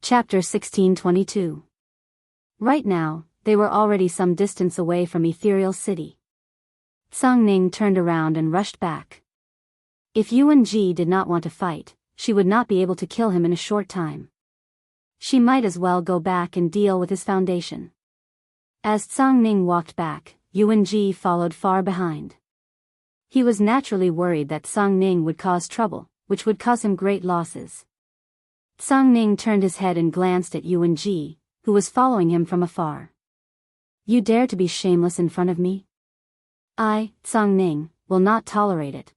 Chapter 1622. Right now, they were already some distance away from Ethereal City. Song Ning turned around and rushed back. If Yuan Ji did not want to fight, she would not be able to kill him in a short time. She might as well go back and deal with his foundation. As Song Ning walked back, Yuan Ji followed far behind. He was naturally worried that Song Ning would cause trouble, which would cause him great losses. Song Ning turned his head and glanced at Yuan Ji, who was following him from afar. You dare to be shameless in front of me? I, Song Ning, will not tolerate it.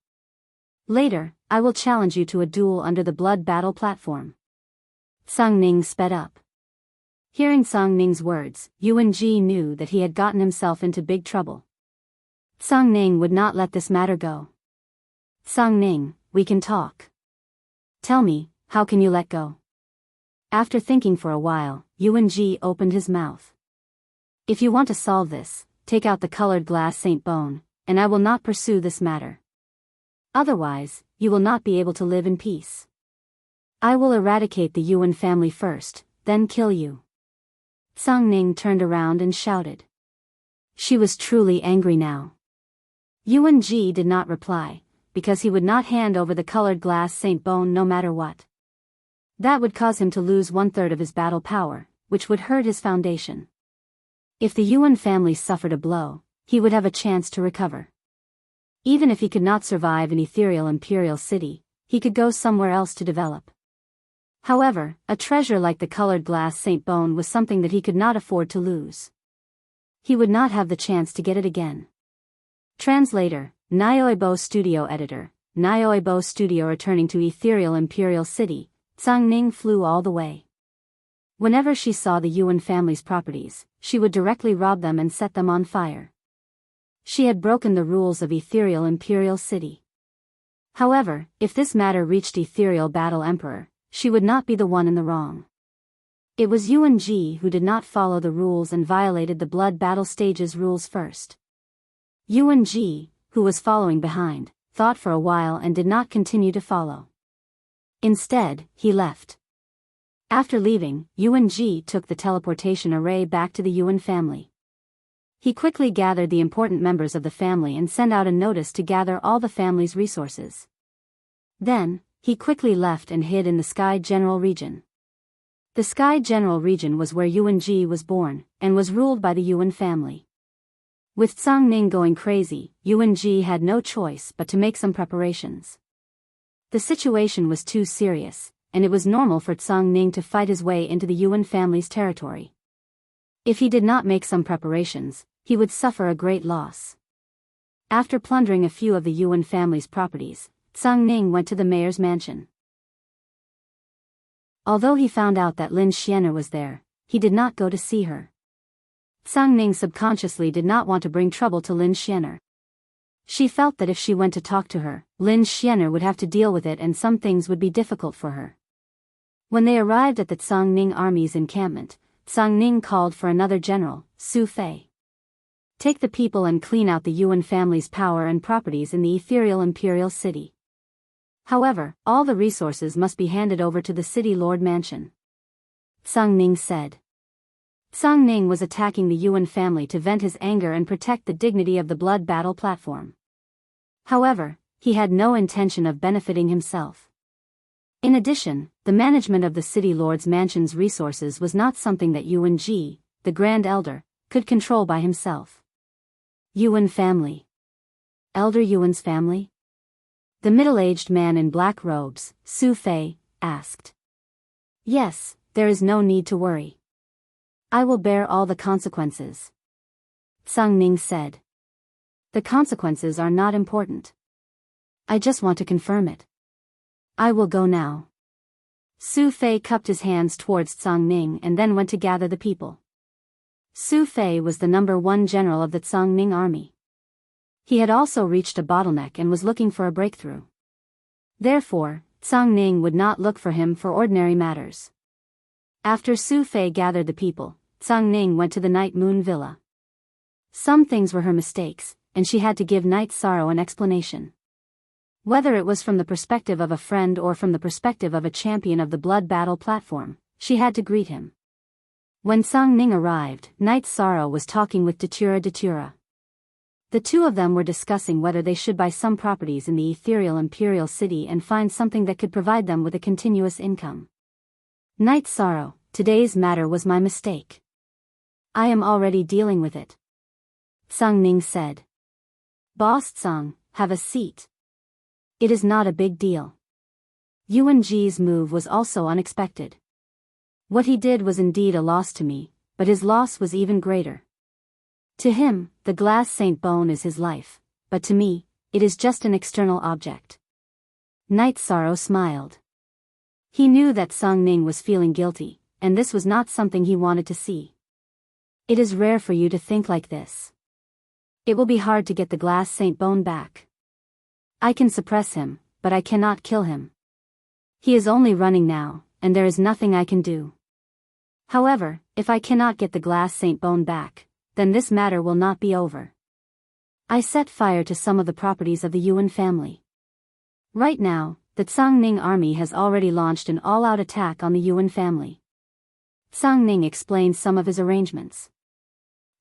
Later, I will challenge you to a duel under the blood battle platform. Song Ning sped up. Hearing Song Ning's words, Yuan Ji knew that he had gotten himself into big trouble. Song Ning would not let this matter go. Song Ning, we can talk. Tell me, how can you let go? After thinking for a while, Yuan Ji opened his mouth. If you want to solve this, take out the colored glass Saint Bone, and I will not pursue this matter. Otherwise, you will not be able to live in peace. I will eradicate the Yuan family first, then kill you. Song Ning turned around and shouted. She was truly angry now. Yuan Ji did not reply, because he would not hand over the colored glass Saint Bone no matter what. That would cause him to lose 1/3 of his battle power, which would hurt his foundation. If the Yuan family suffered a blow, he would have a chance to recover. Even if he could not survive in Ethereal Imperial City, he could go somewhere else to develop. However, a treasure like the colored glass Saint Bone was something that he could not afford to lose. He would not have the chance to get it again. Translator, Nyoibo Studio Editor, Nyoibo Studio. Returning to Ethereal Imperial City, Song Ning flew all the way. Whenever she saw the Yuan family's properties, she would directly rob them and set them on fire. She had broken the rules of Ethereal Imperial City. However, if this matter reached Ethereal Battle Emperor, she would not be the one in the wrong. It was Yuan Ji who did not follow the rules and violated the Blood Battle Stage's rules first. Yuan Ji, who was following behind, thought for a while and did not continue to follow. Instead, he left. After leaving, Yuan Ji took the teleportation array back to the Yuan family. He quickly gathered the important members of the family and sent out a notice to gather all the family's resources. Then, he quickly left and hid in the Sky General region. The Sky General region was where Yuan Ji was born, and was ruled by the Yuan family. With Song Ning going crazy, Yuan Ji had no choice but to make some preparations. The situation was too serious, and it was normal for Song Ning to fight his way into the Yuan family's territory. If he did not make some preparations, he would suffer a great loss. After plundering a few of the Yuan family's properties, Song Ning went to the mayor's mansion. Although he found out that Lin Xian'er was there, he did not go to see her. Song Ning subconsciously did not want to bring trouble to Lin Xian'er. She felt that if she went to talk to her, Lin Xian'er would have to deal with it and some things would be difficult for her. When they arrived at the Song Ning army's encampment, Song Ning called for another general, Su Fei. Take the people and clean out the Yuan family's power and properties in the Ethereal Imperial City. However, all the resources must be handed over to the City Lord Mansion. Song Ning said. Song Ning was attacking the Yuan family to vent his anger and protect the dignity of the blood battle platform. However, he had no intention of benefiting himself. In addition, the management of the City Lord's Mansion's resources was not something that Yuan Ji, the Grand Elder, could control by himself. Yuan family. Elder Yuan's family? The middle-aged man in black robes, Su Fei, asked. Yes, there is no need to worry. I will bear all the consequences. Song Ning said. The consequences are not important. I just want to confirm it. I will go now. Su Fei cupped his hands towards Song Ning and then went to gather the people. Su Fei was the #1 general of the Song Ning army. He had also reached a bottleneck and was looking for a breakthrough. Therefore, Song Ning would not look for him for ordinary matters. After Su Fei gathered the people, Song Ning went to the Night Moon Villa. Some things were her mistakes, and she had to give Night Sorrow an explanation. Whether it was from the perspective of a friend or from the perspective of a champion of the blood battle platform, she had to greet him. When Song Ning arrived, Night Sorrow was talking with Datura. The two of them were discussing whether they should buy some properties in the ethereal imperial city and find something that could provide them with a continuous income. Night Sorrow, today's matter was my mistake. I am already dealing with it. Song Ning said. Boss Song, have a seat. It is not a big deal. Yuan Ji's move was also unexpected. What he did was indeed a loss to me, but his loss was even greater. To him, the glass Saint Bone is his life, but to me, it is just an external object. Night Sorrow smiled. He knew that Song Ning was feeling guilty, and this was not something he wanted to see. It is rare for you to think like this. It will be hard to get the glass Saint Bone back. I can suppress him, but I cannot kill him. He is only running now, and there is nothing I can do. However, if I cannot get the glass Saint Bone back, then this matter will not be over. I set fire to some of the properties of the Yuan family. Right now, the Song Ning army has already launched an all-out attack on the Yuan family. Song Ning explained some of his arrangements.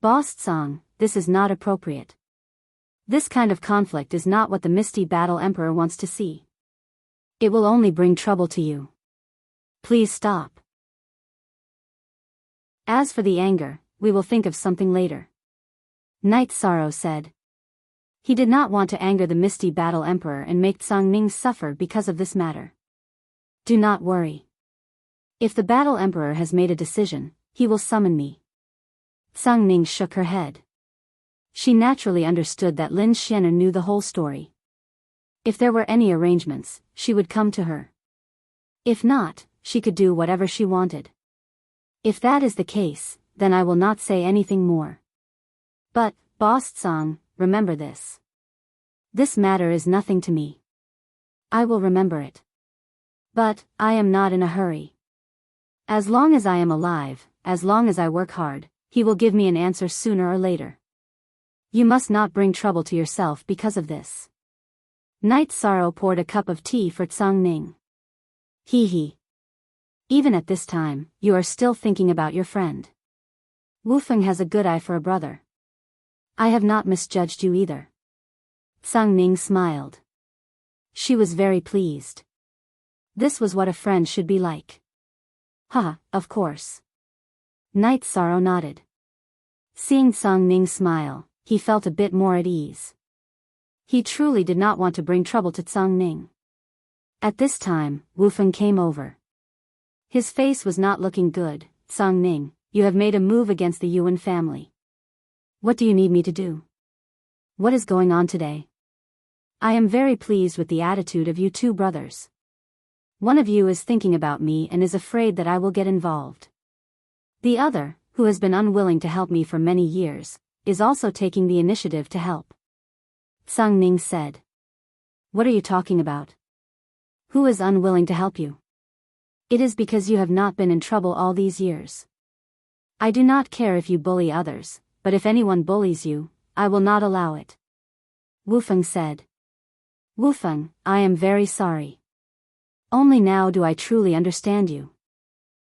Boss Song, this is not appropriate. This kind of conflict is not what the Misty Battle Emperor wants to see. It will only bring trouble to you. Please stop. As for the anger, we will think of something later. Night Sorrow said. He did not want to anger the Misty Battle Emperor and make Song Ning suffer because of this matter. Do not worry. If the Battle Emperor has made a decision, he will summon me. Song Ning shook her head. She naturally understood that Lin Xianer knew the whole story. If there were any arrangements, she would come to her. If not, she could do whatever she wanted. If that is the case, then I will not say anything more. But, Boss Song, remember this. This matter is nothing to me. I will remember it. But, I am not in a hurry. As long as I am alive, as long as I work hard, he will give me an answer sooner or later. You must not bring trouble to yourself because of this. Night Sorrow poured a cup of tea for Song Ning. Hee. Even at this time, you are still thinking about your friend. Wufeng has a good eye for a brother. I have not misjudged you either. Song Ning smiled. She was very pleased. This was what a friend should be like. Haha, of course. Night Sorrow nodded. Seeing Song Ning smile, he felt a bit more at ease. He truly did not want to bring trouble to Song Ning. At this time, Wufeng came over. His face was not looking good. Song Ning, you have made a move against the Yuan family. What do you need me to do? What is going on today? I am very pleased with the attitude of you two brothers. One of you is thinking about me and is afraid that I will get involved. The other, who has been unwilling to help me for many years, is also taking the initiative to help. Song Ning said. What are you talking about? Who is unwilling to help you? It is because you have not been in trouble all these years. I do not care if you bully others, but if anyone bullies you, I will not allow it. Wufeng said. Wufeng, I am very sorry. Only now do I truly understand you.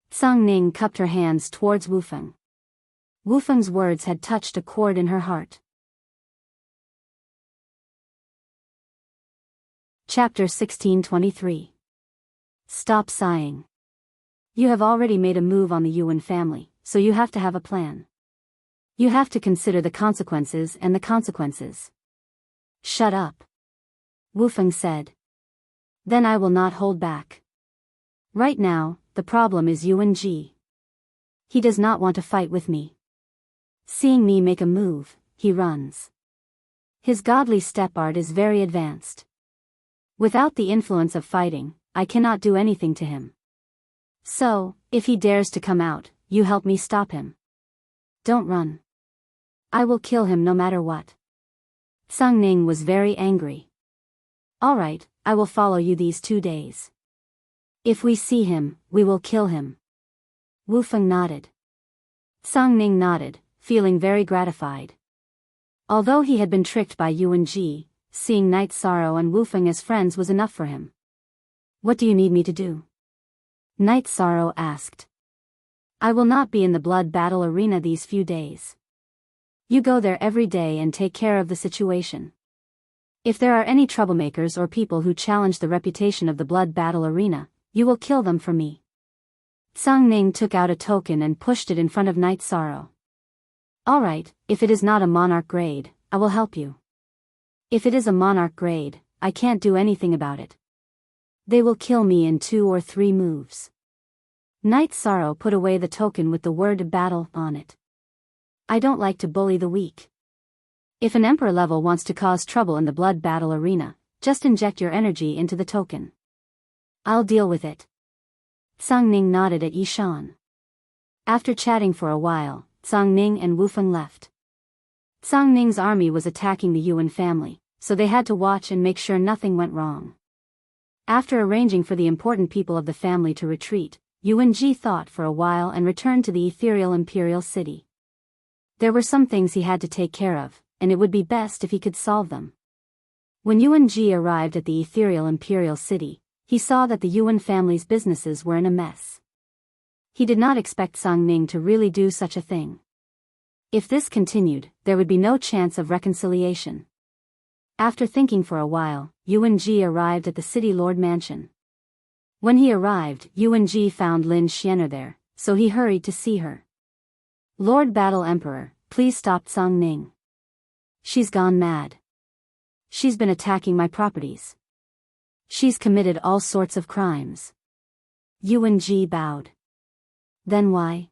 Song Ning cupped her hands towards Wufeng. Wufeng's words had touched a chord in her heart. Chapter 1623. Stop sighing. You have already made a move on the Yuan family, so you have to have a plan. You have to consider the consequences and the consequences. Shut up. Wufeng said. Then I will not hold back. Right now, the problem is Yuan Ji. He does not want to fight with me. Seeing me make a move, he runs. His godly step art is very advanced. Without the influence of fighting, I cannot do anything to him. So, if he dares to come out, you help me stop him. Don't run. I will kill him no matter what. Song Ning was very angry. All right, I will follow you these 2 days. If we see him, we will kill him. Wufeng nodded. Song Ning nodded, feeling very gratified. Although he had been tricked by Yuan Ji, seeing Night Sorrow and Wufeng as friends was enough for him. What do you need me to do? Night Sorrow asked. I will not be in the blood battle arena these few days. You go there every day and take care of the situation. If there are any troublemakers or people who challenge the reputation of the blood battle arena, you will kill them for me. Song Ning took out a token and pushed it in front of Night Sorrow. Alright, if it is not a monarch grade, I will help you. If it is a monarch grade, I can't do anything about it. They will kill me in 2 or 3 moves. Night Sorrow put away the token with the word battle on it. I don't like to bully the weak. If an emperor level wants to cause trouble in the blood battle arena, just inject your energy into the token. I'll deal with it. Song Ning nodded at Yishan. After chatting for a while, Song Ning and Wufeng left. Song Ning's army was attacking the Yuan family, so they had to watch and make sure nothing went wrong. After arranging for the important people of the family to retreat, Yuan Ji thought for a while and returned to the ethereal imperial city. There were some things he had to take care of, and it would be best if he could solve them. When Yuan Ji arrived at the ethereal imperial city, he saw that the Yuan family's businesses were in a mess. He did not expect Song Ning to really do such a thing. If this continued, there would be no chance of reconciliation. After thinking for a while, Yuan Ji arrived at the city lord mansion. When he arrived, Yuan Ji found Lin Xianer there, so he hurried to see her. Lord Battle Emperor, please stop Song Ning. She's gone mad. She's been attacking my properties. She's committed all sorts of crimes. Yuan Ji bowed. Then why?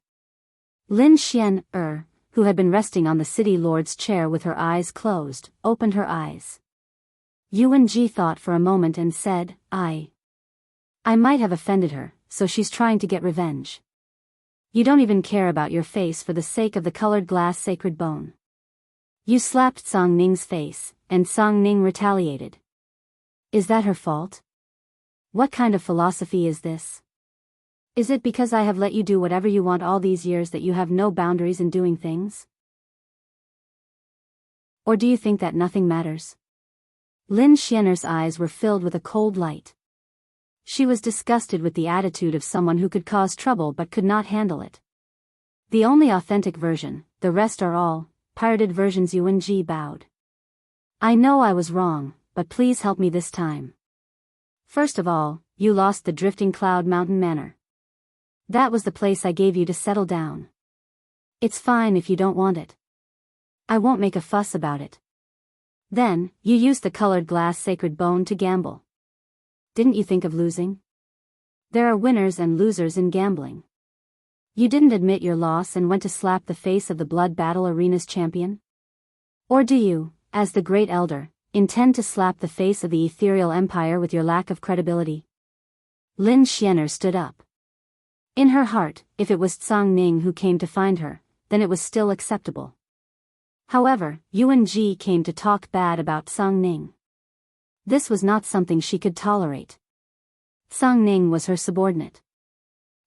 Lin Xianer, who had been resting on the city lord's chair with her eyes closed, opened her eyes. Yuan Ji thought for a moment and said, I might have offended her, so she's trying to get revenge. You don't even care about your face for the sake of the colored glass sacred bone. You slapped Song Ning's face, and Song Ning retaliated. Is that her fault? What kind of philosophy is this? Is it because I have let you do whatever you want all these years that you have no boundaries in doing things? Or do you think that nothing matters? Lin Xianer's eyes were filled with a cold light. She was disgusted with the attitude of someone who could cause trouble but could not handle it. The only authentic version, the rest are all pirated versions. Yuan Ji bowed. I know I was wrong, but please help me this time. First of all, you lost the Drifting Cloud Mountain Manor. That was the place I gave you to settle down. It's fine if you don't want it. I won't make a fuss about it. Then, you used the colored glass sacred bone to gamble. Didn't you think of losing? There are winners and losers in gambling. You didn't admit your loss and went to slap the face of the blood battle arena's champion? Or do you, as the great elder, intend to slap the face of the ethereal empire with your lack of credibility? Lin Xianer stood up. In her heart, if it was Song Ning who came to find her, then it was still acceptable. However, Yuan Ji came to talk bad about Song Ning. This was not something she could tolerate. Song Ning was her subordinate.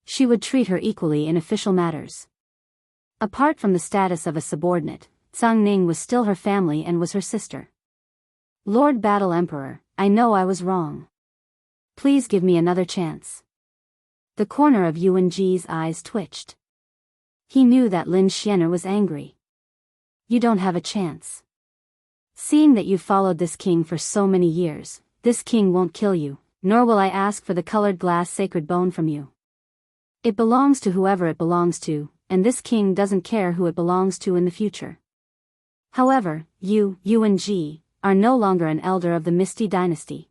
She would treat her equally in official matters. Apart from the status of a subordinate, Song Ning was still her family and was her sister. Lord Battle Emperor, I know I was wrong. Please give me another chance. The corner of Yuan Ji's eyes twitched. He knew that Lin Xianer was angry. You don't have a chance. Seeing that you've followed this king for so many years, this king won't kill you, nor will I ask for the colored glass sacred bone from you. It belongs to whoever it belongs to, and this king doesn't care who it belongs to in the future. However, you, Yuan Ji, are no longer an elder of the Misty Dynasty.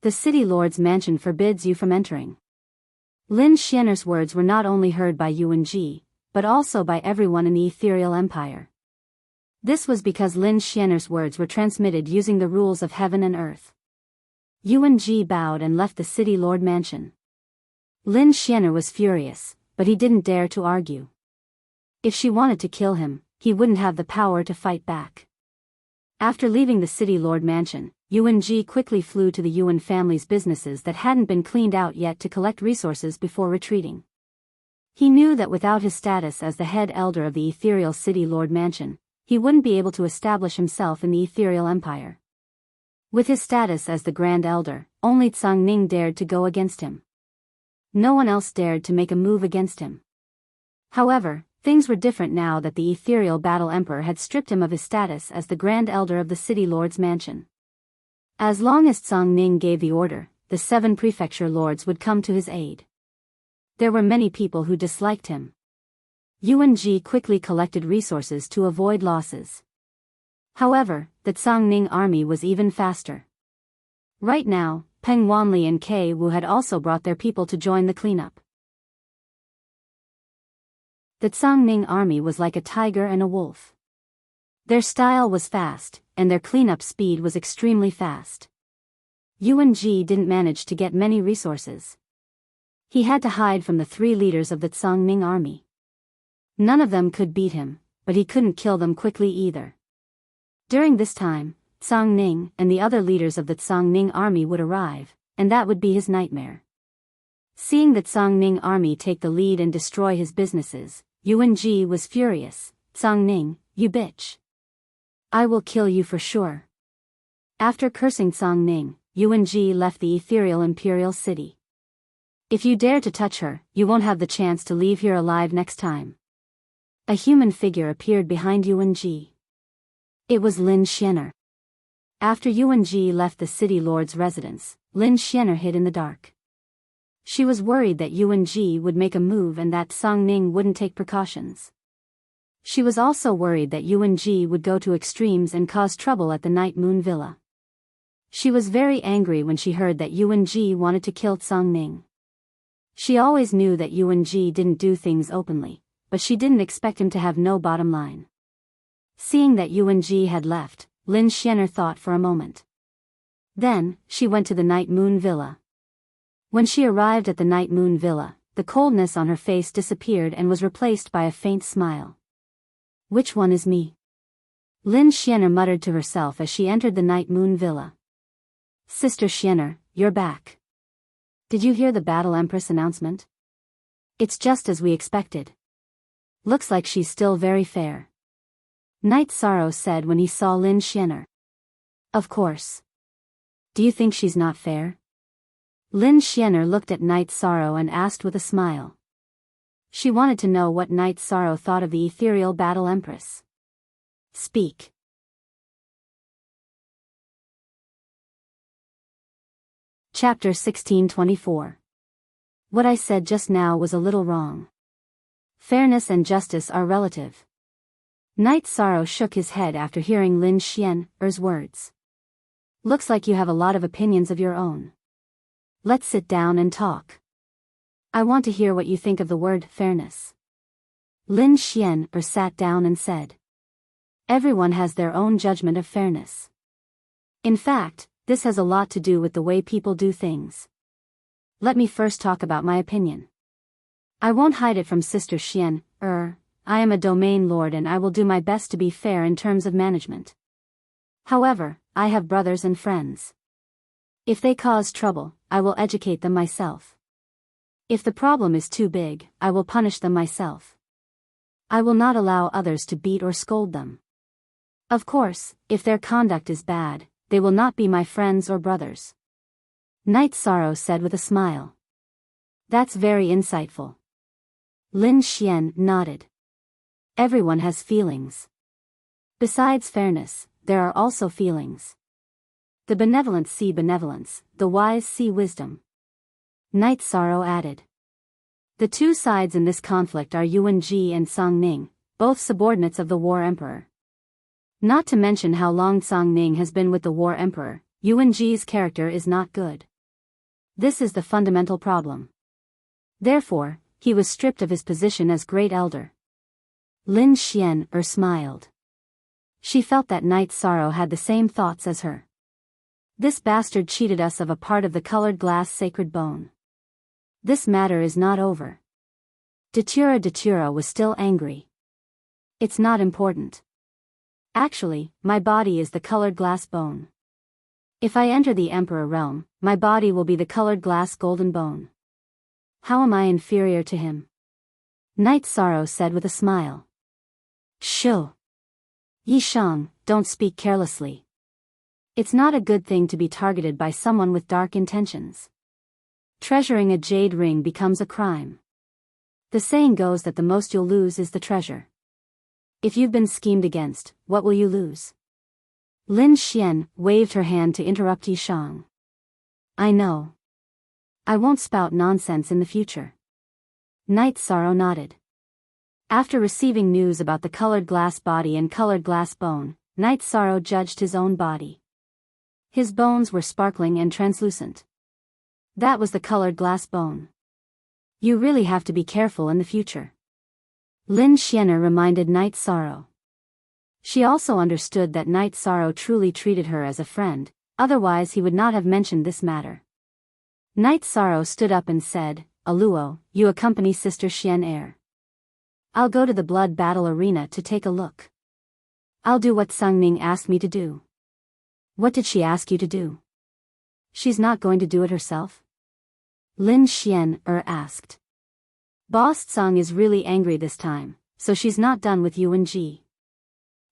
The city lord's mansion forbids you from entering. Lin Xianer's words were not only heard by Yuan Ji, but also by everyone in the ethereal empire. This was because Lin Xianer's words were transmitted using the rules of heaven and earth. Yuan Ji bowed and left the city lord mansion. Lin Xianer was furious, but he didn't dare to argue. If she wanted to kill him, he wouldn't have the power to fight back. After leaving the city lord mansion, Yuan Ji quickly flew to the Yuan family's businesses that hadn't been cleaned out yet to collect resources before retreating. He knew that without his status as the head elder of the ethereal city lord mansion, he wouldn't be able to establish himself in the ethereal empire. With his status as the grand elder, only Song Ning dared to go against him. No one else dared to make a move against him. However, things were different now that the ethereal battle emperor had stripped him of his status as the grand elder of the city lord's mansion. As long as Song Ning gave the order, the 7 prefecture lords would come to his aid. There were many people who disliked him. Yuan Ji quickly collected resources to avoid losses. However, the Songning army was even faster. Right now, Peng Wanli and Kei Wu had also brought their people to join the cleanup. The Songning army was like a tiger and a wolf. Their style was fast, and their cleanup speed was extremely fast. Yuan Ji didn't manage to get many resources. He had to hide from the 3 leaders of the Songning army. None of them could beat him, but he couldn't kill them quickly either. During this time, Song Ning and the other leaders of the Song Ning army would arrive, and that would be his nightmare. Seeing that Song Ning army take the lead and destroy his businesses, Yuan Ji was furious. "Song Ning, you bitch. I will kill you for sure." After cursing Song Ning, Yuan Ji left the ethereal imperial city. "If you dare to touch her, you won't have the chance to leave here alive next time." A human figure appeared behind Yuan Ji. It was Lin Xianer. After Yuan Ji left the city lord's residence, Lin Xianer hid in the dark. She was worried that Yuan Ji would make a move and that Song Ning wouldn't take precautions. She was also worried that Yuan Ji would go to extremes and cause trouble at the Night Moon Villa. She was very angry when she heard that Yuan Ji wanted to kill Song Ning. She always knew that Yuan Ji didn't do things openly, but she didn't expect him to have no bottom line. Seeing that Yuan Ji had left, Lin Xianer thought for a moment. Then, she went to the Night Moon Villa. When she arrived at the Night Moon Villa, the coldness on her face disappeared and was replaced by a faint smile. "Which one is me?" Lin Xianer muttered to herself as she entered the Night Moon Villa. "Sister Xianer, you're back. Did you hear the Battle Empress announcement? It's just as we expected. Looks like she's still very fair." Night Sorrow said when he saw Lin Xianer. "Of course. Do you think she's not fair?" Lin Xianer looked at Night Sorrow and asked with a smile. She wanted to know what Night Sorrow thought of the ethereal Battle Empress. "Speak." Chapter 1624. What I said just now was a little wrong. Fairness and justice are relative. Night Sorrow shook his head after hearing Lin Xianer's words. "Looks like you have a lot of opinions of your own. Let's sit down and talk. I want to hear what you think of the word fairness." Lin Xianer sat down and said. "Everyone has their own judgment of fairness. In fact, this has a lot to do with the way people do things. Let me first talk about my opinion. I won't hide it from Sister Xianer. I am a domain lord and I will do my best to be fair in terms of management. However, I have brothers and friends. If they cause trouble, I will educate them myself. If the problem is too big, I will punish them myself. I will not allow others to beat or scold them. Of course, if their conduct is bad, they will not be my friends or brothers." Night Sorrow said with a smile. "That's very insightful." Lin Xianer nodded. Everyone has feelings. Besides fairness, there are also feelings. The benevolent see benevolence, the wise see wisdom. Night Sorrow added. The 2 sides in this conflict are Yuan Ji and Song Ning, both subordinates of the War Emperor. Not to mention how long Song Ning has been with the War Emperor, Yuan Ji's character is not good. This is the fundamental problem. Therefore, he was stripped of his position as Great Elder. Lin Xianer smiled. She felt that Night Sorrow had the same thoughts as her. This bastard cheated us of a part of the colored glass sacred bone. This matter is not over. Datura was still angry. It's not important. Actually, my body is the colored glass bone. If I enter the Emperor realm, my body will be the colored glass golden bone. How am I inferior to him? Night Sorrow said with a smile. Shoo. Yi Shang, don't speak carelessly. It's not a good thing to be targeted by someone with dark intentions. Treasuring a jade ring becomes a crime. The saying goes that the most you'll lose is the treasure. If you've been schemed against, what will you lose? Lin Xian waved her hand to interrupt Yi Shang. I know. I won't spout nonsense in the future. Knight Sorrow nodded. After receiving news about the colored glass body and colored glass bone, Knight Sorrow judged his own body. His bones were sparkling and translucent. That was the colored glass bone. You really have to be careful in the future. Lin Xianer reminded Knight Sorrow. She also understood that Knight Sorrow truly treated her as a friend, otherwise he would not have mentioned this matter. Knight Sorrow stood up and said, Aluo, you accompany Sister Xian Air. I'll go to the blood battle arena to take a look. I'll do what Sangning asked me to do. What did she ask you to do? She's not going to do it herself? Lin Xian asked. Boss Tsang is really angry this time, so she's not done with Yuan Ji.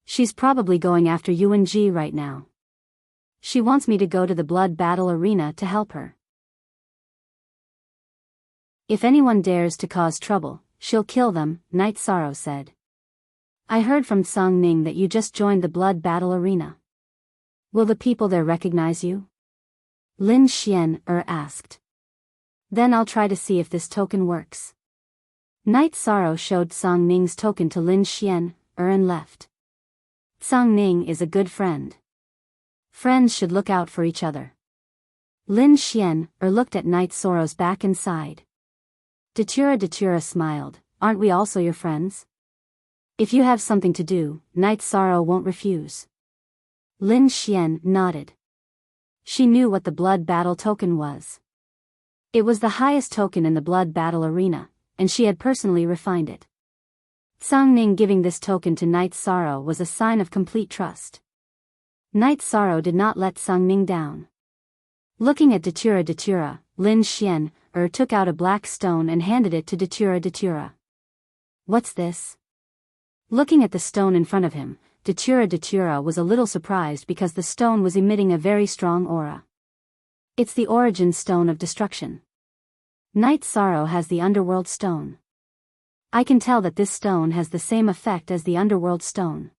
She's probably going after Yuan Ji right now. She wants me to go to the blood battle arena to help her. If anyone dares to cause trouble, she'll kill them, Knight Sorrow said. I heard from Song Ning that you just joined the blood battle arena. Will the people there recognize you? Lin Xian asked. Then I'll try to see if this token works. Knight Sorrow showed Song Ning's token to Lin Xian and left. Song Ning is a good friend. Friends should look out for each other. Lin Xian looked at Knight Sorrow's back and sighed. Datura smiled, aren't we also your friends? If you have something to do, Knight Sorrow won't refuse. Lin Xian nodded. She knew what the blood battle token was. It was the highest token in the blood battle arena, and she had personally refined it. Song Ning giving this token to Knight Sorrow was a sign of complete trust. Knight Sorrow did not let Song Ning down. Looking at Datura, Lin Xian took out a black stone and handed it to Datura. What's this? Looking at the stone in front of him, Datura was a little surprised because the stone was emitting a very strong aura. It's the origin stone of destruction. Knight Sorrow has the underworld stone. I can tell that this stone has the same effect as the underworld stone.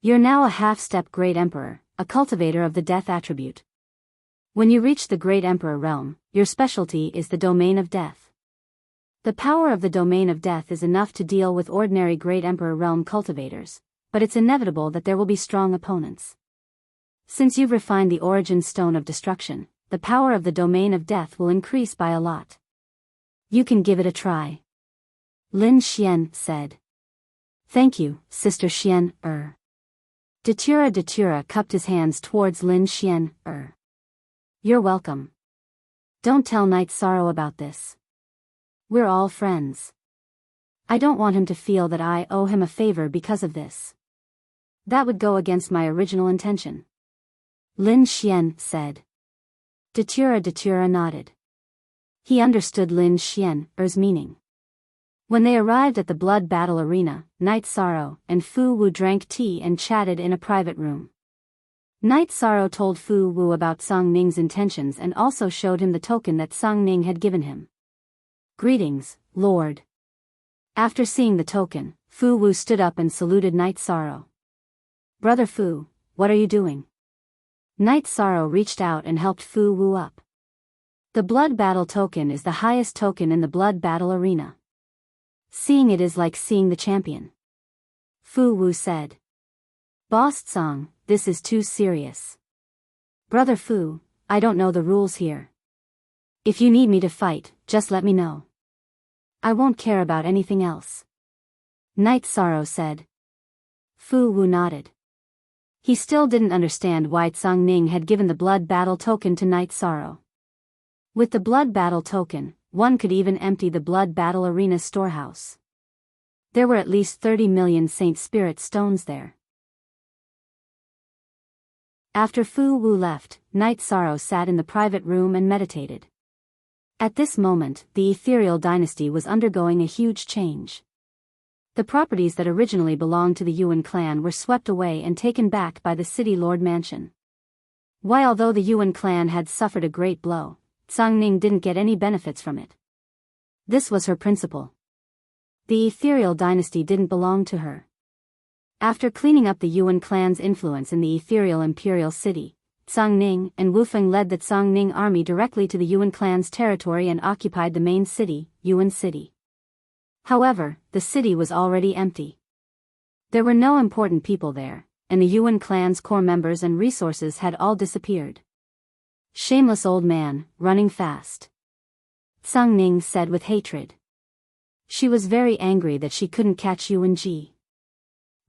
You're now a half-step Great Emperor, a cultivator of the death attribute. When you reach the Great Emperor realm, your specialty is the domain of death. The power of the domain of death is enough to deal with ordinary Great Emperor realm cultivators, but it's inevitable that there will be strong opponents. Since you've refined the origin stone of destruction, the power of the domain of death will increase by a lot. You can give it a try. Lin Xian said. Thank you, Sister Xian Datura cupped his hands towards Lin Xian You're welcome. Don't tell Knight Sorrow about this. We're all friends. I don't want him to feel that I owe him a favor because of this. That would go against my original intention. Lin Xian said. Datura nodded. He understood Lin Xian's meaning. When they arrived at the blood battle arena, Knight Sorrow and Fu Wu drank tea and chatted in a private room. Knight Sorrow told Fu Wu about Song Ning's intentions and also showed him the token that Song Ning had given him. Greetings, Lord. After seeing the token, Fu Wu stood up and saluted Knight Sorrow. Brother Fu, what are you doing? Knight Sorrow reached out and helped Fu Wu up. The blood battle token is the highest token in the blood battle arena. Seeing it is like seeing the champion. Fu Wu said. Boss Tsang, this is too serious. Brother Fu, I don't know the rules here. If you need me to fight, just let me know. I won't care about anything else. Knight Sorrow said. Fu Wu nodded. He still didn't understand why Tsang Ning had given the blood battle token to Knight Sorrow. With the blood battle token, one could even empty the blood battle arena's storehouse. There were at least 30 million Saint Spirit stones there. After Fu Wu left, Knight Sorrow sat in the private room and meditated. At this moment, the ethereal dynasty was undergoing a huge change. The properties that originally belonged to the Yuan clan were swept away and taken back by the city lord mansion. Why, although the Yuan clan had suffered a great blow, Tsang Ning didn't get any benefits from it. This was her principle. The ethereal dynasty didn't belong to her. After cleaning up the Yuan clan's influence in the ethereal imperial city, Zhang Ning and Wu Feng led the Zhang Ning army directly to the Yuan clan's territory and occupied the main city, Yuan City. However, the city was already empty. There were no important people there, and the Yuan clan's core members and resources had all disappeared. Shameless old man, running fast. Zhang Ning said with hatred. She was very angry that she couldn't catch Yuan Ji.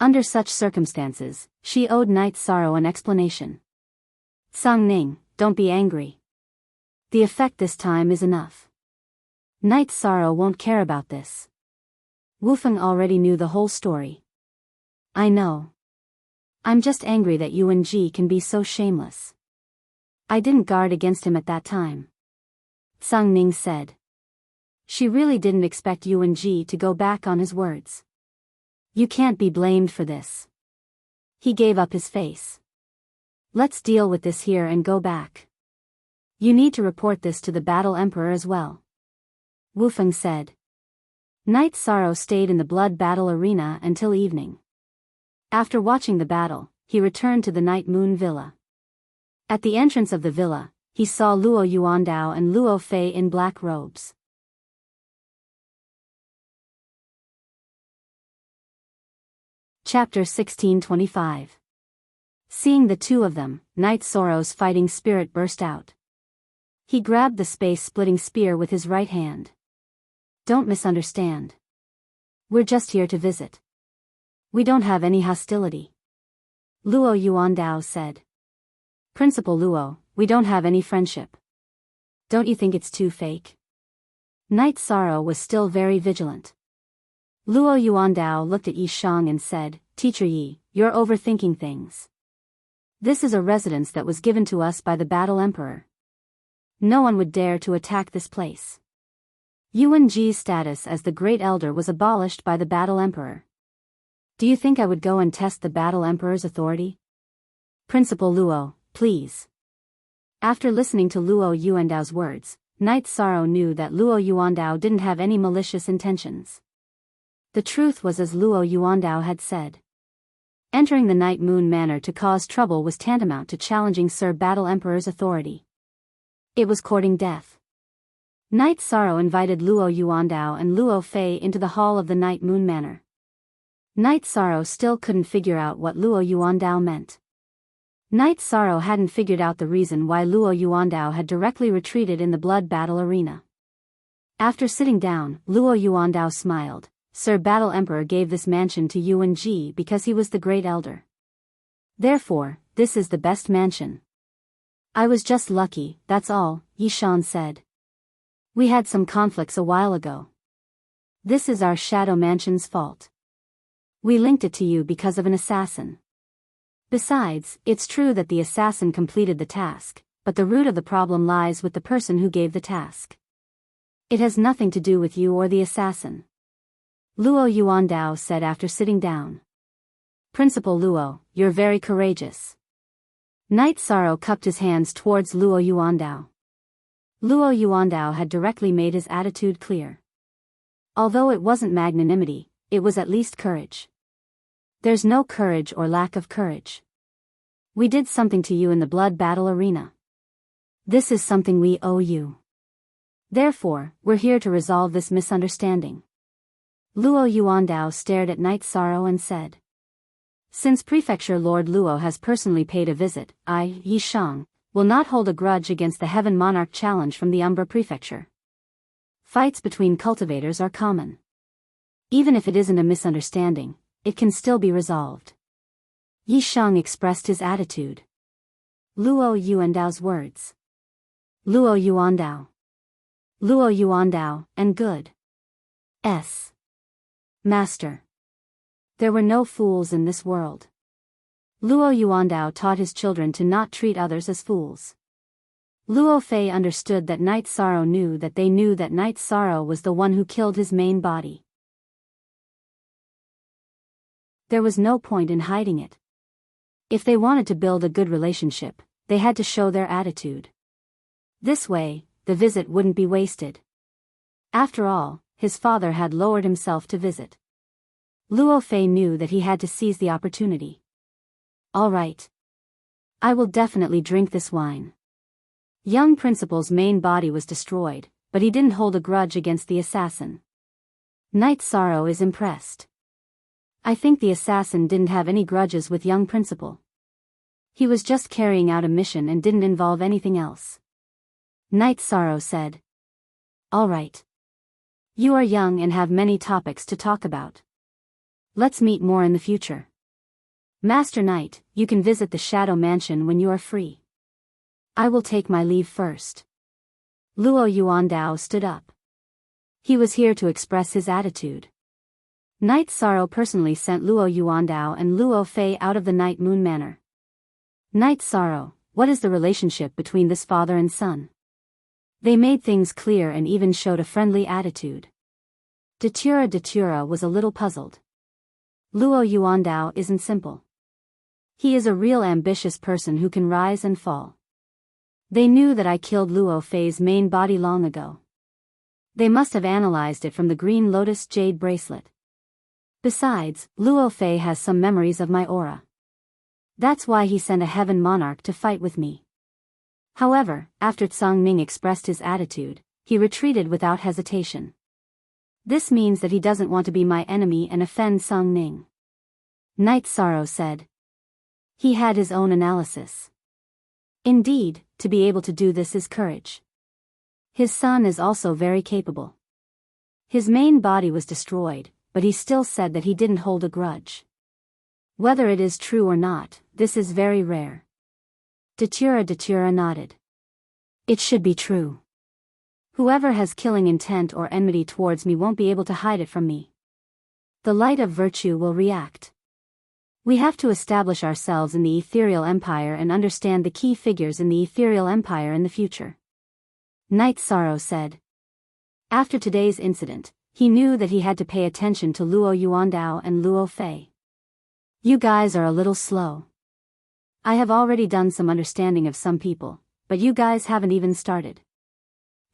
Under such circumstances, she owed Night Sorrow an explanation. Zhang Ning, don't be angry. The effect this time is enough. Night Sorrow won't care about this. Wu Feng already knew the whole story. I know. I'm just angry that Yuan Ji can be so shameless. I didn't guard against him at that time. Zhang Ning said. She really didn't expect Yuan Ji to go back on his words. You can't be blamed for this. He gave up his face. Let's deal with this here and go back. You need to report this to the Battle Emperor as well. Wu Feng said. Night Sorrow stayed in the blood battle arena until evening. After watching the battle, he returned to the Night Moon Villa. At the entrance of the villa, he saw Luo Yuandao and Luo Fei in black robes. Chapter 1625. Seeing the two of them, Night Sorrow's fighting spirit burst out. He grabbed the space-splitting spear with his right hand. Don't misunderstand. We're just here to visit. We don't have any hostility. Luo Yuandao said. Principal Luo, we don't have any friendship. Don't you think it's too fake? Night Sorrow was still very vigilant. Luo Yuandao looked at Yi Shang and said, Teacher Yi, you're overthinking things. This is a residence that was given to us by the Battle Emperor. No one would dare to attack this place. Yuan Ji's status as the Great Elder was abolished by the Battle Emperor. Do you think I would go and test the Battle Emperor's authority? Principal Luo, please. After listening to Luo Yuandao's words, Night Sorrow knew that Luo Yuandao didn't have any malicious intentions. The truth was as Luo Yuandao had said. Entering the Night Moon Manor to cause trouble was tantamount to challenging Sir Battle Emperor's authority. It was courting death. Night Sorrow invited Luo Yuandao and Luo Fei into the hall of the Night Moon Manor. Night Sorrow still couldn't figure out what Luo Yuandao meant. Night Sorrow hadn't figured out the reason why Luo Yuandao had directly retreated in the blood battle arena. After sitting down, Luo Yuandao smiled. Sir Battle Emperor gave this mansion to Yuan Ji because he was the Great Elder. Therefore, this is the best mansion. I was just lucky, that's all, Yi Shan said. We had some conflicts a while ago. This is our Shadow Mansion's fault. We linked it to you because of an assassin. Besides, it's true that the assassin completed the task, but the root of the problem lies with the person who gave the task. It has nothing to do with you or the assassin. Luo Yuandao said after sitting down. Principal Luo, you're very courageous. Night Sorrow cupped his hands towards Luo Yuandao. Luo Yuandao had directly made his attitude clear. Although it wasn't magnanimity, it was at least courage. There's no courage or lack of courage. We did something to you in the blood battle arena. This is something we owe you. Therefore, we're here to resolve this misunderstanding. Luo Yuandao stared at Night Sorrow and said. Since Prefecture Lord Luo has personally paid a visit, I, Yi Shang, will not hold a grudge against the Heaven Monarch challenge from the Umbra Prefecture. Fights between cultivators are common. Even if it isn't a misunderstanding, it can still be resolved. Yi Shang expressed his attitude. Luo Yuandao's words. Luo Yuandao. Luo Yuandao, and good. S. Master. There were no fools in this world. Luo Yuandao taught his children to not treat others as fools. Luo Fei understood that Night Sorrow knew that they knew that Night Sorrow was the one who killed his main body. There was no point in hiding it. If they wanted to build a good relationship, they had to show their attitude. This way, the visit wouldn't be wasted. After all, his father had lowered himself to visit. Luo Fei knew that he had to seize the opportunity. All right. I will definitely drink this wine. Young Principal's main body was destroyed, but he didn't hold a grudge against the assassin. Night Sorrow is impressed. I think the assassin didn't have any grudges with young Principal. He was just carrying out a mission and didn't involve anything else. Night Sorrow said. All right. You are young and have many topics to talk about. Let's meet more in the future. Master Knight, you can visit the Shadow Mansion when you are free. I will take my leave first. Luo Yuandao stood up. He was here to express his attitude. Night Sorrow personally sent Luo Yuandao and Luo Fei out of the Night Moon Manor. Night Sorrow, what is the relationship between this father and son? They made things clear and even showed a friendly attitude. Datura was a little puzzled. Luo Yuandao isn't simple. He is a real ambitious person who can rise and fall. They knew that I killed Luo Fei's main body long ago. They must have analyzed it from the Green Lotus Jade bracelet. Besides, Luo Fei has some memories of my aura. That's why he sent a heaven monarch to fight with me. However, after Tsang Ning expressed his attitude, he retreated without hesitation. This means that he doesn't want to be my enemy and offend Tsang Ning. Night Sorrow said. He had his own analysis. Indeed, to be able to do this is courage. His son is also very capable. His main body was destroyed, but he still said that he didn't hold a grudge. Whether it is true or not, this is very rare. Datura nodded. It should be true. Whoever has killing intent or enmity towards me won't be able to hide it from me. The light of virtue will react. We have to establish ourselves in the ethereal empire and understand the key figures in the ethereal empire in the future. Night Sorrow said. After today's incident, he knew that he had to pay attention to Luo Yuandao and Luo Fei. You guys are a little slow. I have already done some understanding of some people, but you guys haven't even started.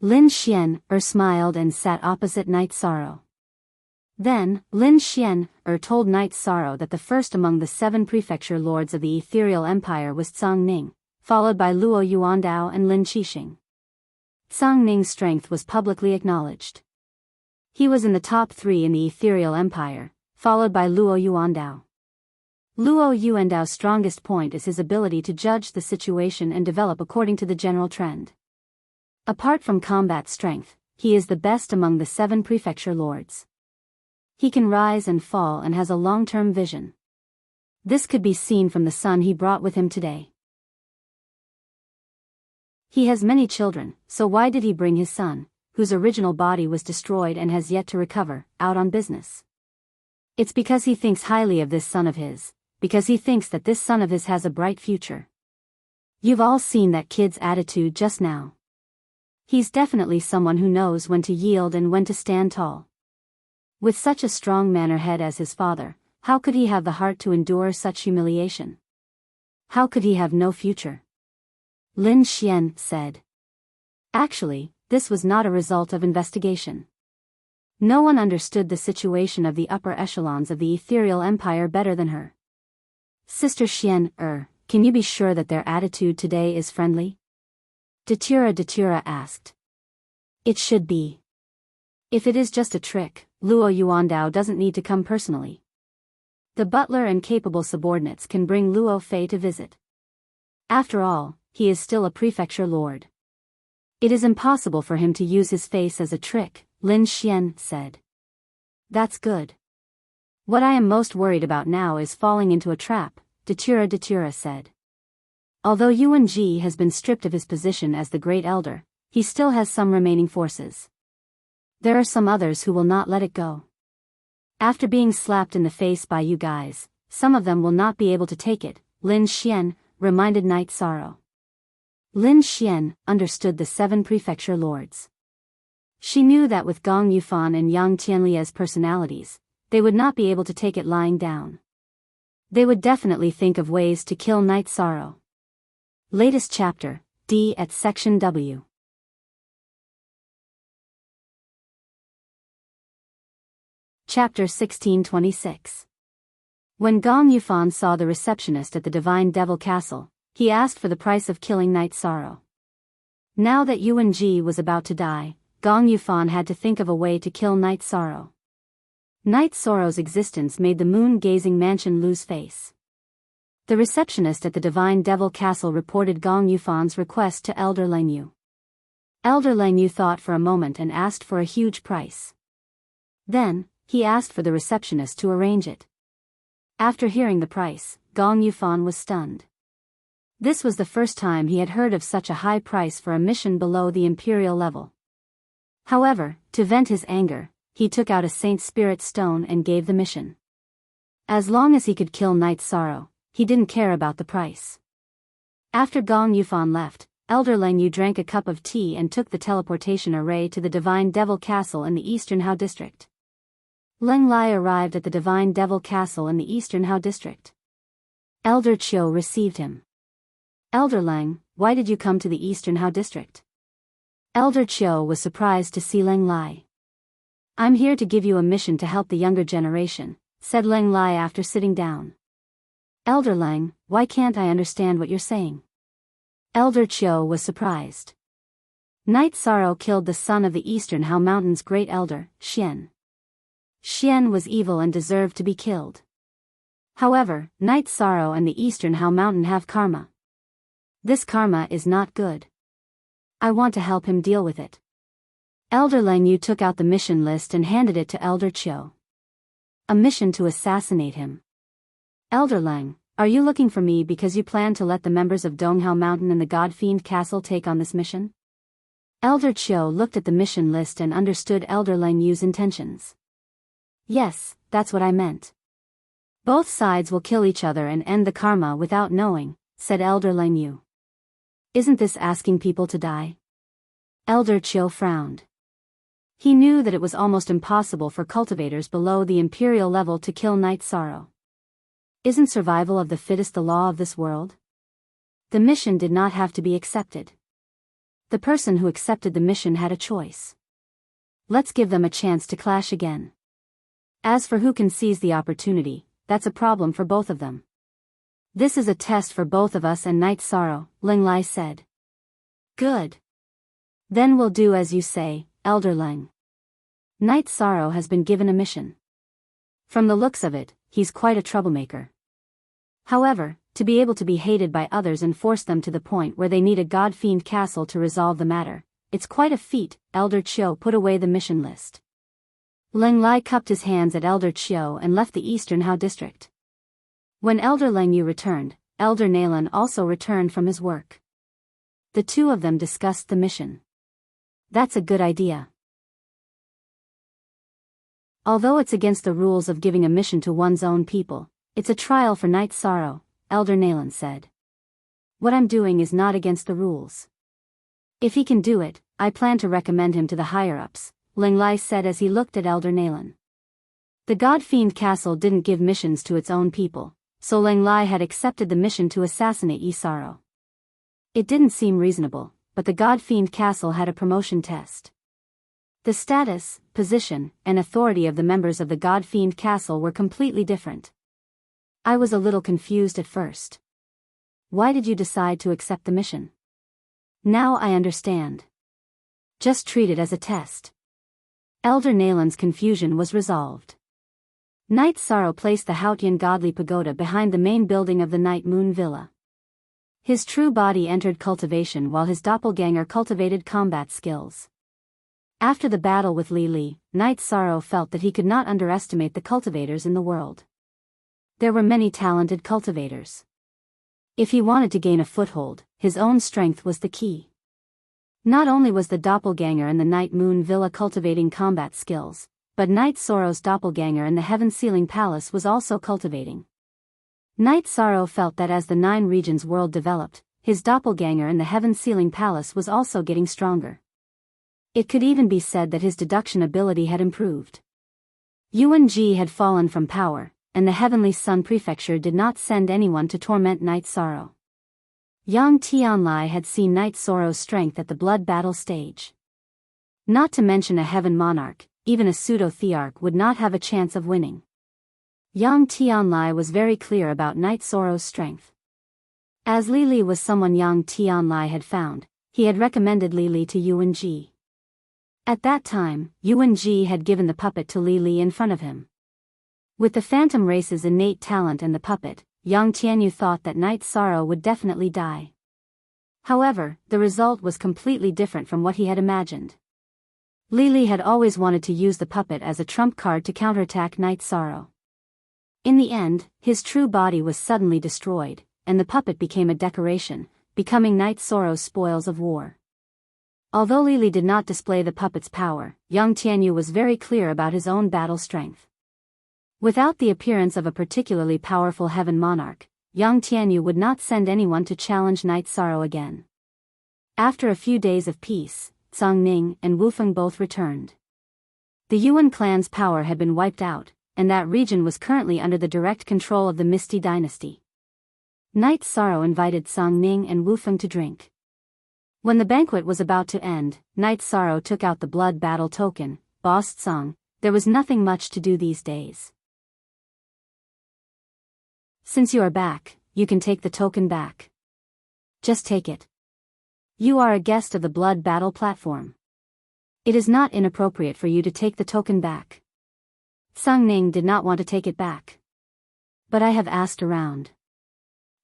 Lin Xian smiled and sat opposite Night Sorrow. Then, Lin Xian told Night Sorrow that the first among the 7 prefecture lords of the ethereal empire was Tsang Ning, followed by Luo Yuandao and Lin Qixing. Tsang Ning's strength was publicly acknowledged. He was in the top 3 in the ethereal empire, followed by Luo Yuandao. Luo Yuandao's strongest point is his ability to judge the situation and develop according to the general trend. Apart from combat strength, he is the best among the 7 prefecture lords. He can rise and fall and has a long-term vision. This could be seen from the son he brought with him today. He has many children, so why did he bring his son, whose original body was destroyed and has yet to recover, out on business? It's because he thinks highly of this son of his, because he thinks that this son of his has a bright future. You've all seen that kid's attitude just now. He's definitely someone who knows when to yield and when to stand tall. With such a strong mannerhead as his father, how could he have the heart to endure such humiliation? How could he have no future? Lin Xian said. Actually, this was not a result of investigation. No one understood the situation of the upper echelons of the ethereal empire better than her. Sister Xian, can you be sure that their attitude today is friendly? Datura asked. It should be. If it is just a trick, Luo Yuandao doesn't need to come personally. The butler and capable subordinates can bring Luo Fei to visit. After all, he is still a prefecture lord. It is impossible for him to use his face as a trick, Lin Xian said. That's good. What I am most worried about now is falling into a trap, Datura said. Although Yuan Ji has been stripped of his position as the Great Elder, he still has some remaining forces. There are some others who will not let it go. After being slapped in the face by you guys, some of them will not be able to take it, Lin Xian reminded Night Sorrow. Lin Xian understood the 7 prefecture lords. She knew that with Gong Yufan and Yang Tianlia's personalities, they would not be able to take it lying down. They would definitely think of ways to kill Night Sorrow. Latest chapter, D at Section W. Chapter 1626. When Gong Yufan saw the receptionist at the Divine Devil Castle, he asked for the price of killing Night Sorrow. Now that Yuan Ji was about to die, Gong Yufan had to think of a way to kill Night Sorrow. Night Sorrow's existence made the moon-gazing mansion lose face. The receptionist at the Divine Devil Castle reported Gong Yufan's request to Elder Lang Yu. Elder Lang Yu thought for a moment and asked for a huge price. Then, he asked for the receptionist to arrange it. After hearing the price, Gong Yufan was stunned. This was the first time he had heard of such a high price for a mission below the imperial level. However, to vent his anger, he took out a Saint Spirit stone and gave the mission. As long as he could kill Night Sorrow, he didn't care about the price. After Gong Yufan left, Elder Lang Yu drank a cup of tea and took the teleportation array to the Divine Devil Castle in the Eastern Hao District. Leng Lai arrived at the Divine Devil Castle in the Eastern Hao District. Elder Chiu received him. Elder Lang, why did you come to the Eastern Hao District? Elder Chiu was surprised to see Leng Lai. I'm here to give you a mission to help the younger generation, said Leng Lai after sitting down. Elder Lang, why can't I understand what you're saying? Elder Chiu was surprised. Night Sorrow killed the son of the Eastern Hao Mountain's great elder, Xian. Xian was evil and deserved to be killed. However, Night Sorrow and the Eastern Hao Mountain have karma. This karma is not good. I want to help him deal with it. Elder Lang Yu took out the mission list and handed it to Elder Chiu. A mission to assassinate him. Elder Lang, are you looking for me because you plan to let the members of Donghao Mountain and the God-Fiend Castle take on this mission? Elder Chiu looked at the mission list and understood Elder Lang Yu's intentions. Yes, that's what I meant. Both sides will kill each other and end the karma without knowing, said Elder Lang Yu. Isn't this asking people to die? Elder Chiu frowned. He knew that it was almost impossible for cultivators below the imperial level to kill Night Sorrow. Isn't survival of the fittest the law of this world? The mission did not have to be accepted. The person who accepted the mission had a choice. Let's give them a chance to clash again. As for who can seize the opportunity, that's a problem for both of them. This is a test for both of us and Night Sorrow, Leng Lai said. Good. Then we'll do as you say, Elder Lang. Night Sorrow has been given a mission. From the looks of it, he's quite a troublemaker. However, to be able to be hated by others and force them to the point where they need a God-Fiend Castle to resolve the matter, it's quite a feat. Elder Chiu put away the mission list. Leng Lai cupped his hands at Elder Chiu and left the Eastern Hao District. When Elder Lang Yu returned, Elder Nalan also returned from his work. The two of them discussed the mission. That's a good idea. Although it's against the rules of giving a mission to one's own people, it's a trial for Night Sorrow, Elder Nalan said. What I'm doing is not against the rules. If he can do it, I plan to recommend him to the higher-ups, Leng Lai said as he looked at Elder Nalan. The God-Fiend Castle didn't give missions to its own people, so Leng Lai had accepted the mission to assassinate Yi Sorrow. It didn't seem reasonable, but the God-Fiend Castle had a promotion test. The status, position, and authority of the members of the God-Fiend Castle were completely different. I was a little confused at first. Why did you decide to accept the mission? Now I understand. Just treat it as a test. Elder Nalan's confusion was resolved. Night Sorrow placed the Haotian Godly Pagoda behind the main building of the Night Moon Villa. His true body entered cultivation while his doppelganger cultivated combat skills. After the battle with Li Li, Night Sorrow felt that he could not underestimate the cultivators in the world. There were many talented cultivators. If he wanted to gain a foothold, his own strength was the key. Not only was the doppelganger in the Night Moon Villa cultivating combat skills, but Night Sorrow's doppelganger in the Heaven Sealing Palace was also cultivating. Night Sorrow felt that as the Nine Regions world developed, his doppelganger in the Heaven Sealing Palace was also getting stronger. It could even be said that his deduction ability had improved. Yuan Ji had fallen from power, and the Heavenly Sun Prefecture did not send anyone to torment Night Sorrow. Yang Tianlai had seen Night Sorrow's strength at the blood battle stage. Not to mention a Heaven Monarch, even a pseudo-thearch would not have a chance of winning. Yang Tianlai was very clear about Knight Soro's strength. As Li Li was someone Yang Tianlai had found, he had recommended Li Li to Yuan Ji. At that time, Yuan Ji had given the puppet to Li Li in front of him. With the Phantom Race's innate talent and the puppet, Yang Tianyu thought that Knight Soro would definitely die. However, the result was completely different from what he had imagined. Li Li had always wanted to use the puppet as a trump card to counterattack Knight Soro. In the end, his true body was suddenly destroyed, and the puppet became a decoration, becoming Knight Soro's spoils of war. Although Li Li did not display the puppet's power, Yang Tianyu was very clear about his own battle strength. Without the appearance of a particularly powerful heaven monarch, Yang Tianyu would not send anyone to challenge Knight Soro again. After a few days of peace, Zhang Ning and Wu Feng both returned. The Yuan clan's power had been wiped out, and that region was currently under the direct control of the Misty Dynasty. Knight Soro invited Zhang Ning and Wu Feng to drink. When the banquet was about to end, Knight Soro took out the blood battle token. Boss Zhang, there was nothing much to do these days. Since you are back, you can take the token back. Just take it. You are a guest of the blood battle platform. It is not inappropriate for you to take the token back. Zhang Ning did not want to take it back. But I have asked around.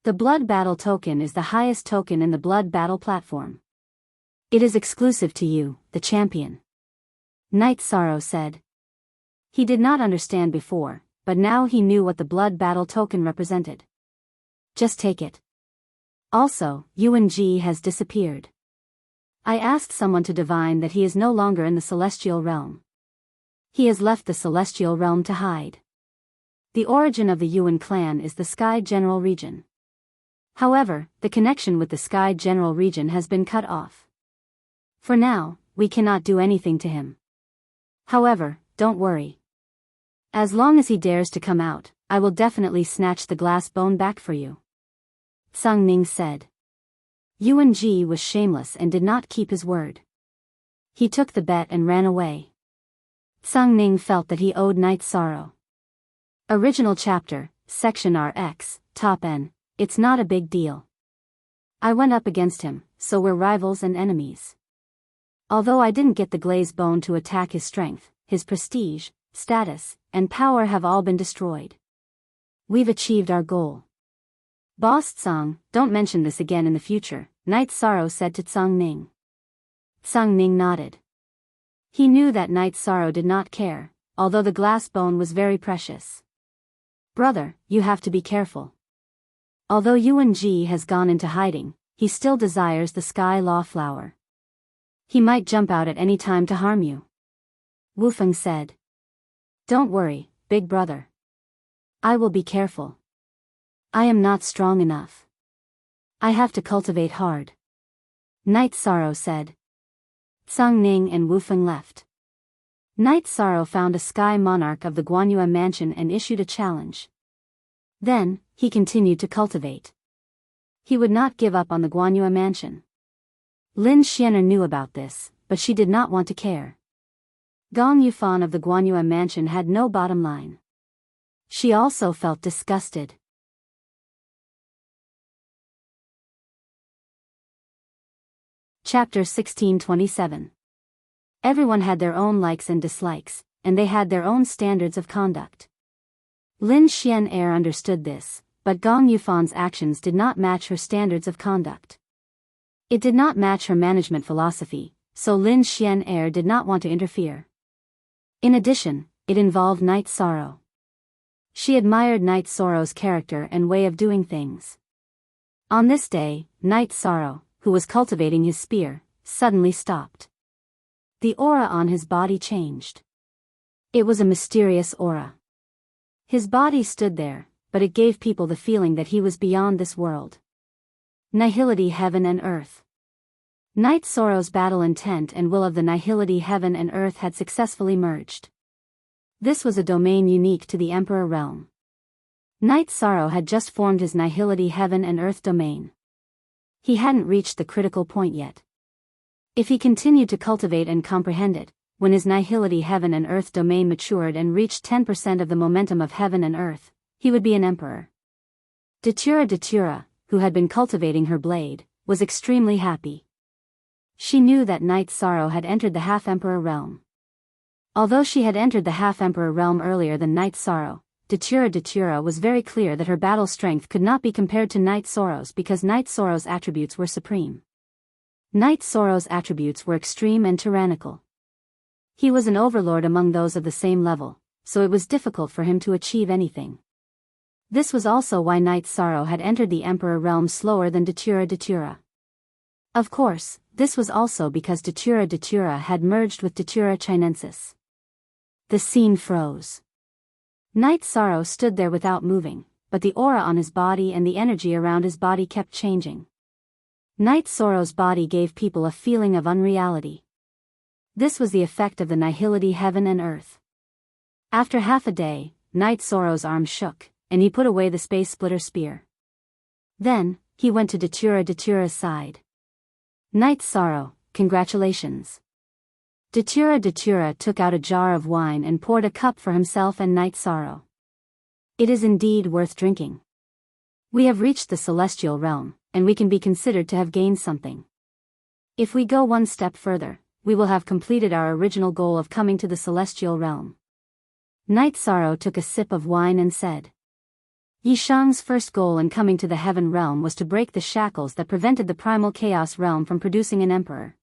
The blood battle token is the highest token in the blood battle platform. It is exclusive to you, the champion. Knight Soro said. He did not understand before, but now he knew what the blood battle token represented. Just take it. Also, Yuan Ji has disappeared. I asked someone to divine that he is no longer in the celestial realm. He has left the celestial realm to hide. The origin of the Yuan clan is the Sky General region. However, the connection with the Sky General region has been cut off. For now, we cannot do anything to him. However, don't worry. As long as he dares to come out, I will definitely snatch the glass bone back for you. Zhang Ning said. Yuan Ji was shameless and did not keep his word. He took the bet and ran away. Zhang Ning felt that he owed Knight Soro. Original chapter, Section RX, Top N, it's not a big deal. I went up against him, so we're rivals and enemies. Although I didn't get the glaze bone to attack his strength, his prestige, status, and power have all been destroyed. We've achieved our goal. Boss Zhang, don't mention this again in the future, Knight Soro said to Zhang Ning. Zhang Ning nodded. He knew that Knight Soro did not care, although the glass bone was very precious. Brother, you have to be careful. Although Yuan Ji has gone into hiding, he still desires the Sky Law Flower. He might jump out at any time to harm you. Wu Feng said. Don't worry, big brother. I will be careful. I am not strong enough. I have to cultivate hard. Knight Soro said. Zhang Ning and Wu Feng left. Knight Soro found a sky monarch of the Guanyue mansion and issued a challenge. Then, he continued to cultivate. He would not give up on the Guanyue mansion. Lin Xianer knew about this, but she did not want to care. Gong Yufan of the Guanyue mansion had no bottom line. She also felt disgusted. Chapter 1627. Everyone had their own likes and dislikes, and they had their own standards of conduct. Lin Xianer understood this, but Gong Yufan's actions did not match her standards of conduct. It did not match her management philosophy, so Lin Xianer did not want to interfere. In addition, it involved Knight Soro. She admired Knight Soro's character and way of doing things. On this day, Knight Soro, who was cultivating his spear, suddenly stopped. The aura on his body changed. It was a mysterious aura. His body stood there, but it gave people the feeling that he was beyond this world. Nihility Heaven and Earth. Knight Soro's battle intent and will of the Nihility Heaven and Earth had successfully merged. This was a domain unique to the Emperor realm. Knight Soro had just formed his Nihility Heaven and Earth domain. He hadn't reached the critical point yet. If he continued to cultivate and comprehend it, when his nihility heaven and earth domain matured and reached 10% of the momentum of heaven and earth, he would be an emperor. Datura, who had been cultivating her blade, was extremely happy. She knew that Night Sorrow had entered the half-emperor realm. Although she had entered the half-emperor realm earlier than Night Sorrow, Datura was very clear that her battle strength could not be compared to Night Sorrow's because Night Sorrow's attributes were supreme. Night Sorrow's attributes were extreme and tyrannical. He was an overlord among those of the same level, so it was difficult for him to achieve anything. This was also why Night Sorrow had entered the Emperor realm slower than Datura. Of course, this was also because Datura had merged with Datura Chinensis. The scene froze. Night Sorrow stood there without moving, but the aura on his body and the energy around his body kept changing. Night Sorrow's body gave people a feeling of unreality. This was the effect of the nihility heaven and earth. After half a day, Night Sorrow's arm shook, and he put away the space splitter spear. Then, he went to Datura's side. Night Sorrow, congratulations. Datura took out a jar of wine and poured a cup for himself and Night Sorrow. It is indeed worth drinking. We have reached the celestial realm, and we can be considered to have gained something. If we go one step further, we will have completed our original goal of coming to the celestial realm. Night Sorrow took a sip of wine and said, Yi Shang's first goal in coming to the heaven realm was to break the shackles that prevented the primal chaos realm from producing an emperor.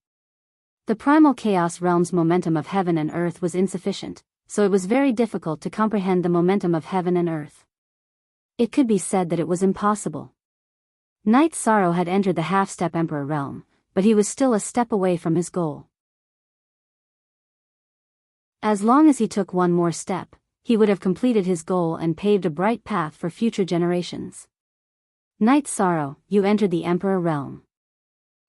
The primal chaos realm's momentum of heaven and earth was insufficient, so it was very difficult to comprehend the momentum of heaven and earth. It could be said that it was impossible. Night Sorrow had entered the half-step emperor realm, but he was still a step away from his goal. As long as he took one more step, he would have completed his goal and paved a bright path for future generations. Night Sorrow, you entered the emperor realm.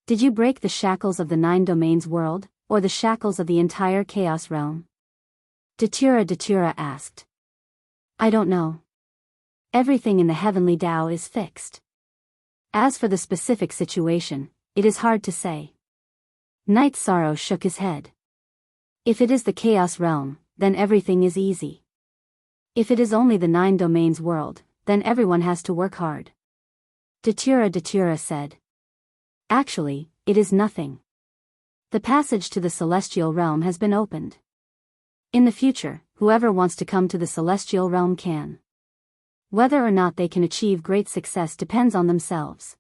Did you break the shackles of the 9 domains world, or the shackles of the entire chaos realm? Datura asked. I don't know. Everything in the heavenly Tao is fixed. As for the specific situation, it is hard to say. Night Sorrow shook his head. If it is the chaos realm, then everything is easy. If it is only the 9 domains world, then everyone has to work hard. Datura said. Actually, it is nothing. The passage to the celestial realm has been opened. In the future, whoever wants to come to the celestial realm can. Whether or not they can achieve great success depends on themselves.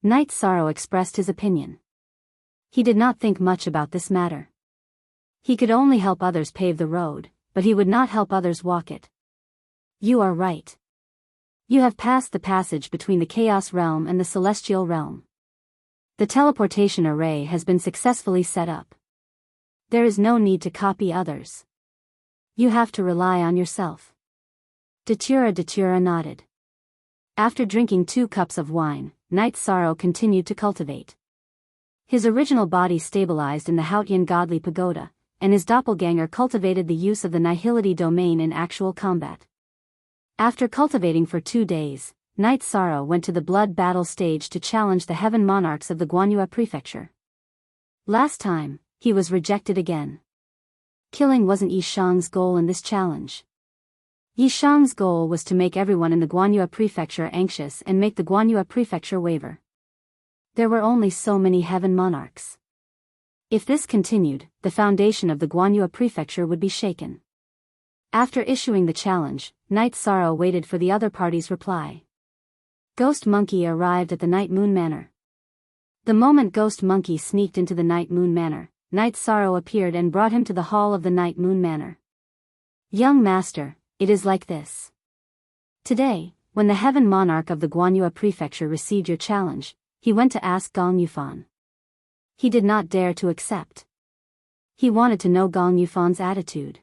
Night Sorrow expressed his opinion. He did not think much about this matter. He could only help others pave the road, but he would not help others walk it. You are right. You have passed the passage between the chaos realm and the celestial realm. The teleportation array has been successfully set up. There is no need to copy others. You have to rely on yourself. Datura nodded. After drinking 2 cups of wine, Night Sorrow continued to cultivate. His original body stabilized in the Haotian godly pagoda, and his doppelganger cultivated the use of the nihility domain in actual combat. After cultivating for 2 days, Night Sorrow went to the blood battle stage to challenge the heaven monarchs of the Guanyue prefecture. Last time, he was rejected again. Killing wasn't Yi Shang's goal in this challenge. Yi Shang's goal was to make everyone in the Guanyue prefecture anxious and make the Guanyue prefecture waver. There were only so many heaven monarchs. If this continued, the foundation of the Guanyue prefecture would be shaken. After issuing the challenge, Night Sorrow waited for the other party's reply. Ghost Monkey arrived at the Night Moon Manor. The moment Ghost Monkey sneaked into the Night Moon Manor, Night Sorrow appeared and brought him to the hall of the Night Moon Manor. Young master, it is like this. Today, when the heaven monarch of the Guanyue prefecture received your challenge, he went to ask Gong Yufan. He did not dare to accept. He wanted to know Gong Yufan's attitude.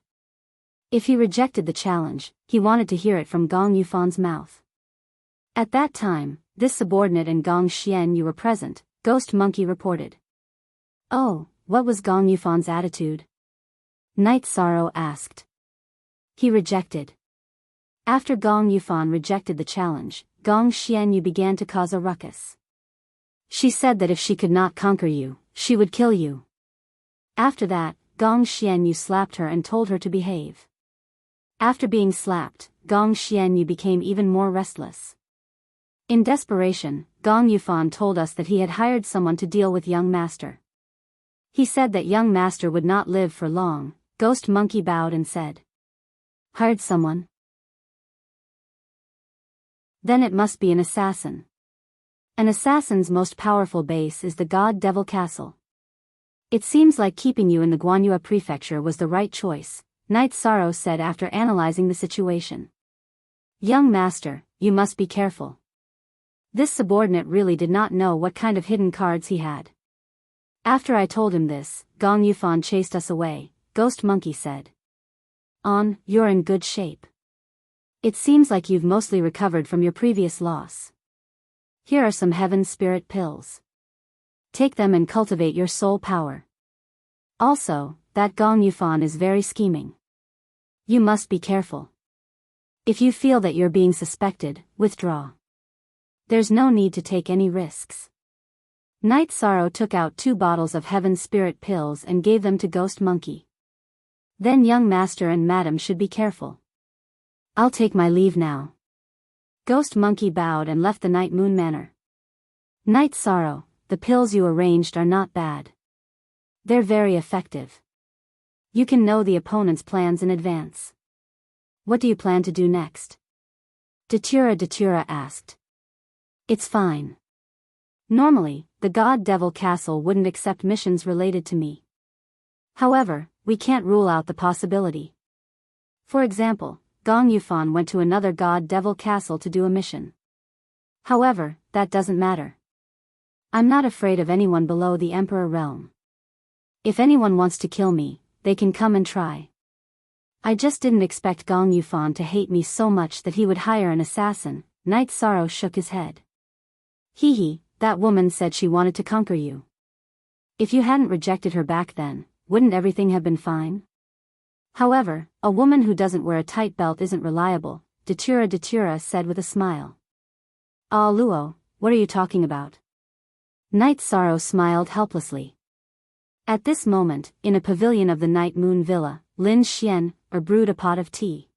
If he rejected the challenge, he wanted to hear it from Gong Yufan's mouth. At that time, this subordinate and Gong Xianyu were present, Ghost Monkey reported. Oh, what was Gong Yufan's attitude? Night Sorrow asked. He rejected. After Gong Yufan rejected the challenge, Gong Xianyu began to cause a ruckus. She said that if she could not conquer you, she would kill you. After that, Gong Xianyu slapped her and told her to behave. After being slapped, Gong Xianyu became even more restless. In desperation, Gong Yufan told us that he had hired someone to deal with young master. He said that young master would not live for long. Ghost Monkey bowed and said, "Hired someone? Then it must be an assassin. An assassin's most powerful base is the God Devil Castle. It seems like keeping you in the Guanyue Prefecture was the right choice," Knight Sorrow said after analyzing the situation. "Young master, you must be careful." This subordinate really did not know what kind of hidden cards he had. After I told him this, Gong Yufan chased us away. Ghost Monkey said, "You're in good shape. It seems like you've mostly recovered from your previous loss. Here are some heaven spirit pills. Take them and cultivate your soul power. Also, that Gong Yufan is very scheming. You must be careful. If you feel that you're being suspected, withdraw. There's no need to take any risks." Knight Sorrow took out 2 bottles of heaven spirit pills and gave them to Ghost Monkey. "Then young master and madam should be careful. I'll take my leave now." Ghost Monkey bowed and left the Night Moon Manor. "Knight Sorrow, the pills you arranged are not bad. They're very effective. You can know the opponent's plans in advance. What do you plan to do next?" Datura asked. "It's fine. Normally, the God Devil Castle wouldn't accept missions related to me. However, we can't rule out the possibility. For example, Gong Yufan went to another God Devil Castle to do a mission. However, that doesn't matter. I'm not afraid of anyone below the Emperor realm. If anyone wants to kill me, they can come and try. I just didn't expect Gong Yufan to hate me so much that he would hire an assassin." Knight Sorrow shook his head. "Hee, that woman said she wanted to conquer you. If you hadn't rejected her back then, wouldn't everything have been fine? However, a woman who doesn't wear a tight belt isn't reliable," Datura said with a smile. "Ah Luo, what are you talking about?" Knight Sorrow smiled helplessly. At this moment, in a pavilion of the Night Moon Villa, Lin Xian brewed a pot of tea.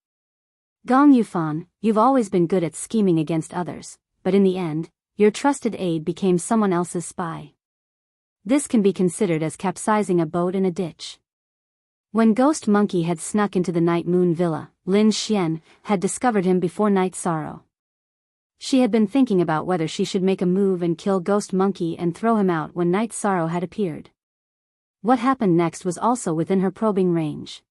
"Gong Yufan, you've always been good at scheming against others, but in the end, your trusted aide became someone else's spy. This can be considered as capsizing a boat in a ditch." When Ghost Monkey had snuck into the Night Moon Villa, Lin Xian had discovered him before Knight Sorrow. She had been thinking about whether she should make a move and kill Ghost Monkey and throw him out when Knight Sorrow had appeared. What happened next was also within her probing range.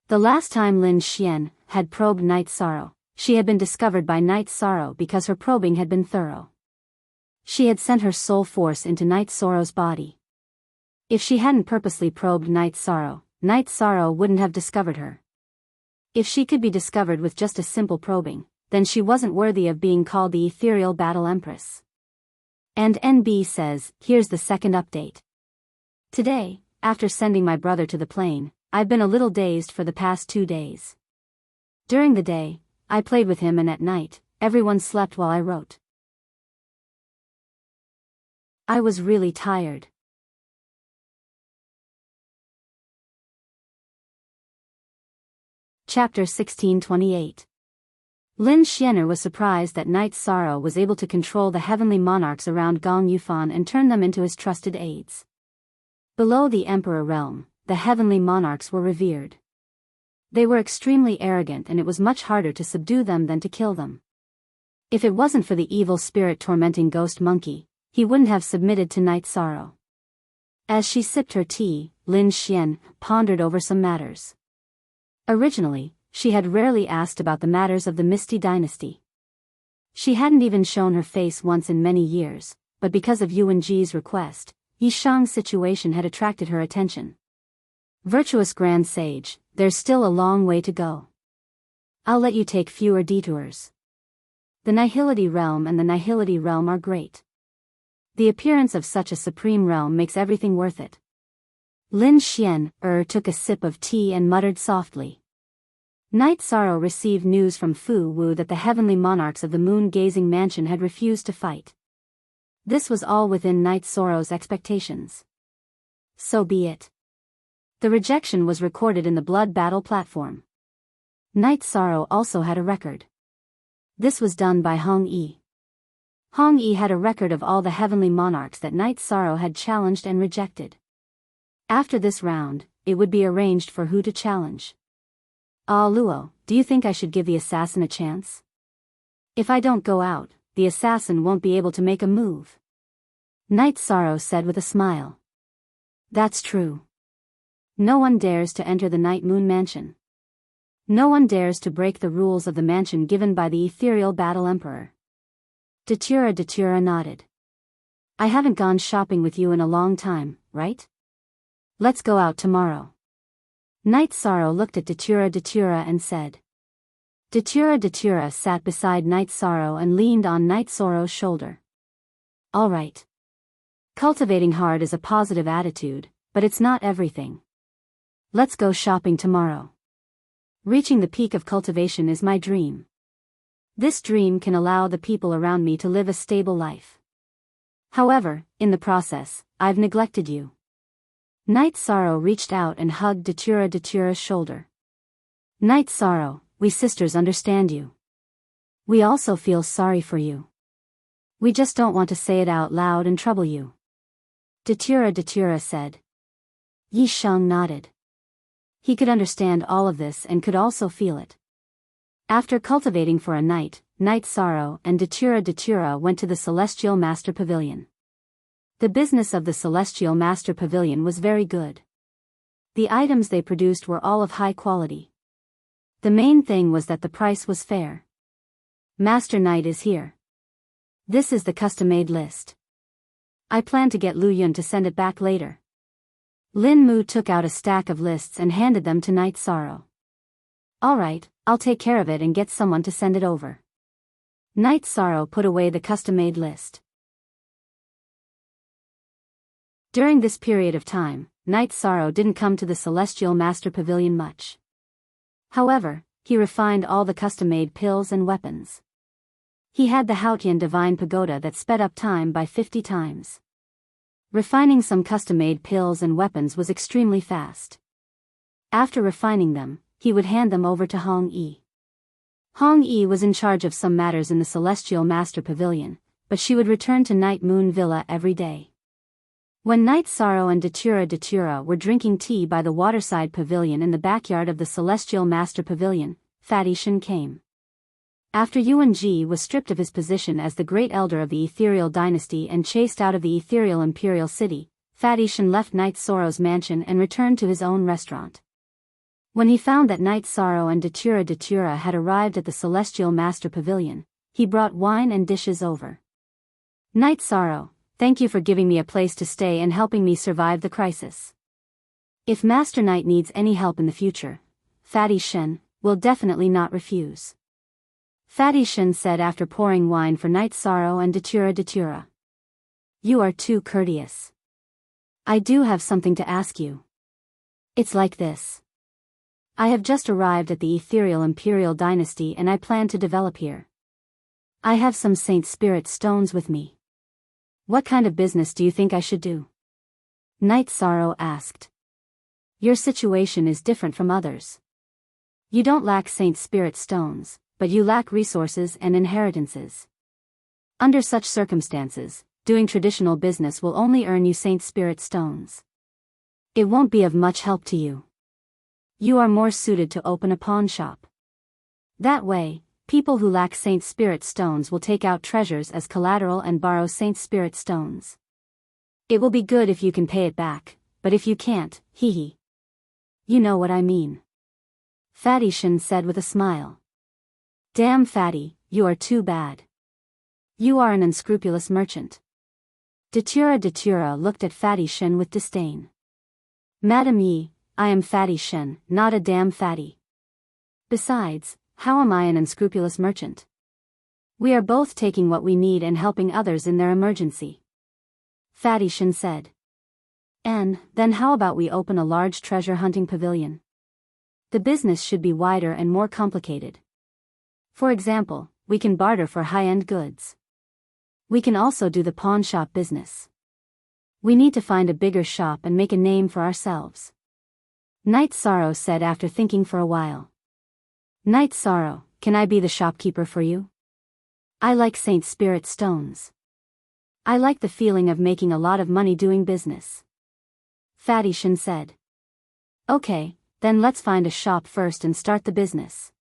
The last time Lin Xian had probed Knight Sorrow, she had been discovered by Knight Sorrow because her probing had been thorough. She had sent her soul force into Knight Sorrow's body. If she hadn't purposely probed Knight Sorrow wouldn't have discovered her. If she could be discovered with just a simple probing, then she wasn't worthy of being called the Ethereal Battle Empress. And NB says, here's the second update. Today, after sending my brother to the plane, I've been a little dazed for the past 2 days. During the day, I played with him and at night, everyone slept while I wrote. I was really tired. Chapter 1628. Lin Xianer was surprised that Knight Sorrow was able to control the heavenly monarchs around Gong Yufan and turn them into his trusted aides. Below the Emperor realm, the heavenly monarchs were revered. They were extremely arrogant and it was much harder to subdue them than to kill them. If it wasn't for the evil spirit tormenting Ghost Monkey, he wouldn't have submitted to Knight Sorrow. As she sipped her tea, Lin Xian pondered over some matters. Originally, she had rarely asked about the matters of the Misty Dynasty. She hadn't even shown her face once in many years, but because of Yuan Ji's request, Yishang's situation had attracted her attention. Virtuous Grand Sage, there's still a long way to go. I'll let you take fewer detours. The Nihility Realm and the Nihility Realm are great. The appearance of such a supreme realm makes everything worth it. Lin Xian took a sip of tea and muttered softly. Knight Sorrow received news from Fu Wu that the heavenly monarchs of the moon-gazing mansion had refused to fight. This was all within Knight Sorrow's expectations. So be it. The rejection was recorded in the blood battle platform. Night Sorrow also had a record. This was done by Hong Yi. Hong Yi had a record of all the heavenly monarchs that Night Sorrow had challenged and rejected. After this round, it would be arranged for who to challenge. Ah Luo, do you think I should give the assassin a chance? If I don't go out, the assassin won't be able to make a move. Night Sorrow said with a smile. That's true. No one dares to enter the Night Moon Mansion. No one dares to break the rules of the mansion given by the ethereal battle emperor. Datura nodded. I haven't gone shopping with you in a long time, right? Let's go out tomorrow. Night Sorrow looked at Datura and said. Datura sat beside Night Sorrow and leaned on Night Sorrow's shoulder. All right. Cultivating hard is a positive attitude, but it's not everything. Let's go shopping tomorrow. Reaching the peak of cultivation is my dream. This dream can allow the people around me to live a stable life. However, in the process, I've neglected you. Night Sorrow reached out and hugged Datura's shoulder. Night Sorrow, we sisters understand you. We also feel sorry for you. We just don't want to say it out loud and trouble you. Datura said. Yi Sheng nodded. He could understand all of this and could also feel it. After cultivating for a night, Night Sorrow and Datura went to the Celestial Master Pavilion. The business of the Celestial Master Pavilion was very good. The items they produced were all of high quality. The main thing was that the price was fair. Master Knight is here. This is the custom-made list. I plan to get Lu Yun to send it back later. Lin Mu took out a stack of lists and handed them to Night Sorrow. Alright, I'll take care of it and get someone to send it over. Night Sorrow put away the custom-made list. During this period of time, Night Sorrow didn't come to the Celestial Master Pavilion much. However, he refined all the custom-made pills and weapons. He had the Haotian Divine Pagoda that sped up time by 50 times. Refining some custom-made pills and weapons was extremely fast. After refining them, he would hand them over to Hong Yi. Hong Yi was in charge of some matters in the Celestial Master Pavilion, but she would return to Night Moon Villa every day. When Night Sorrow and Datura were drinking tea by the waterside pavilion in the backyard of the Celestial Master Pavilion, Fatty Shen came. After Yuan Ji was stripped of his position as the great elder of the Ethereal Dynasty and chased out of the Ethereal Imperial City, Fatty Shen left Night Sorrow's mansion and returned to his own restaurant. When he found that Night Sorrow and Datura had arrived at the Celestial Master Pavilion, he brought wine and dishes over. Night Sorrow, thank you for giving me a place to stay and helping me survive the crisis. If Master Knight needs any help in the future, Fatty Shen will definitely not refuse. Fatty Shen said after pouring wine for Night Sorrow and Datura. You are too courteous. I do have something to ask you. It's like this. I have just arrived at the Ethereal Imperial Dynasty and I plan to develop here. I have some Saint Spirit stones with me. What kind of business do you think I should do? Night Sorrow asked. Your situation is different from others. You don't lack Saint Spirit stones, but you lack resources and inheritances. Under such circumstances, doing traditional business will only earn you Saint Spirit stones. It won't be of much help to you. You are more suited to open a pawn shop. That way, people who lack Saint Spirit stones will take out treasures as collateral and borrow Saint Spirit stones. It will be good if you can pay it back, but if you can't, hee. You know what I mean. Fatty Shen said with a smile. Damn Fatty, you are too bad. You are an unscrupulous merchant. Datura looked at Fatty Shen with disdain. Madam Yi, I am Fatty Shen, not a damn fatty. Besides, how am I an unscrupulous merchant? We are both taking what we need and helping others in their emergency. Fatty Shen said. And then how about we open a large treasure hunting pavilion? The business should be wider and more complicated. For example, we can barter for high-end goods. We can also do the pawn shop business. We need to find a bigger shop and make a name for ourselves. Night Sorrow said after thinking for a while. Night Sorrow, can I be the shopkeeper for you? I like Saint Spirit stones. I like the feeling of making a lot of money doing business. Fatty Shin said. Okay, then let's find a shop first and start the business.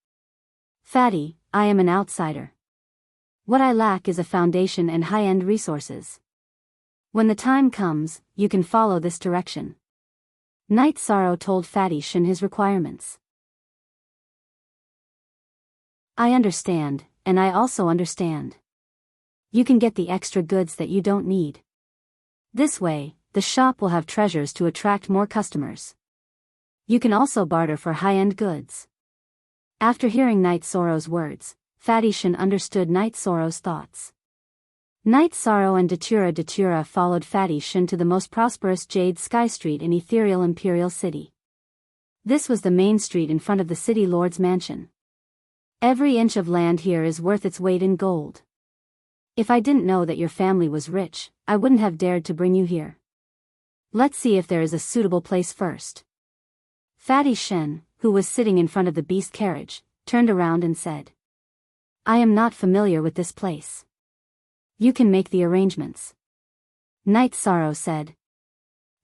Fatty, I am an outsider. What I lack is a foundation and high-end resources. When the time comes, you can follow this direction. Night Sorrow told Fatty Shin his requirements. I understand, and I also understand. You can get the extra goods that you don't need. This way, the shop will have treasures to attract more customers. You can also barter for high-end goods. After hearing Night Sorrow's words, Fatty Shin understood Night Sorrow's thoughts. Night Sorrow and Datura followed Fatty Shin to the most prosperous Jade Sky Street in ethereal Imperial City. This was the main street in front of the City Lord's mansion. Every inch of land here is worth its weight in gold. If I didn't know that your family was rich, I wouldn't have dared to bring you here. Let's see if there is a suitable place first. Fatty Shin, who was sitting in front of the beast carriage, turned around and said, I am not familiar with this place. You can make the arrangements. Night Sorrow said.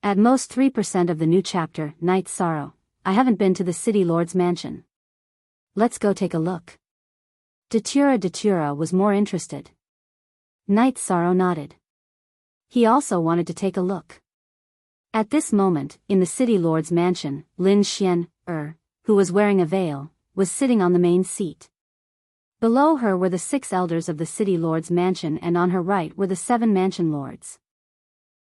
At most 3% of the new chapter, Night Sorrow, I haven't been to the City Lord's mansion. Let's go take a look. Datura was more interested. Night Sorrow nodded. He also wanted to take a look. At this moment, in the City Lord's mansion, Lin Xian, who was wearing a veil, was sitting on the main seat. Below her were the 6 elders of the City Lord's mansion, and on her right were the 7 mansion lords.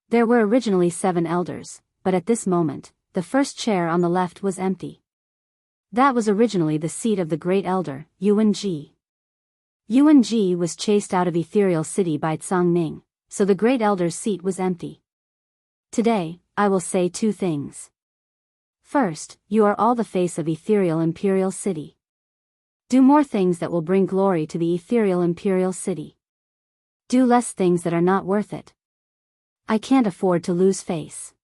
There were originally 7 elders, but at this moment, the first chair on the left was empty. That was originally the seat of the great elder, Yuan-Ji. Yuan-Ji was chased out of Ethereal City by Tsang Ning, so the great elder's seat was empty. Today, I will say 2 things. First, you are all the face of Ethereal Imperial City. Do more things that will bring glory to the Ethereal Imperial City. Do less things that are not worth it. I can't afford to lose face.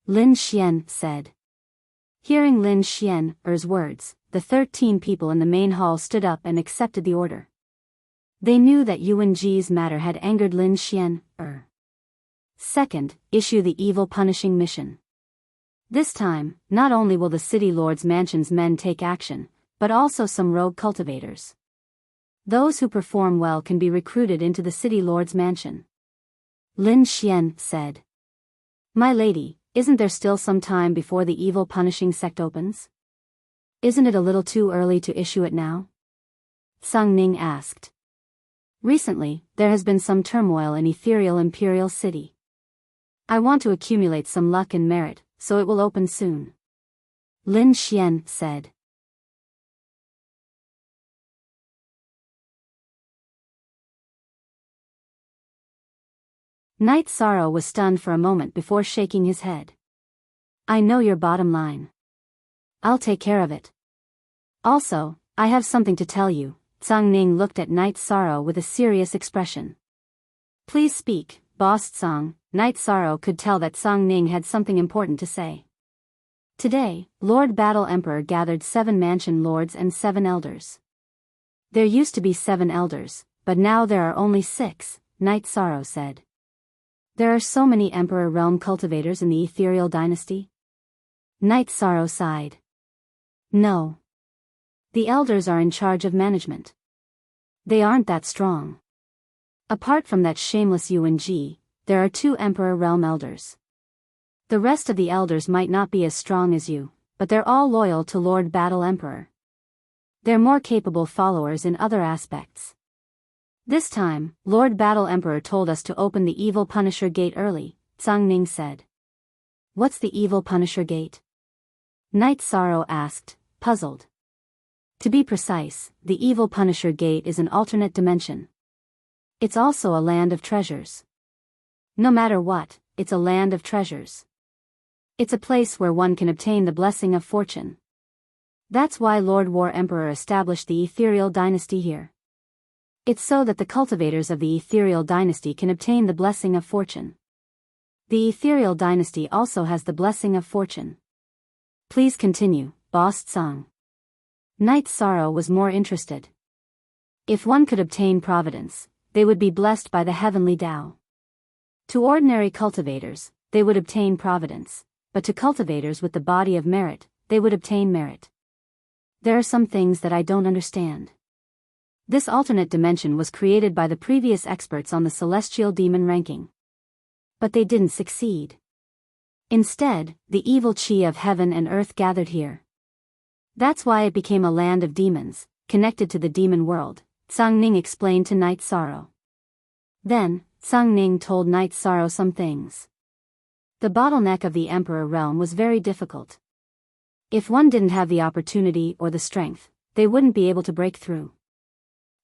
Lin Xian said. Hearing Lin Xian's words, the 13 people in the main hall stood up and accepted the order. They knew that Yuan-Ji's matter had angered Lin Xian. Second, issue the evil punishing mission. This time, not only will the City Lord's mansion's men take action, but also some rogue cultivators. Those who perform well can be recruited into the City Lord's mansion. Lin Xian said. My lady, isn't there still some time before the evil punishing sect opens? Isn't it a little too early to issue it now? Tsang Ning asked. Recently, there has been some turmoil in Ethereal Imperial City. I want to accumulate some luck and merit, so it will open soon. Lin Xian said. Night Sorrow was stunned for a moment before shaking his head. I know your bottom line. I'll take care of it. Also, I have something to tell you. Tsang Ning looked at Night Sorrow with a serious expression. Please speak, Boss Tsang. Night Sorrow could tell that Tsang Ning had something important to say. Today, Lord Battle Emperor gathered 7 mansion lords and 7 elders. There used to be 7 elders, but now there are only 6, Night Sorrow said. There are so many Emperor Realm cultivators in the Ethereal Dynasty? Night Sorrow sighed. No. The elders are in charge of management. They aren't that strong. Apart from that shameless Yuan-Ji, there are 2 Emperor Realm elders. The rest of the elders might not be as strong as you, but they're all loyal to Lord Battle Emperor. They're more capable followers in other aspects. This time, Lord Battle Emperor told us to open the Evil Punisher Gate early, Tsang Ning said. What's the Evil Punisher Gate? Night Sorrow asked, puzzled. To be precise, the Evil Punisher Gate is an alternate dimension. It's also a land of treasures. No matter what, it's a land of treasures. It's a place where one can obtain the blessing of fortune. That's why Lord War Emperor established the Ethereal Dynasty here. It's so that the cultivators of the Ethereal Dynasty can obtain the blessing of fortune. The Ethereal Dynasty also has the blessing of fortune. Please continue, Boss Tsang. Knight Sorrow was more interested. If one could obtain providence, they would be blessed by the heavenly Tao. To ordinary cultivators, they would obtain providence, but to cultivators with the body of merit, they would obtain merit. There are some things that I don't understand. This alternate dimension was created by the previous experts on the celestial demon ranking. But they didn't succeed. Instead, the evil chi of heaven and earth gathered here. That's why it became a land of demons, connected to the demon world, Tsang Ning explained to Knight Sorrow. Then, Tsang Ning told Knight Sorrow some things. The bottleneck of the Emperor realm was very difficult. If one didn't have the opportunity or the strength, they wouldn't be able to break through.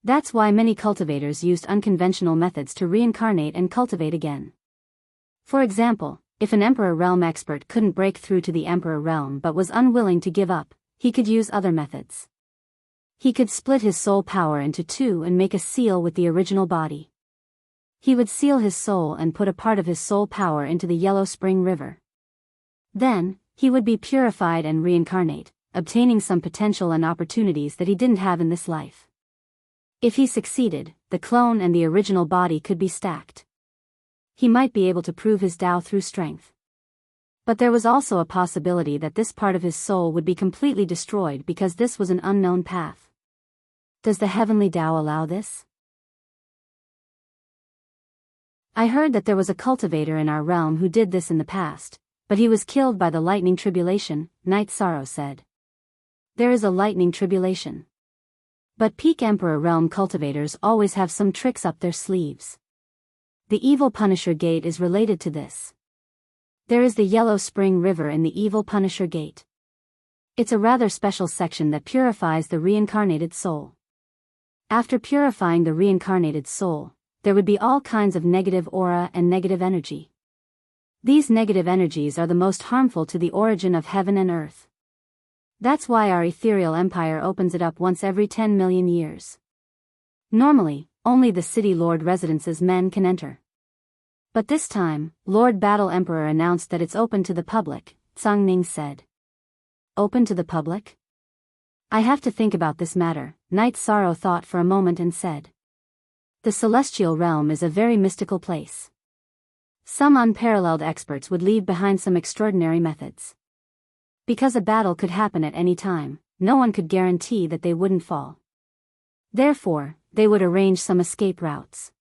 That's why many cultivators used unconventional methods to reincarnate and cultivate again. For example, if an Emperor realm expert couldn't break through to the Emperor realm but was unwilling to give up, he could use other methods. He could split his soul power into two and make a seal with the original body. He would seal his soul and put a part of his soul power into the Yellow Spring River. Then, he would be purified and reincarnate, obtaining some potential and opportunities that he didn't have in this life. If he succeeded, the clone and the original body could be stacked. He might be able to prove his Tao through strength. But there was also a possibility that this part of his soul would be completely destroyed because this was an unknown path. Does the heavenly Tao allow this? I heard that there was a cultivator in our realm who did this in the past, but he was killed by the lightning tribulation, Knight Sorrow said. There is a lightning tribulation. But peak Emperor realm cultivators always have some tricks up their sleeves. The Evil Punisher Gate is related to this. There is the Yellow Spring River in the Evil Punisher Gate. It's a rather special section that purifies the reincarnated soul. After purifying the reincarnated soul, there would be all kinds of negative aura and negative energy. These negative energies are the most harmful to the origin of heaven and earth. That's why our ethereal empire opens it up once every 10 million years. Normally, only the City Lord residence's men can enter. But this time, Lord Battle Emperor announced that it's open to the public, Tsang Ning said. Open to the public? I have to think about this matter, Knight Sorrow thought for a moment and said. The celestial realm is a very mystical place. Some unparalleled experts would leave behind some extraordinary methods. Because a battle could happen at any time, no one could guarantee that they wouldn't fall. Therefore, they would arrange some escape routes.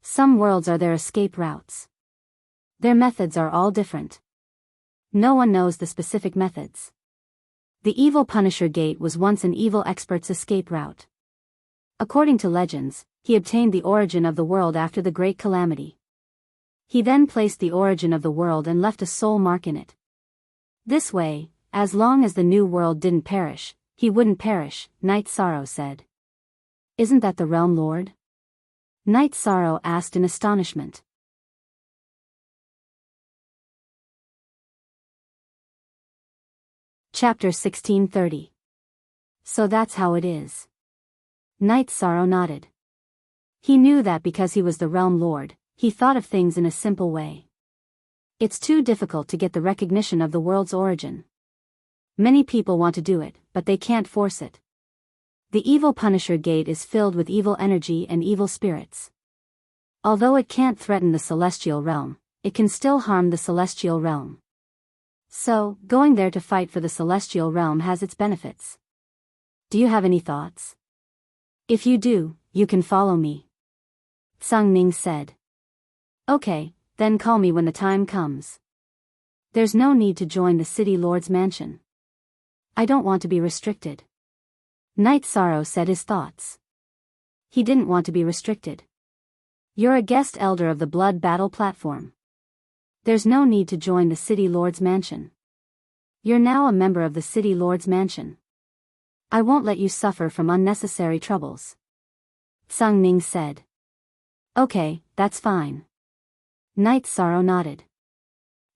Some worlds are their escape routes. Their methods are all different. No one knows the specific methods. The Evil Punisher Gate was once an evil expert's escape route. According to legends, he obtained the origin of the world after the Great Calamity. He then placed the origin of the world and left a soul mark in it. This way, as long as the new world didn't perish, he wouldn't perish, Knight Sorrow said. Isn't that the Realm Lord? Knight Sorrow asked in astonishment. Chapter 1630. So that's how it is. Knight Sorrow nodded. He knew that because he was the Realm Lord, he thought of things in a simple way. It's too difficult to get the recognition of the world's origin. Many people want to do it, but they can't force it. The Evil Punisher Gate is filled with evil energy and evil spirits. Although it can't threaten the celestial realm, it can still harm the celestial realm. So, going there to fight for the celestial realm has its benefits. Do you have any thoughts? If you do, you can follow me. Tsang Ning said. Okay, then call me when the time comes. There's no need to join the City Lord's mansion. I don't want to be restricted. Knight Sorrow said his thoughts. He didn't want to be restricted. You're a guest elder of the Blood Battle platform. There's no need to join the City Lord's mansion. You're now a member of the City Lord's mansion. I won't let you suffer from unnecessary troubles. Tsang Ning said. Okay, that's fine. Knight Sorrow nodded.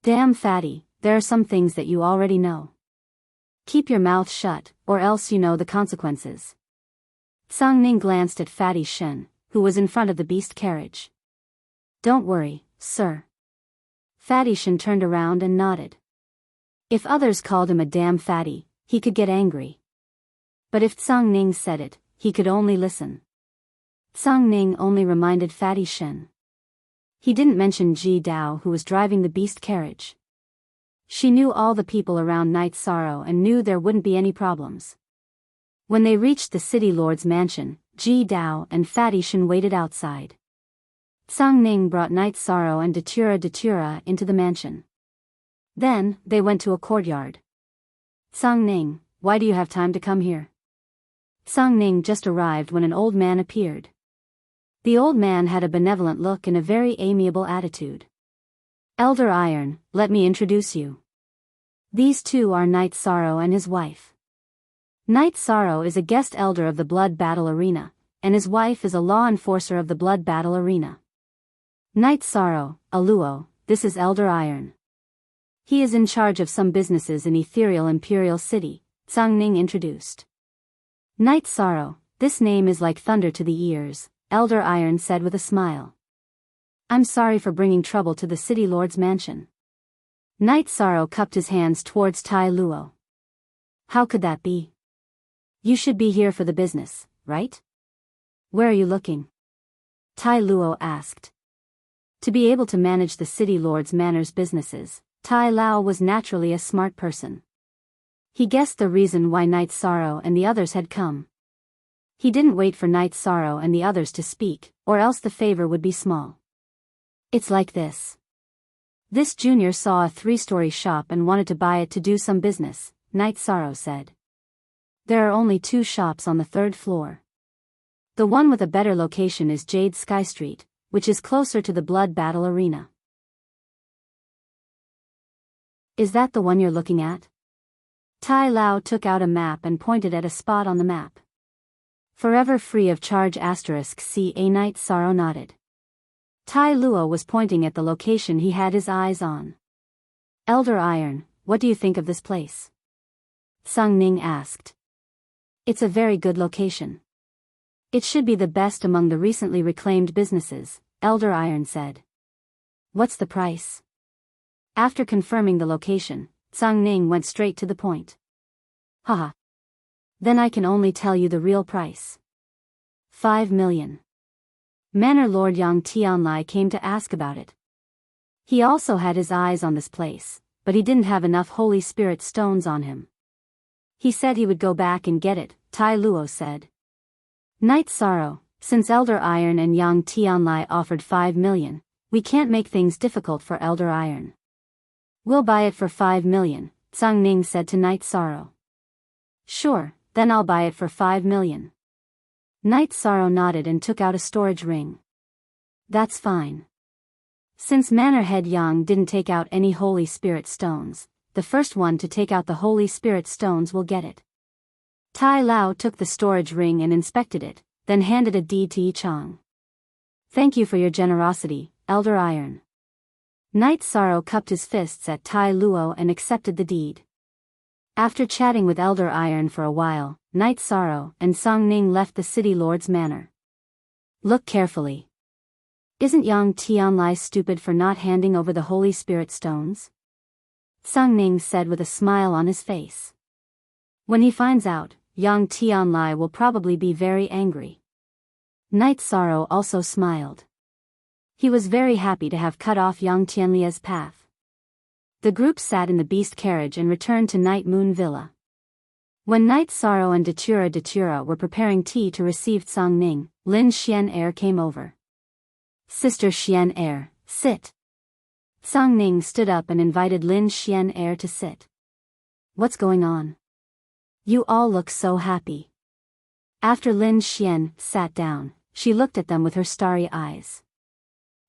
Damn fatty, there are some things that you already know. Keep your mouth shut, or else you know the consequences. Tsang Ning glanced at Fatty Shen, who was in front of the beast carriage. Don't worry, sir. Fatty Shen turned around and nodded. If others called him a damn fatty, he could get angry. But if Tsang Ning said it, he could only listen. Tsang Ning only reminded Fatty Shen. He didn't mention Ji Dao, who was driving the beast carriage. She knew all the people around Night Sorrow and knew there wouldn't be any problems. When they reached the city lord's mansion, Ji Dao and Fatty Shen waited outside. Tsang Ning brought Night Sorrow and Datura into the mansion. Then, they went to a courtyard. Tsang Ning, why do you have time to come here? Tsang Ning just arrived when an old man appeared. The old man had a benevolent look and a very amiable attitude. Elder Iron, let me introduce you. These two are Night Sorrow and his wife. Night Sorrow is a guest elder of the Blood Battle Arena, and his wife is a law enforcer of the Blood Battle Arena. Night Sorrow, Aluo, this is Elder Iron. He is in charge of some businesses in Ethereal Imperial City, Tsang Ning introduced. Night Sorrow, this name is like thunder to the ears, Elder Iron said with a smile. I'm sorry for bringing trouble to the city lord's mansion. Night Sorrow cupped his hands towards Tai Luo. How could that be? You should be here for the business, right? Where are you looking? Tai Luo asked. To be able to manage the city lord's manor's businesses, Tai Lao was naturally a smart person. He guessed the reason why Night Sorrow and the others had come. He didn't wait for Night Sorrow and the others to speak, or else the favor would be small. It's like this. This junior saw a 3-story shop and wanted to buy it to do some business, Night Sorrow said. There are only 2 shops on the 3rd floor. The one with a better location is Jade Sky Street, which is closer to the Blood Battle Arena. Is that the one you're looking at? Tai Lao took out a map and pointed at a spot on the map. Forever free of charge *CA Night Sorrow nodded. Tai Luo was pointing at the location he had his eyes on. Elder Iron, what do you think of this place? Tsang Ning asked. It's a very good location. It should be the best among the recently reclaimed businesses, Elder Iron said. What's the price? After confirming the location, Tsang Ning went straight to the point. Haha. Then I can only tell you the real price. 5 million. Manor Lord Yang Tianlai came to ask about it. He also had his eyes on this place, but he didn't have enough Holy Spirit stones on him. He said he would go back and get it, Tai Luo said. Night Sorrow, since Elder Iron and Yang Tianlai offered 5 million, we can't make things difficult for Elder Iron. We'll buy it for 5 million, Tsang Ning said to Night Sorrow. Sure, then I'll buy it for 5 million. Night Sorrow nodded and took out a storage ring. That's fine. Since Manor Head Yang didn't take out any Holy Spirit stones, the first one to take out the Holy Spirit stones will get it. Tai Lao took the storage ring and inspected it, then handed a deed to Yi Chang. Thank you for your generosity, Elder Iron. Night Sorrow cupped his fists at Tai Luo and accepted the deed. After chatting with Elder Iron for a while, Night Sorrow and Tsang Ning left the city lord's manor. Look carefully. Isn't Yang Tianlai stupid for not handing over the Holy Spirit stones? Tsang Ning said with a smile on his face. When he finds out, Yang Tianlai will probably be very angry. Night Sorrow also smiled. He was very happy to have cut off Yang Tianlia's path. The group sat in the beast carriage and returned to Night Moon Villa. When Night Sorrow and Datura were preparing tea to receive Tsang Ning, Lin Xian came over. Sister Xian, sit. Tsang Ning stood up and invited Lin Xian to sit. What's going on? You all look so happy. After Lin Xian sat down, she looked at them with her starry eyes.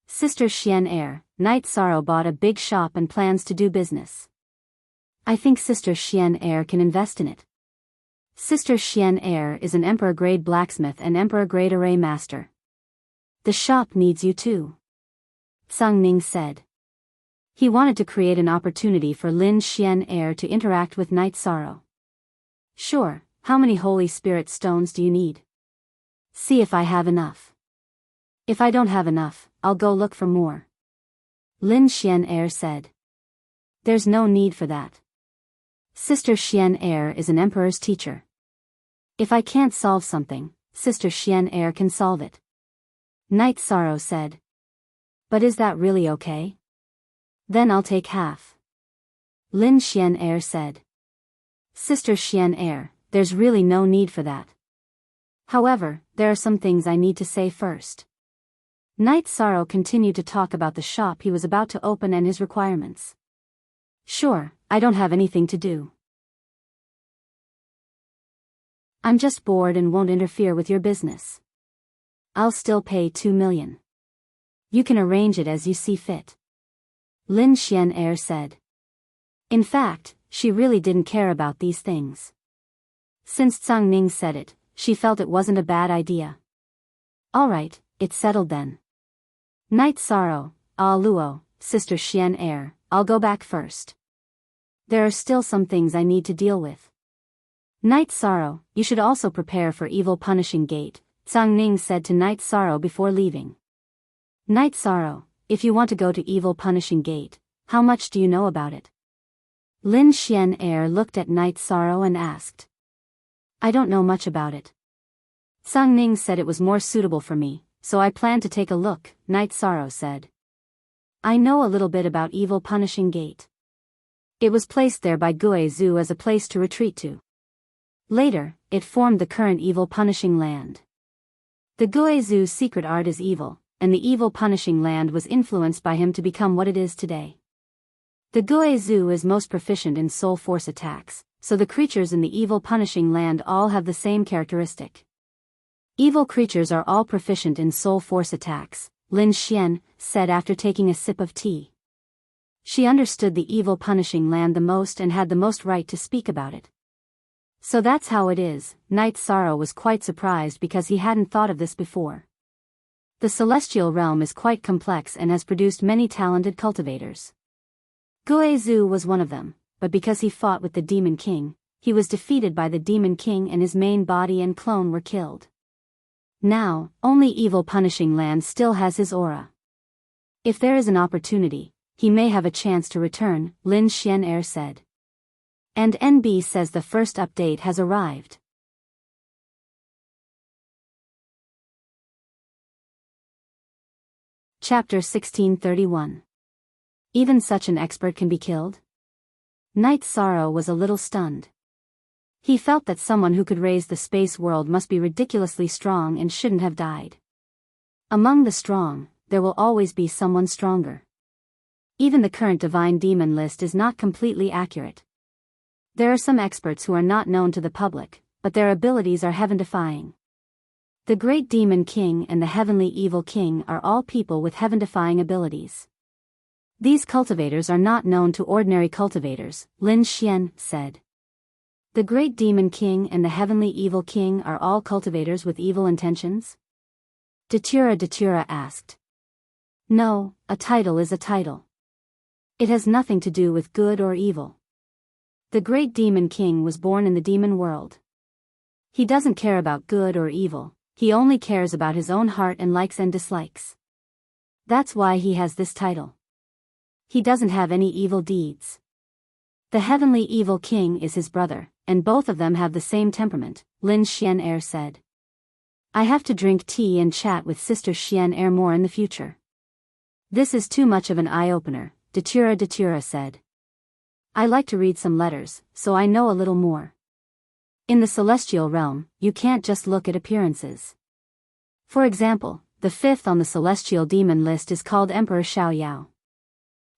Sister Xian, Night Sorrow bought a big shop and plans to do business. I think Sister Xian can invest in it. Sister Xian is an Emperor-grade blacksmith and Emperor-grade array master. The shop needs you too. Tsang Ning said. He wanted to create an opportunity for Lin Xian to interact with Night Sorrow. Sure, how many Holy Spirit stones do you need? See if I have enough. If I don't have enough, I'll go look for more. Lin Xian said. There's no need for that. Sister Xian Er is an emperor's teacher. If I can't solve something, Sister Xian Er can solve it. Night Sorrow said. But is that really okay? Then I'll take half. Lin Xian Er said. Sister Xian Er, there's really no need for that. However, there are some things I need to say first. Night Sorrow continued to talk about the shop he was about to open and his requirements. Sure, I don't have anything to do. I'm just bored and won't interfere with your business. I'll still pay 2 million. You can arrange it as you see fit. Lin Xian Er said. In fact, she really didn't care about these things. Since Zhang Ning said it, she felt it wasn't a bad idea. Alright, it's settled then. Night Sorrow, Ah Luo, Sister Xian Er, I'll go back first. There are still some things I need to deal with. Night Sorrow, you should also prepare for Evil Punishing Gate, Zhang Ning said to Night Sorrow before leaving. Night Sorrow, if you want to go to Evil Punishing Gate, how much do you know about it? Lin Xian Er looked at Night Sorrow and asked. I don't know much about it. Zhang Ning said it was more suitable for me, so I plan to take a look, Night Sorrow said. I know a little bit about Evil Punishing Gate. It was placed there by Gue Zhu as a place to retreat to. Later, it formed the current Evil Punishing Land. The Gue Zhu's secret art is evil, and the Evil Punishing Land was influenced by him to become what it is today. The Gue Zhu is most proficient in soul force attacks, so the creatures in the Evil Punishing Land all have the same characteristic. Evil creatures are all proficient in soul force attacks, Lin Xian said after taking a sip of tea. She understood the Evil Punishing Land the most and had the most right to speak about it. So that's how it is. Night Sorrow was quite surprised because he hadn't thought of this before. The celestial realm is quite complex and has produced many talented cultivators. Gue Zhu was one of them, but because he fought with the Demon King, he was defeated by the Demon King and his main body and clone were killed. Now, only Evil Punishing Land still has his aura. If there is an opportunity, he may have a chance to return, Lin Xian Er said. And NB says the first update has arrived. Chapter 1631. Even such an expert can be killed? Night Sorrow was a little stunned. He felt that someone who could raise the space world must be ridiculously strong and shouldn't have died. Among the strong, there will always be someone stronger. Even the current divine demon list is not completely accurate. There are some experts who are not known to the public, but their abilities are heaven-defying. The Great Demon King and the Heavenly Evil King are all people with heaven-defying abilities. These cultivators are not known to ordinary cultivators, Lin Xian said. The Great Demon King and the Heavenly Evil King are all cultivators with evil intentions? Datura asked. No, a title is a title. It has nothing to do with good or evil. The Great Demon King was born in the demon world. He doesn't care about good or evil, he only cares about his own heart and likes and dislikes. That's why he has this title. He doesn't have any evil deeds. The Heavenly Evil King is his brother, and both of them have the same temperament, Lin Xian Er said. I have to drink tea and chat with Sister Xian Er more in the future. This is too much of an eye-opener, Datura said. I like to read some letters, so I know a little more. In the celestial realm, you can't just look at appearances. For example, the fifth on the celestial demon list is called Emperor Xiaoyao.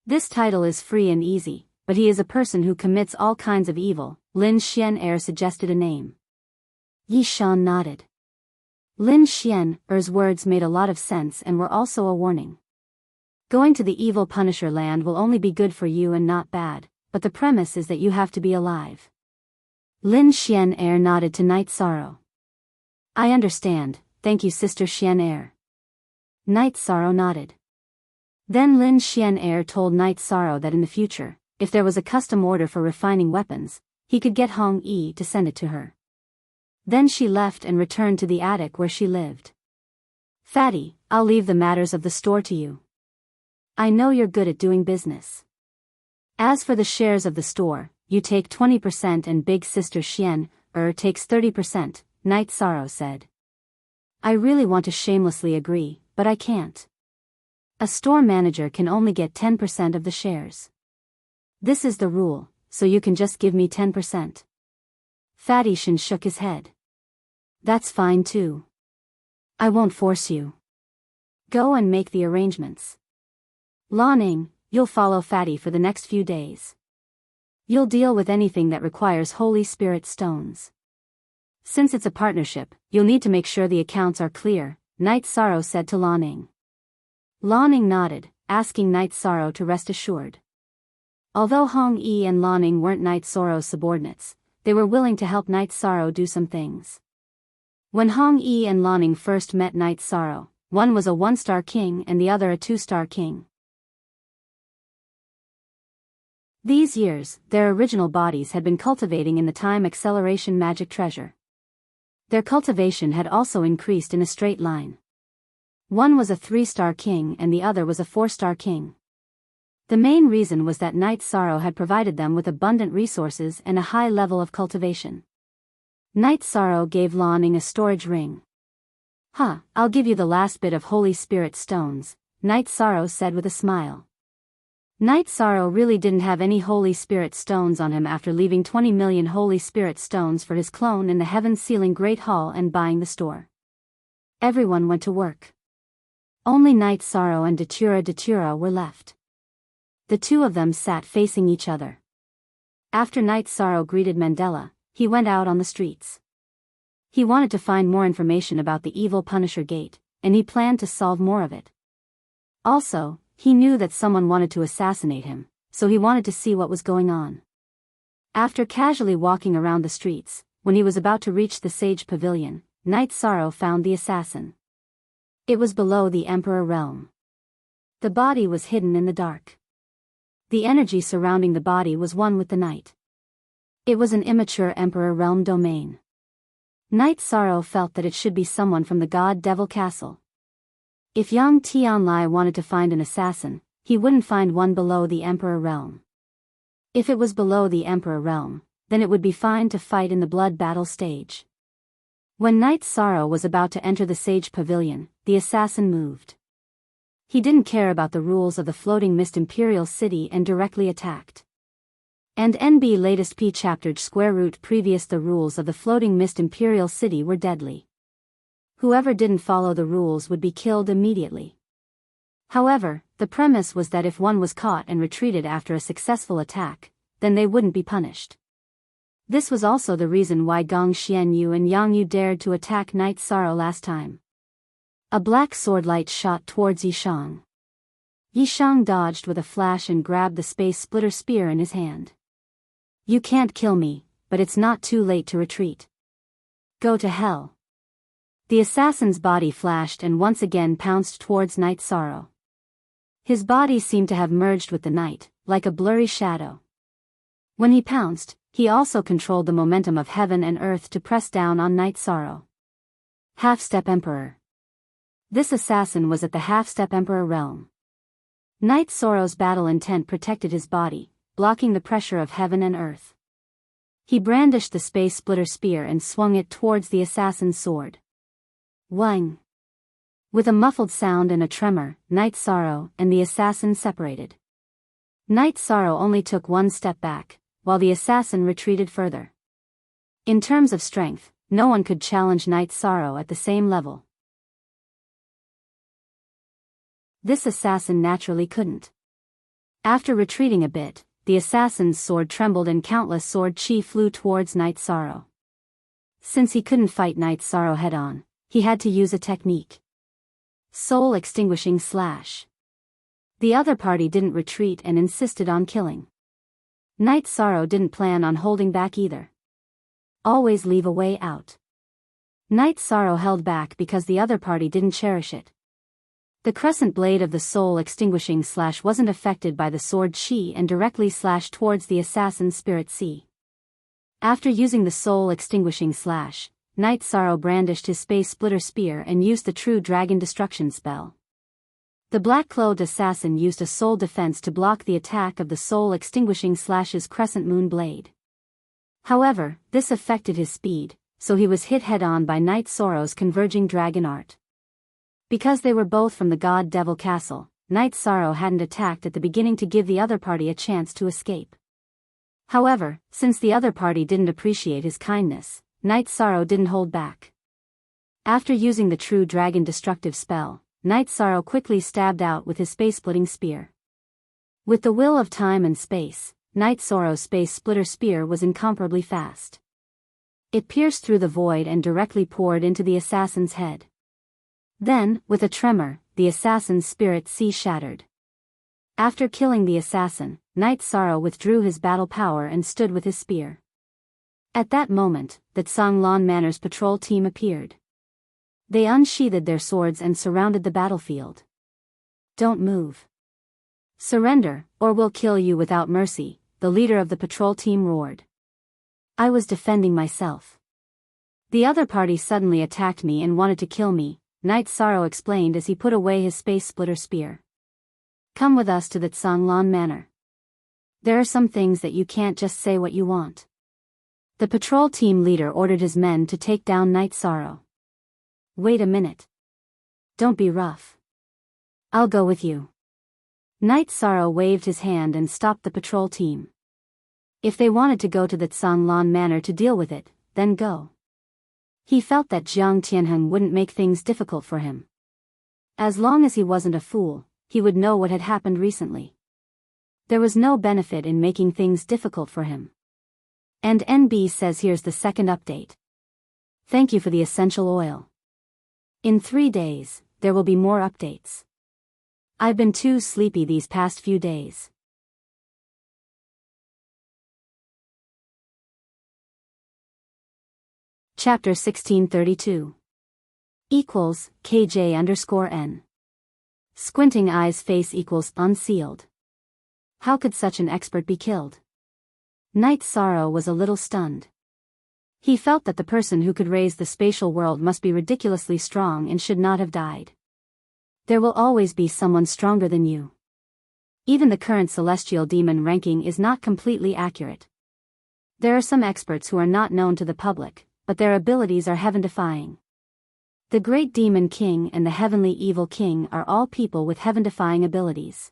This title is free and easy, but he is a person who commits all kinds of evil. Lin Xian Er suggested a name. Yi Shan nodded. Lin Xian Er's words made a lot of sense and were also a warning. Going to the Evil Punisher Land will only be good for you and not bad, but the premise is that you have to be alive. Lin Xian Er nodded to Night Sorrow. I understand, thank you Sister Xian Er. Night Sorrow nodded. Then Lin Xian Er told Night Sorrow that in the future, if there was a custom order for refining weapons, he could get Hong Yi to send it to her. Then she left and returned to the attic where she lived. Fatty, I'll leave the matters of the store to you. I know you're good at doing business. As for the shares of the store, you take 20% and big sister Xian, takes 30%, Night Sorrow said. I really want to shamelessly agree, but I can't. A store manager can only get 10% of the shares. This is the rule, so you can just give me 10%. Fatty Shin shook his head. That's fine too. I won't force you. Go and make the arrangements. Lan Ning, you'll follow Fatty for the next few days. You'll deal with anything that requires Holy Spirit stones. Since it's a partnership, you'll need to make sure the accounts are clear, Night Sorrow said to Lan Ning. Lan Ning nodded, asking Night Sorrow to rest assured. Although Hong Yi and Lan Ning weren't Night Sorrow's subordinates, they were willing to help Night Sorrow do some things. When Hong Yi and Lan Ning first met Night Sorrow, one was a 1-star king and the other a 2-star king. These years, their original bodies had been cultivating in the time acceleration magic treasure. Their cultivation had also increased in a straight line. One was a 3-star king and the other was a 4-star king. The main reason was that Night Sorrow had provided them with abundant resources and a high level of cultivation. Night Sorrow gave Lan Ning a storage ring. I'll give you the last bit of Holy Spirit stones, Night Sorrow said with a smile. Night Sorrow really didn't have any Holy Spirit stones on him after leaving 20 million Holy Spirit stones for his clone in the heaven-sealing Great Hall and buying the store. Everyone went to work. Only Night Sorrow and Datura were left. The two of them sat facing each other. After Night Sorrow greeted Mandela, he went out on the streets. He wanted to find more information about the evil Punisher Gate, and he planned to solve more of it. Also, he knew that someone wanted to assassinate him, so he wanted to see what was going on. After casually walking around the streets, when he was about to reach the Sage Pavilion, Night Sorrow found the assassin. It was below the Emperor Realm. The body was hidden in the dark. The energy surrounding the body was one with the night. It was an immature Emperor Realm domain. Night Sorrow felt that it should be someone from the God Devil Castle. If Yang Tianlai wanted to find an assassin, he wouldn't find one below the Emperor Realm. If it was below the Emperor Realm, then it would be fine to fight in the blood battle stage. When Night Sorrow was about to enter the Sage Pavilion, the assassin moved. He didn't care about the rules of the Floating Mist Imperial City and directly attacked. And NB latest P chapter square root previous the rules of the Floating Mist Imperial City were deadly. Whoever didn't follow the rules would be killed immediately. However, the premise was that if one was caught and retreated after a successful attack, then they wouldn't be punished. This was also the reason why Gong Xianyu and Yang Yu dared to attack Night Sorrow last time. A black sword light shot towards Yishang. Yishang dodged with a flash and grabbed the space splitter spear in his hand. You can't kill me, but it's not too late to retreat. Go to hell. The assassin's body flashed and once again pounced towards Night Sorrow. His body seemed to have merged with the night, like a blurry shadow. When he pounced, he also controlled the momentum of heaven and earth to press down on Night Sorrow. Half-Step Emperor. This assassin was at the Half-Step Emperor realm. Night Sorrow's battle intent protected his body, blocking the pressure of heaven and earth. He brandished the space splitter spear and swung it towards the assassin's sword. Wang! With a muffled sound and a tremor, Night Sorrow and the assassin separated. Night Sorrow only took one step back, while the assassin retreated further. In terms of strength, no one could challenge Night Sorrow at the same level. This assassin naturally couldn't. After retreating a bit, the assassin's sword trembled and countless sword chi flew towards Night Sorrow. Since he couldn't fight Night Sorrow head-on, he had to use a technique. Soul Extinguishing Slash. The other party didn't retreat and insisted on killing. Night Sorrow didn't plan on holding back either. Always leave a way out. Night Sorrow held back because the other party didn't cherish it. The crescent blade of the Soul Extinguishing Slash wasn't affected by the sword chi and directly slashed towards the assassin's spirit sea. After using the Soul Extinguishing Slash, Night Sorrow brandished his space splitter spear and used the True Dragon Destruction spell. The black-clothed assassin used a soul defense to block the attack of the soul-extinguishing Slash's crescent moon blade. However, this affected his speed, so he was hit head-on by Knight Sorrow's converging dragon art. Because they were both from the God-Devil Castle, Knight Sorrow hadn't attacked at the beginning to give the other party a chance to escape. However, since the other party didn't appreciate his kindness, Knight Sorrow didn't hold back. After using the True Dragon destructive spell, Knight Sorrow quickly stabbed out with his space-splitting spear. With the will of time and space, Knight Sorrow's space-splitter spear was incomparably fast. It pierced through the void and directly poured into the assassin's head. Then, with a tremor, the assassin's spirit shattered. After killing the assassin, Knight Sorrow withdrew his battle power and stood with his spear. At that moment, the Tsanglan Manor's patrol team appeared. They unsheathed their swords and surrounded the battlefield. "Don't move. Surrender, or we'll kill you without mercy," the leader of the patrol team roared. "I was defending myself. The other party suddenly attacked me and wanted to kill me," Knight Sorrow explained as he put away his space-splitter spear. "Come with us to the Tsanglan Manor. There are some things that you can't just say what you want." The patrol team leader ordered his men to take down Knight Sorrow. "Wait a minute. Don't be rough. I'll go with you." Knight Sorrow waved his hand and stopped the patrol team. If they wanted to go to the Tsanglan Manor to deal with it, then go. He felt that Jiang Tianheng wouldn't make things difficult for him. As long as he wasn't a fool, he would know what had happened recently. There was no benefit in making things difficult for him. And NB says here's the second update. Thank you for the essential oil. In 3 days, there will be more updates. I've been too sleepy these past few days. Chapter 1632. Equals, KJ_N. Squinting eyes face equals, unsealed. How could such an expert be killed? Knight Sorrow was a little stunned. He felt that the person who could raise the spatial world must be ridiculously strong and should not have died. There will always be someone stronger than you. Even the current celestial demon ranking is not completely accurate. There are some experts who are not known to the public, but their abilities are heaven-defying. The Great Demon King and the Heavenly Evil King are all people with heaven-defying abilities.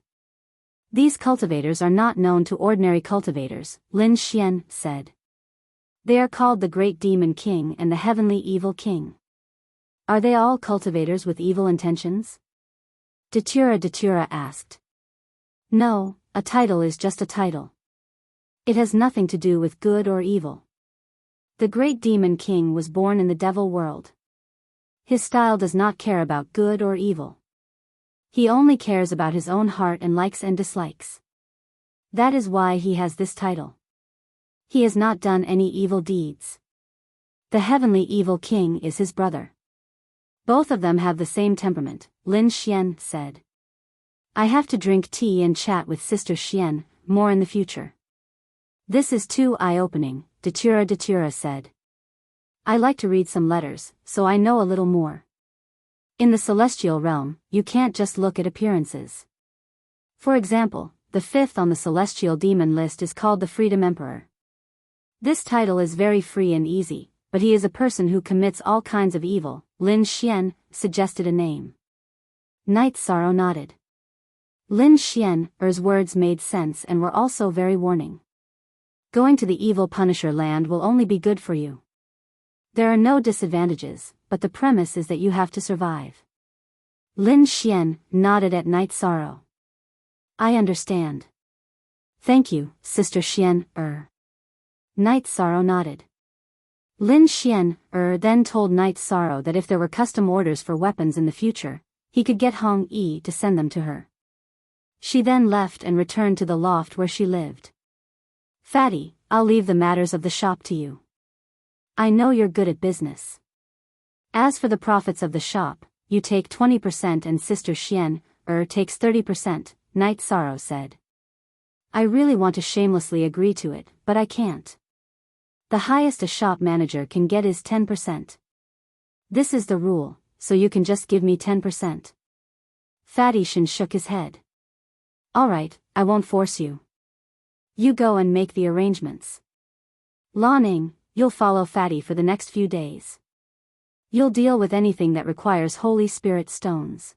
These cultivators are not known to ordinary cultivators, Lin Xian said. They are called the Great Demon King and the Heavenly Evil King. Are they all cultivators with evil intentions? Datura asked. No, a title is just a title. It has nothing to do with good or evil. The Great Demon King was born in the devil world. His style does not care about good or evil. He only cares about his own heart and likes and dislikes. That is why he has this title. He has not done any evil deeds. The Heavenly Evil King is his brother. Both of them have the same temperament, Lin Xian said. I have to drink tea and chat with Sister Xian, more in the future. This is too eye-opening, Datura said. I like to read some letters, so I know a little more. In the celestial realm, you can't just look at appearances. For example, the 5th on the celestial demon list is called the Freedom Emperor. This title is very free and easy, but he is a person who commits all kinds of evil. Lin suggested a name. Knight Sorrow nodded. Lin Xian's words made sense and were also very warning. Going to the evil Punisher land will only be good for you. There are no disadvantages, but the premise is that you have to survive. Lin Xian nodded at Knight Sorrow. I understand. Thank you, Sister Xian. Knight Sorrow nodded. Lin Xian then told Knight Sorrow that if there were custom orders for weapons in the future, he could get Hong Yi to send them to her. She then left and returned to the loft where she lived. Fatty, I'll leave the matters of the shop to you. I know you're good at business. As for the profits of the shop, you take 20% and Sister Xian takes 30%, Knight Sorrow said. I really want to shamelessly agree to it, but I can't. The highest a shop manager can get is 10%. This is the rule, so you can just give me 10%. Fatty Shin shook his head. Alright, I won't force you. You go and make the arrangements. Lan Ning, you'll follow Fatty for the next few days. You'll deal with anything that requires Holy Spirit stones.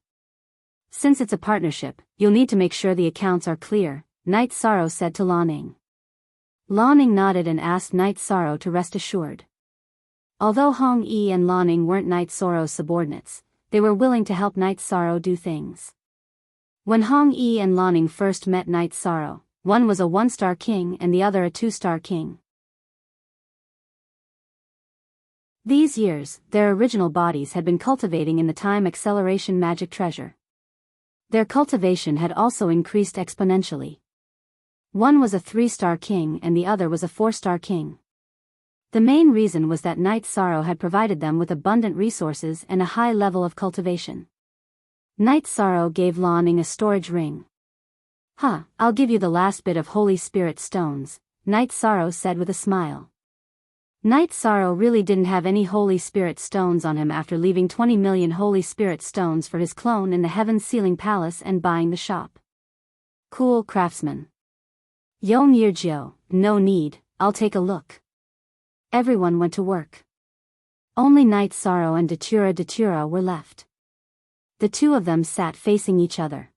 Since it's a partnership, you'll need to make sure the accounts are clear, Night Sorrow said to Lan Ning. Lan Ning nodded and asked Night Sorrow to rest assured. Although Hong Yi and Lan Ning weren't Night Sorrow's subordinates, they were willing to help Night Sorrow do things. When Hong Yi and Lan Ning first met Night Sorrow, one was a 1-star king and the other a 2-star king. These years, their original bodies had been cultivating in the time acceleration magic treasure. Their cultivation had also increased exponentially. One was a 3-star king and the other was a 4-star king. The main reason was that Night Sorrow had provided them with abundant resources and a high level of cultivation. Night Sorrow gave Lan Ning a storage ring. I'll give you the last bit of Holy Spirit stones, Night Sorrow said with a smile. Night Sorrow really didn't have any Holy Spirit stones on him after leaving 20 million Holy Spirit stones for his clone in the Heaven Ceiling Palace and buying the shop. Cool craftsman. Yong Yirjiao, no need, I'll take a look. Everyone went to work. Only Night Sorrow and Datura were left. The two of them sat facing each other.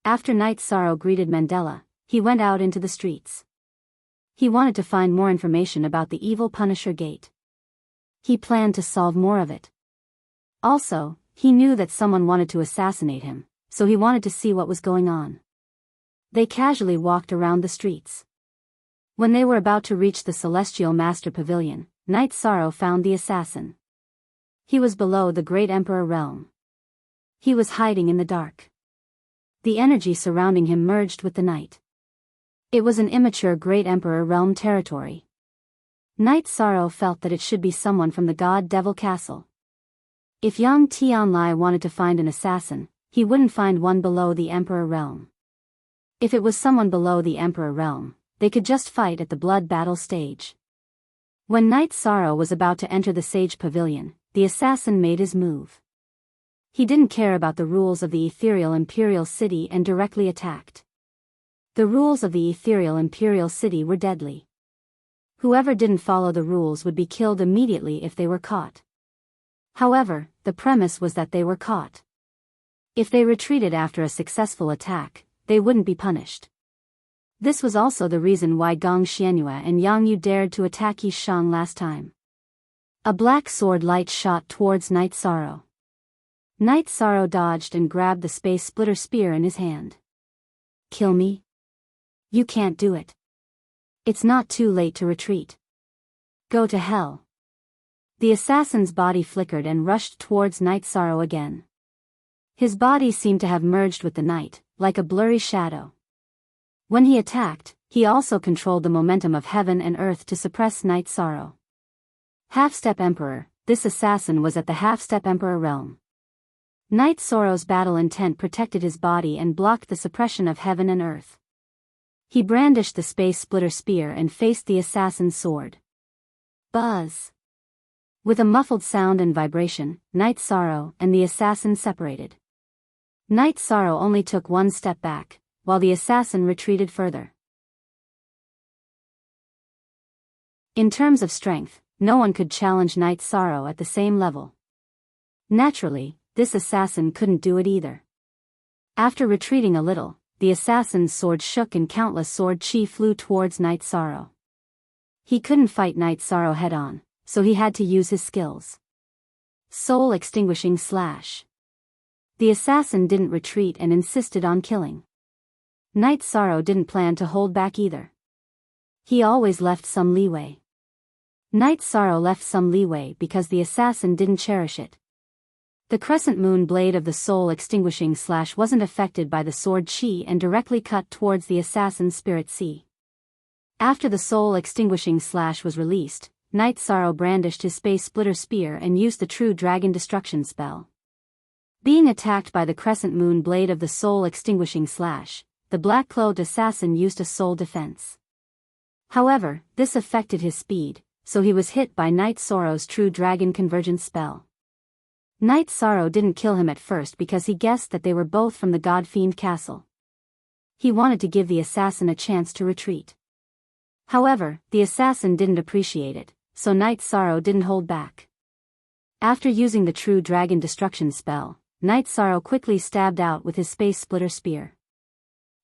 After Night Sorrow greeted Mandela, he went out into the streets. He wanted to find more information about the evil Punisher Gate. He planned to solve more of it. Also, he knew that someone wanted to assassinate him, so he wanted to see what was going on. They casually walked around the streets. When they were about to reach the Celestial Master Pavilion, Night Sorrow found the assassin. He was below the Great Emperor realm. He was hiding in the dark. The energy surrounding him merged with the night. It was an immature Great Emperor realm territory. Night Sorrow felt that it should be someone from the God Devil Castle. If Yang Tianlai wanted to find an assassin, he wouldn't find one below the Emperor realm. If it was someone below the Emperor realm, they could just fight at the blood battle stage. When Night Sorrow was about to enter the Sage Pavilion, the assassin made his move. He didn't care about the rules of the ethereal Imperial City and directly attacked. The rules of the ethereal Imperial City were deadly. Whoever didn't follow the rules would be killed immediately if they were caught. However, the premise was that they were caught. If they retreated after a successful attack, they wouldn't be punished. This was also the reason why Gong Xianyue and Yang Yu dared to attack Yi Shang last time. A black sword light shot towards Night Sorrow. Night Sorrow dodged and grabbed the space splitter spear in his hand. Kill me? You can't do it. It's not too late to retreat. Go to hell. The assassin's body flickered and rushed towards Night Sorrow again. His body seemed to have merged with the night, like a blurry shadow. When he attacked, he also controlled the momentum of heaven and earth to suppress Night Sorrow. Half-Step Emperor, this assassin was at the Half-Step Emperor realm. Night Sorrow's battle intent protected his body and blocked the suppression of heaven and earth. He brandished the space splitter spear and faced the assassin's sword. Buzz! With a muffled sound and vibration, Night Sorrow and the assassin separated. Night Sorrow only took one step back, while the assassin retreated further. In terms of strength, no one could challenge Night Sorrow at the same level. Naturally, this assassin couldn't do it either. After retreating a little, the assassin's sword shook and countless sword chi flew towards Night Sorrow. He couldn't fight Night Sorrow head-on, so he had to use his skills. Soul Extinguishing Slash. The assassin didn't retreat and insisted on killing. Night Sorrow didn't plan to hold back either. He always left some leeway. Night Sorrow left some leeway because the assassin didn't cherish it. The crescent moon blade of the Soul Extinguishing Slash wasn't affected by the sword chi and directly cut towards the assassin's spirit sea. After the Soul Extinguishing Slash was released, Night Sorrow brandished his space splitter spear and used the True Dragon Destruction spell. Being attacked by the crescent moon blade of the Soul Extinguishing Slash, the black-clothed assassin used a soul defense. However, this affected his speed, so he was hit by Night Sorrow's True Dragon Convergence spell. Night Sorrow didn't kill him at first because he guessed that they were both from the God-fiend castle. He wanted to give the assassin a chance to retreat. However, the assassin didn't appreciate it, so Night Sorrow didn't hold back. After using the true dragon destruction spell, Night Sorrow quickly stabbed out with his space splitter spear.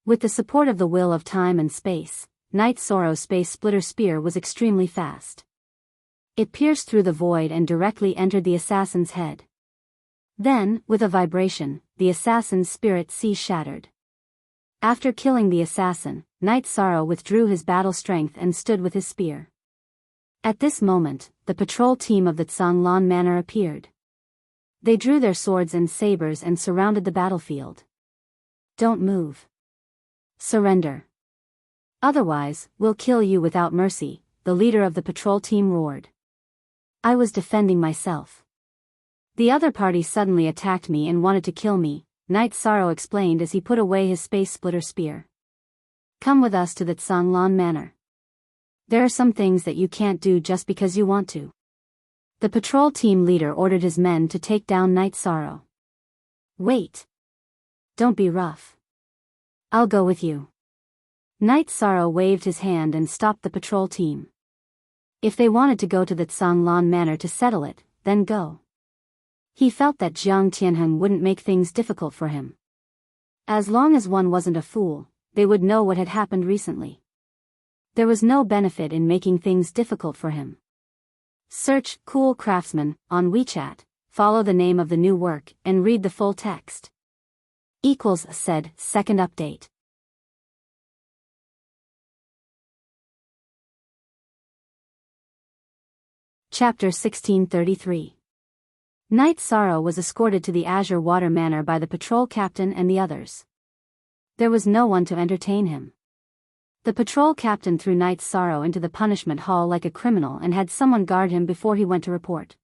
With the support of the will of time and space, Night Sorrow's space splitter spear was extremely fast. It pierced through the void and directly entered the assassin's head. Then, with a vibration, the assassin's spirit sea shattered. After killing the assassin, Night Sorrow withdrew his battle strength and stood with his spear. At this moment, the patrol team of the Tsanglan Manor appeared. They drew their swords and sabers and surrounded the battlefield. Don't move. Surrender. Otherwise, we'll kill you without mercy, the leader of the patrol team roared. I was defending myself. The other party suddenly attacked me and wanted to kill me, Night Sorrow explained as he put away his space splitter spear. Come with us to the Tsanglan Manor. There are some things that you can't do just because you want to. The patrol team leader ordered his men to take down Night Sorrow. Wait. Don't be rough. I'll go with you. Night Sorrow waved his hand and stopped the patrol team. If they wanted to go to the Tsanglan Manor to settle it, then go. He felt that Jiang Tianheng wouldn't make things difficult for him. As long as one wasn't a fool, they would know what had happened recently. There was no benefit in making things difficult for him. Search Cool Craftsman on WeChat, follow the name of the new work, and read the full text. Said, second update. Chapter 1633. Night Sorrow was escorted to the Azure Water Manor by the patrol captain and the others. There was no one to entertain him. The patrol captain threw Night Sorrow into the punishment hall like a criminal and had someone guard him before he went to report.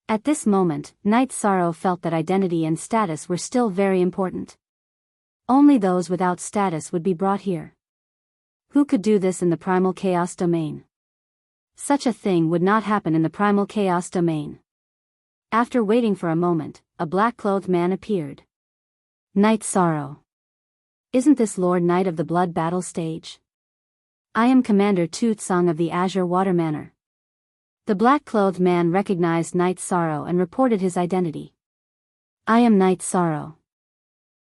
At this moment, Night Sorrow felt that identity and status were still very important. Only those without status would be brought here. Who could do this in the Primal Chaos domain? Such a thing would not happen in the Primal Chaos domain. After waiting for a moment, a black-clothed man appeared. Night Sorrow. Isn't this Lord Knight of the Blood Battle stage? I am Commander Tu Tsang of the Azure Water Manor. The black-clothed man recognized Night Sorrow and reported his identity. I am Night Sorrow.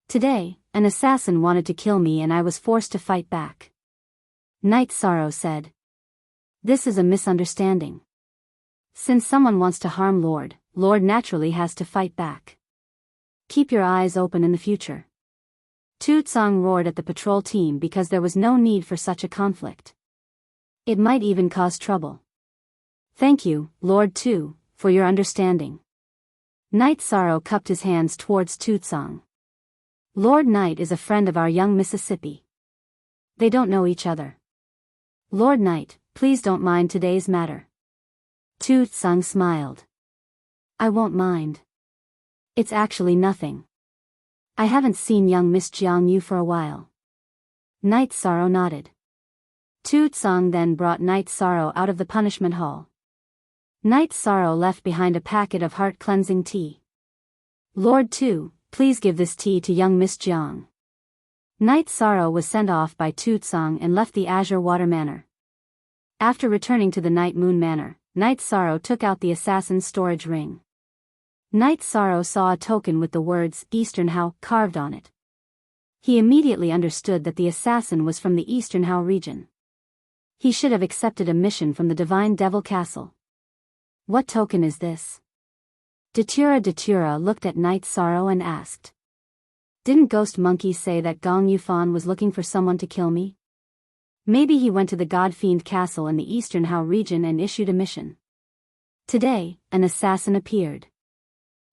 Today, an assassin wanted to kill me and I was forced to fight back. Night Sorrow said. This is a misunderstanding. Since someone wants to harm Lord naturally has to fight back. Keep your eyes open in the future. Tu Tsang roared at the patrol team because there was no need for such a conflict. It might even cause trouble. Thank you, Lord Tu, for your understanding. Night Sorrow cupped his hands towards Tu Tsang. Lord Knight is a friend of our young Mississippi. They don't know each other. Lord Knight, please don't mind today's matter. Tu Tsang smiled. I won't mind. It's actually nothing. I haven't seen young Miss Jiang Yu for a while. Night Sorrow nodded. Tu Tsang then brought Night Sorrow out of the punishment hall. Night Sorrow left behind a packet of heart-cleansing tea. Lord Tu, please give this tea to young Miss Jiang. Night Sorrow was sent off by Tu Tsang and left the Azure Water Manor. After returning to the Night Moon Manor, Night Sorrow took out the assassin's storage ring. Night Sorrow saw a token with the words Eastern Hao carved on it. He immediately understood that the assassin was from the Eastern Hao region. He should have accepted a mission from the Divine Devil Castle. What token is this? Datura looked at Night Sorrow and asked. Didn't Ghost Monkey say that Gong Yufan was looking for someone to kill me? Maybe he went to the God-fiend castle in the Eastern Hao region and issued a mission. Today, an assassin appeared.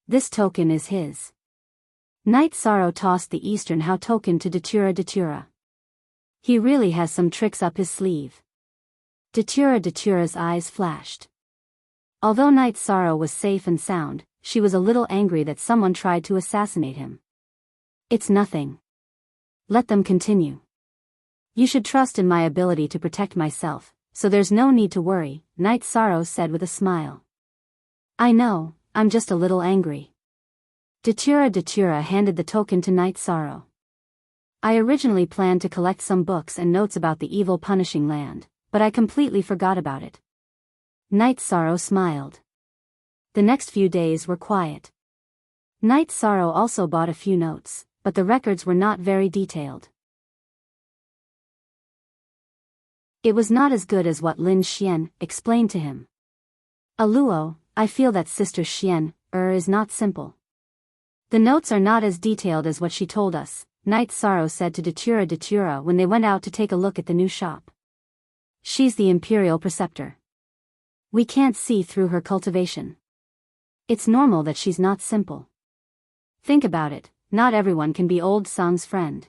This token is his. Night Sorrow tossed the Eastern Hao token to Datura. He really has some tricks up his sleeve. Datura's eyes flashed. Although Night Sorrow was safe and sound, she was a little angry that someone tried to assassinate him. It's nothing. Let them continue. You should trust in my ability to protect myself, so there's no need to worry, Night Sorrow said with a smile. I know, I'm just a little angry. Datura handed the token to Night Sorrow. I originally planned to collect some books and notes about the evil punishing land, but I completely forgot about it. Night Sorrow smiled. The next few days were quiet. Night Sorrow also bought a few notes, but the records were not very detailed. It was not as good as what Lin Xian explained to him. Aluo, I feel that Sister Xian is not simple. The notes are not as detailed as what she told us, Night Sorrow said to Datura when they went out to take a look at the new shop. She's the Imperial Preceptor. We can't see through her cultivation. It's normal that she's not simple. Think about it, not everyone can be old Song's friend.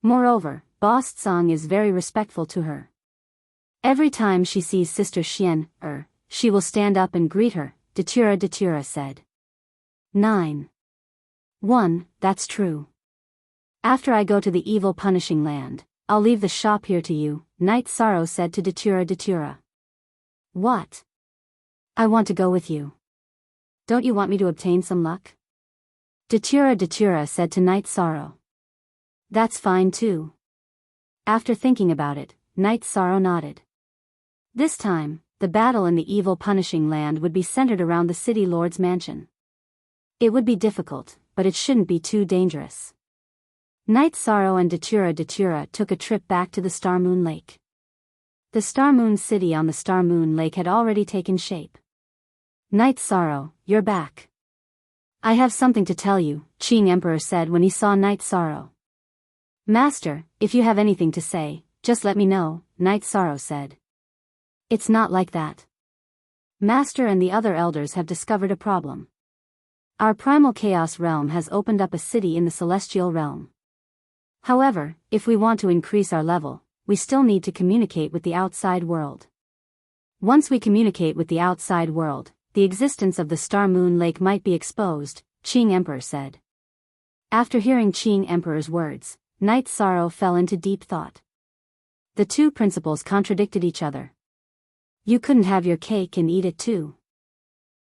Moreover, Boss Song is very respectful to her. Every time she sees Sister Xian, she will stand up and greet her, Datura said. 9. 1. That's true. After I go to the evil punishing land, I'll leave the shop here to you, Night Sorrow said to Datura. What? I want to go with you. Don't you want me to obtain some luck? Datura said to Night Sorrow. That's fine too. After thinking about it, Night Sorrow nodded. This time, the battle in the evil punishing land would be centered around the city lord's mansion. It would be difficult, but it shouldn't be too dangerous. Night Sorrow and Datura took a trip back to the Star Moon Lake. The Star Moon City on the Star Moon Lake had already taken shape. Night Sorrow, you're back. I have something to tell you, Qing Emperor said when he saw Night Sorrow. Master, if you have anything to say, just let me know, Night Sorrow said. It's not like that. Master and the other elders have discovered a problem. Our primal chaos realm has opened up a city in the celestial realm. However, if we want to increase our level, we still need to communicate with the outside world. Once we communicate with the outside world, the existence of the Star Moon Lake might be exposed, Qing Emperor said. After hearing Qing Emperor's words, Night Sorrow fell into deep thought. The two principles contradicted each other. You couldn't have your cake and eat it too.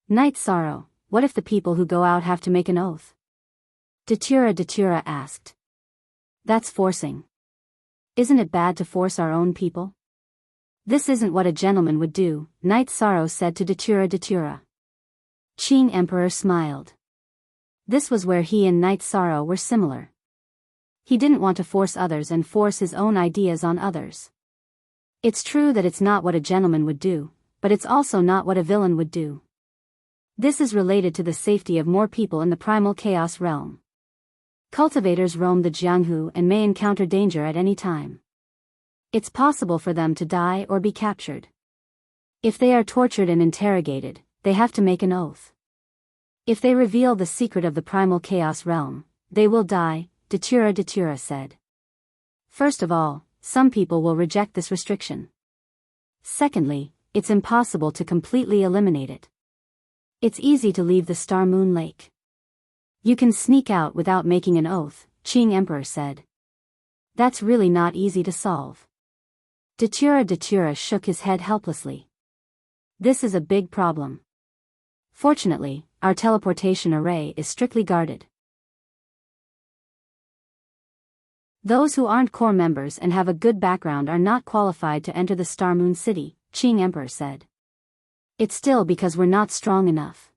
Night Sorrow, what if the people who go out have to make an oath? Datura asked. That's forcing. Isn't it bad to force our own people? This isn't what a gentleman would do, Night Sorrow said to Datura. Qing Emperor smiled. This was where he and Night Sorrow were similar. He didn't want to force others and force his own ideas on others. It's true that it's not what a gentleman would do, but it's also not what a villain would do. This is related to the safety of more people in the primal chaos realm. Cultivators roam the Jianghu and may encounter danger at any time. It's possible for them to die or be captured. If they are tortured and interrogated, they have to make an oath. If they reveal the secret of the primal chaos realm, they will die, Datura said. First of all, some people will reject this restriction. Secondly, it's impossible to completely eliminate it. It's easy to leave the Star Moon Lake. You can sneak out without making an oath, Qing Emperor said. That's really not easy to solve. Datura shook his head helplessly. This is a big problem. Fortunately, our teleportation array is strictly guarded. Those who aren't core members and have a good background are not qualified to enter the Star Moon City, Qing Emperor said. It's still because we're not strong enough.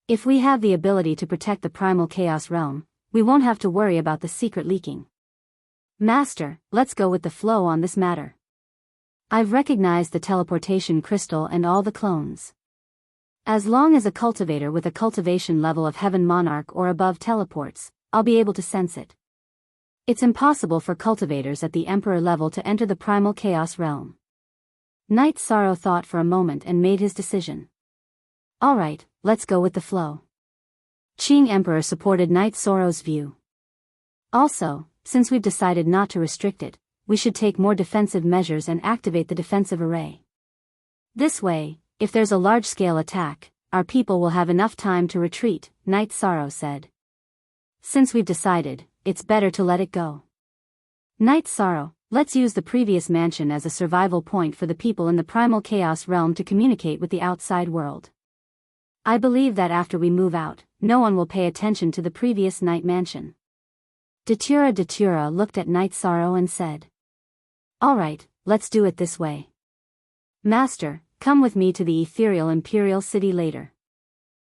If we have the ability to protect the primal chaos realm, we won't have to worry about the secret leaking. Master, let's go with the flow on this matter. I've recognized the teleportation crystal and all the clones. As long as a cultivator with a cultivation level of Heaven Monarch or above teleports, I'll be able to sense it. It's impossible for cultivators at the Emperor level to enter the primal chaos realm. Night Sorrow thought for a moment and made his decision. Alright, let's go with the flow. Qing Emperor supported Night Sorrow's view. Also, since we've decided not to restrict it, we should take more defensive measures and activate the defensive array. This way, if there's a large-scale attack, our people will have enough time to retreat, Night Sorrow said. Since we've decided, it's better to let it go. Night Sorrow, let's use the previous mansion as a survival point for the people in the primal chaos realm to communicate with the outside world. I believe that after we move out, no one will pay attention to the previous night mansion. Datura looked at Night Sorrow and said, "Alright, let's do it this way. Master, come with me to the ethereal imperial city later.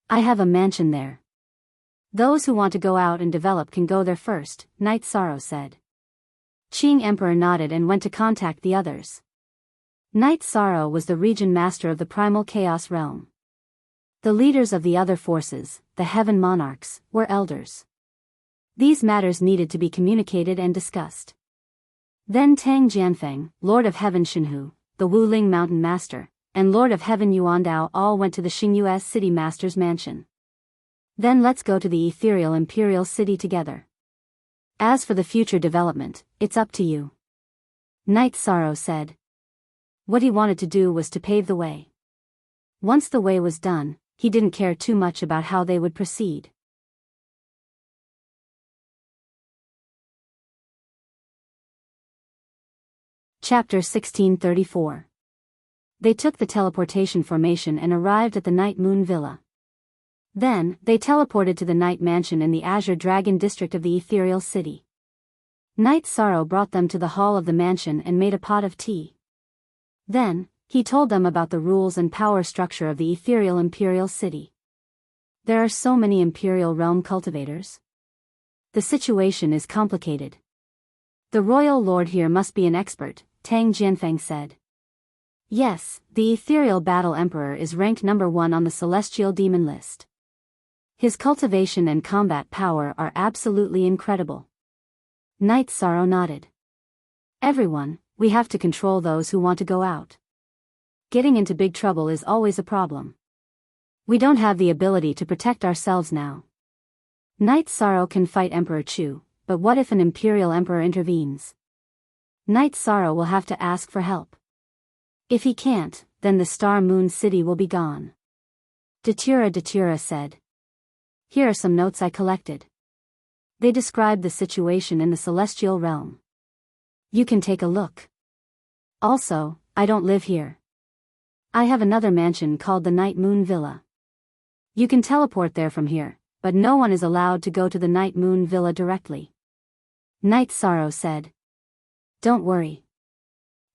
I have a mansion there. Those who want to go out and develop can go there first," Night Sorrow said. Qing Emperor nodded and went to contact the others. Night Sorrow was the region master of the primal chaos realm. The leaders of the other forces, the heaven monarchs, were elders. These matters needed to be communicated and discussed. Then Tang Jianfeng, Lord of Heaven Shinhu, the Wuling Mountain Master, and Lord of Heaven Yuandao all went to the Xingyu's City Master's mansion. "Then let's go to the ethereal imperial city together. As for the future development, it's up to you," Night Sorrow said. What he wanted to do was to pave the way. Once the way was done, he didn't care too much about how they would proceed. Chapter 1634. They took the teleportation formation and arrived at the Night Moon Villa. Then, they teleported to the Night Mansion in the Azure Dragon district of the Ethereal City. Night Sorrow brought them to the hall of the mansion and made a pot of tea. Then, he told them about the rules and power structure of the Ethereal Imperial City. There are so many Imperial Realm cultivators. The situation is complicated. The Royal Lord here must be an expert, Tang Jianfeng said. Yes, the Ethereal Battle Emperor is ranked number 1 on the Celestial Demon list. His cultivation and combat power are absolutely incredible. Night Sorrow nodded. Everyone, we have to control those who want to go out. Getting into big trouble is always a problem. We don't have the ability to protect ourselves now. Night Sorrow can fight Emperor Chu, but what if an Imperial Emperor intervenes? Night Sorrow will have to ask for help. If he can't, then the Star Moon City will be gone. Datura said. Here are some notes I collected. They described the situation in the celestial realm. You can take a look. Also, I don't live here. I have another mansion called the Night Moon Villa. You can teleport there from here, but no one is allowed to go to the Night Moon Villa directly. Night Sorrow said. Don't worry.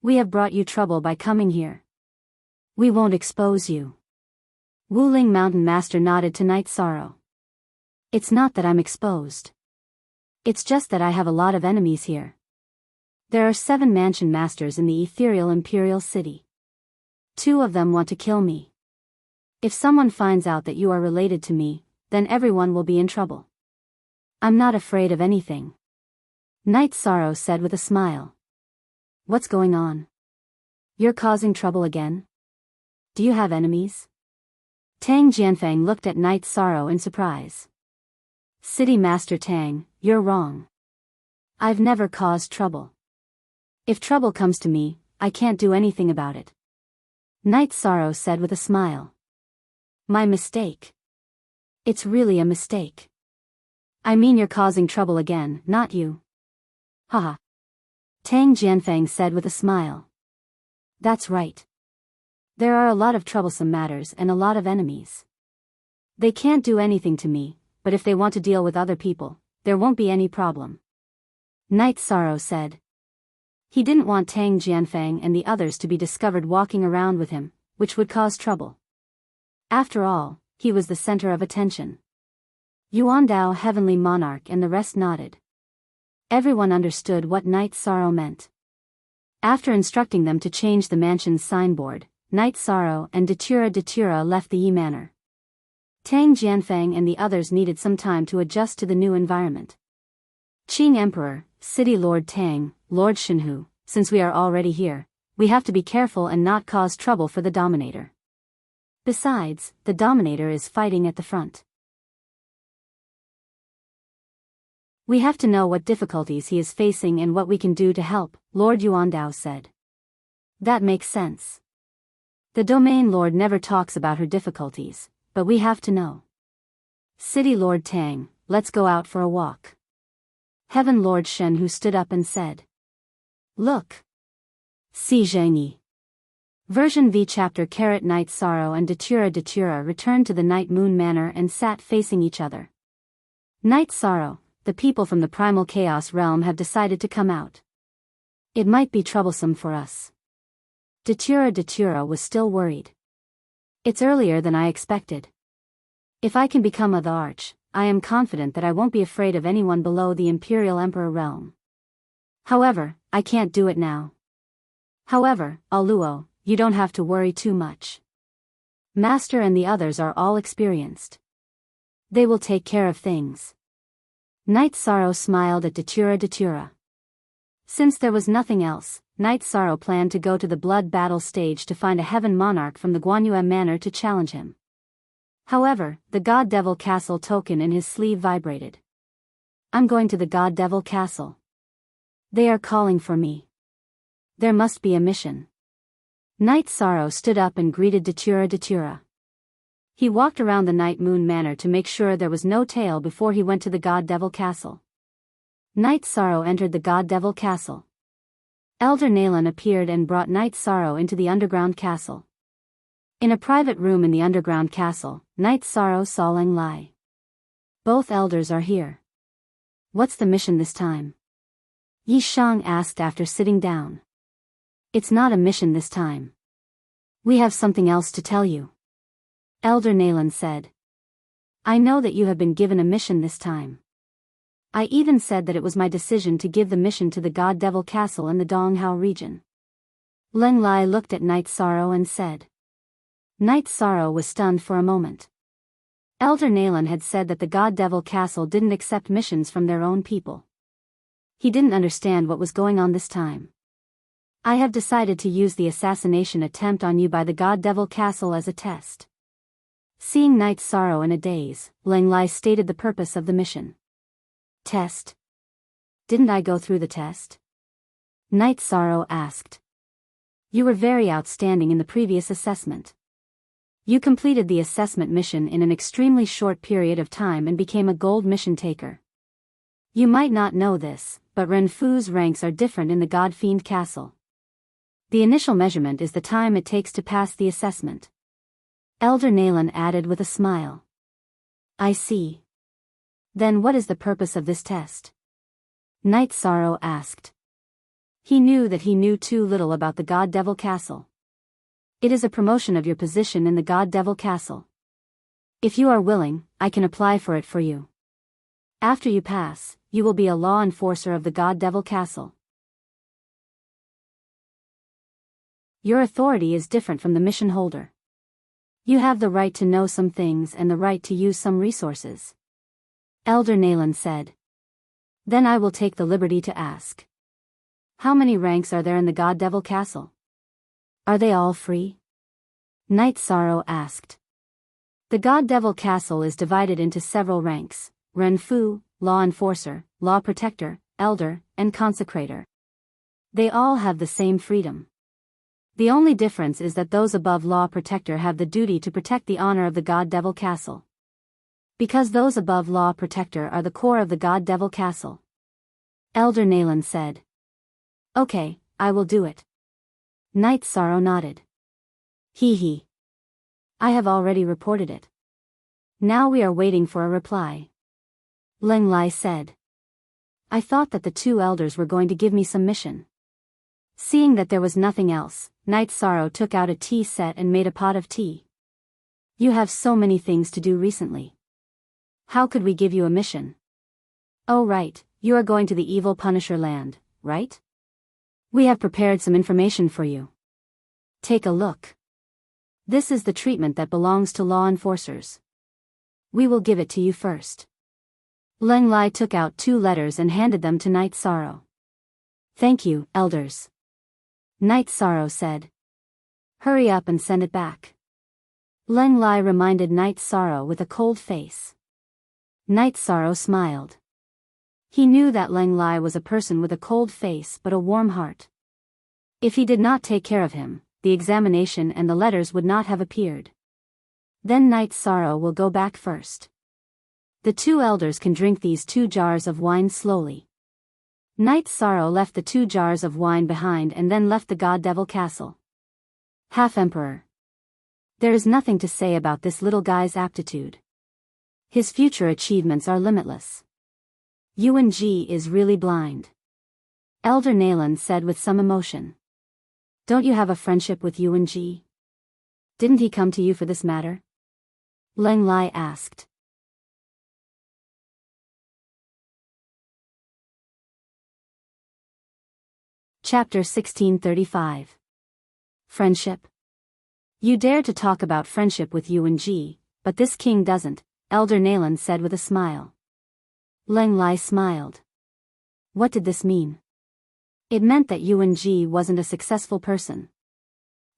We have brought you trouble by coming here. We won't expose you. Wuling Mountain Master nodded to Night Sorrow. It's not that I'm exposed. It's just that I have a lot of enemies here. There are 7 mansion masters in the Ethereal Imperial City. 2 of them want to kill me. If someone finds out that you are related to me, then everyone will be in trouble. I'm not afraid of anything. Night Sorrow said with a smile. What's going on? You're causing trouble again? Do you have enemies? Tang Jianfeng looked at Night Sorrow in surprise. City Master Tang, you're wrong. I've never caused trouble. If trouble comes to me, I can't do anything about it. Night Sorrow said with a smile. My mistake. It's really a mistake. I mean you're causing trouble again, not you. Haha. Tang Jianfeng said with a smile. That's right. There are a lot of troublesome matters and a lot of enemies. They can't do anything to me, but if they want to deal with other people, there won't be any problem. Night Sorrow said. He didn't want Tang Jianfeng and the others to be discovered walking around with him, which would cause trouble. After all, he was the center of attention. Yuandao Heavenly Monarch and the rest nodded. Everyone understood what Night Sorrow meant. After instructing them to change the mansion's signboard, Night Sorrow and Datura left the Yi Manor. Tang Jianfeng and the others needed some time to adjust to the new environment. Qing Emperor, City Lord Tang, Lord Shinhu, since we are already here, we have to be careful and not cause trouble for the Dominator. Besides, the Dominator is fighting at the front. We have to know what difficulties he is facing and what we can do to help, Lord Yuandao said. That makes sense. The Domain Lord never talks about her difficulties, but we have to know. City Lord Tang, let's go out for a walk. Heaven Lord Shen who stood up and said. Look. Si Zhengyi. Version V chapter Night Sorrow and Datura returned to the Night Moon Manor and sat facing each other. Night Sorrow, the people from the primal chaos realm have decided to come out. It might be troublesome for us. Datura was still worried. It's earlier than I expected. If I can become the Arch, I am confident that I won't be afraid of anyone below the Imperial Emperor realm. However, I can't do it now. However, Aluo, you don't have to worry too much. Master and the others are all experienced. They will take care of things. Night Sorrow smiled at Datura. Since there was nothing else, Night Sorrow planned to go to the blood battle stage to find a heaven monarch from the Guanyue Manor to challenge him. However, the God Devil Castle token in his sleeve vibrated. I'm going to the God Devil Castle. They are calling for me. There must be a mission. Night Sorrow stood up and greeted Datura. He walked around the Night Moon Manor to make sure there was no tail before he went to the God Devil Castle. Night Sorrow entered the God Devil Castle. Elder Nalan appeared and brought Night Sorrow into the underground castle. In a private room in the underground castle, Night Sorrow saw Leng Lai. Both elders are here. What's the mission this time? Yi Shang asked after sitting down. It's not a mission this time. We have something else to tell you. Elder Nalan said. I know that you have been given a mission this time. I even said that it was my decision to give the mission to the God Devil Castle in the Donghao region. Leng Lai looked at Night Sorrow and said. Night Sorrow was stunned for a moment. Elder Nalan had said that the God Devil Castle didn't accept missions from their own people. He didn't understand what was going on this time. I have decided to use the assassination attempt on you by the God Devil Castle as a test. Seeing Night Sorrow in a daze, Leng Lai stated the purpose of the mission. Test? Didn't I go through the test? Night Sorrow asked. You were very outstanding in the previous assessment. You completed the assessment mission in an extremely short period of time and became a gold mission taker. You might not know this, but Ren Fu's ranks are different in the God Fiend Castle. The initial measurement is the time it takes to pass the assessment. Elder Nalan added with a smile. I see. Then what is the purpose of this test? Night Sorrow asked. He knew that he knew too little about the God Devil Castle. It is a promotion of your position in the God Devil Castle. If you are willing, I can apply for it for you. After you pass, you will be a law enforcer of the God Devil Castle. Your authority is different from the mission holder. You have the right to know some things and the right to use some resources. Elder Nalan said. Then I will take the liberty to ask. How many ranks are there in the God Devil Castle? Are they all free? Night Sorrow asked. The God Devil Castle is divided into several ranks: Ren Fu, Law Enforcer, Law Protector, Elder, and Consecrator. They all have the same freedom. The only difference is that those above Law Protector have the duty to protect the honor of the God Devil Castle. Because those above Law Protector are the core of the God Devil Castle. Elder Nalan said. Okay, I will do it. Night Sorrow nodded. Hee. I have already reported it. Now we are waiting for a reply. Leng Lai said. I thought that the two elders were going to give me some mission. Seeing that there was nothing else, Night Sorrow took out a tea set and made a pot of tea. You have so many things to do recently. How could we give you a mission? Oh right, you are going to the evil Punisher land, right? We have prepared some information for you. Take a look. This is the treatment that belongs to law enforcers. We will give it to you first. Leng Lai took out 2 letters and handed them to Night Sorrow. Thank you, elders. Night Sorrow said. Hurry up and send it back. Leng Lai reminded Night Sorrow with a cold face. Night Sorrow smiled. He knew that Leng Lai was a person with a cold face but a warm heart. If he did not take care of him, the examination and the letters would not have appeared. Then Night Sorrow will go back first. The 2 elders can drink these 2 jars of wine slowly. Night Sorrow left the 2 jars of wine behind and then left the God Devil Castle. Half-emperor. There is nothing to say about this little guy's aptitude. His future achievements are limitless. Yuan Ji is really blind. Elder Nalan said with some emotion. Don't you have a friendship with Yuan Ji? Didn't he come to you for this matter? Leng Lai asked. Chapter 1635. Friendship. You dare to talk about friendship with Yuan Ji, but this king doesn't, Elder Nalan said with a smile. Leng Lai smiled. What did this mean? It meant that Yuan Ji wasn't a successful person.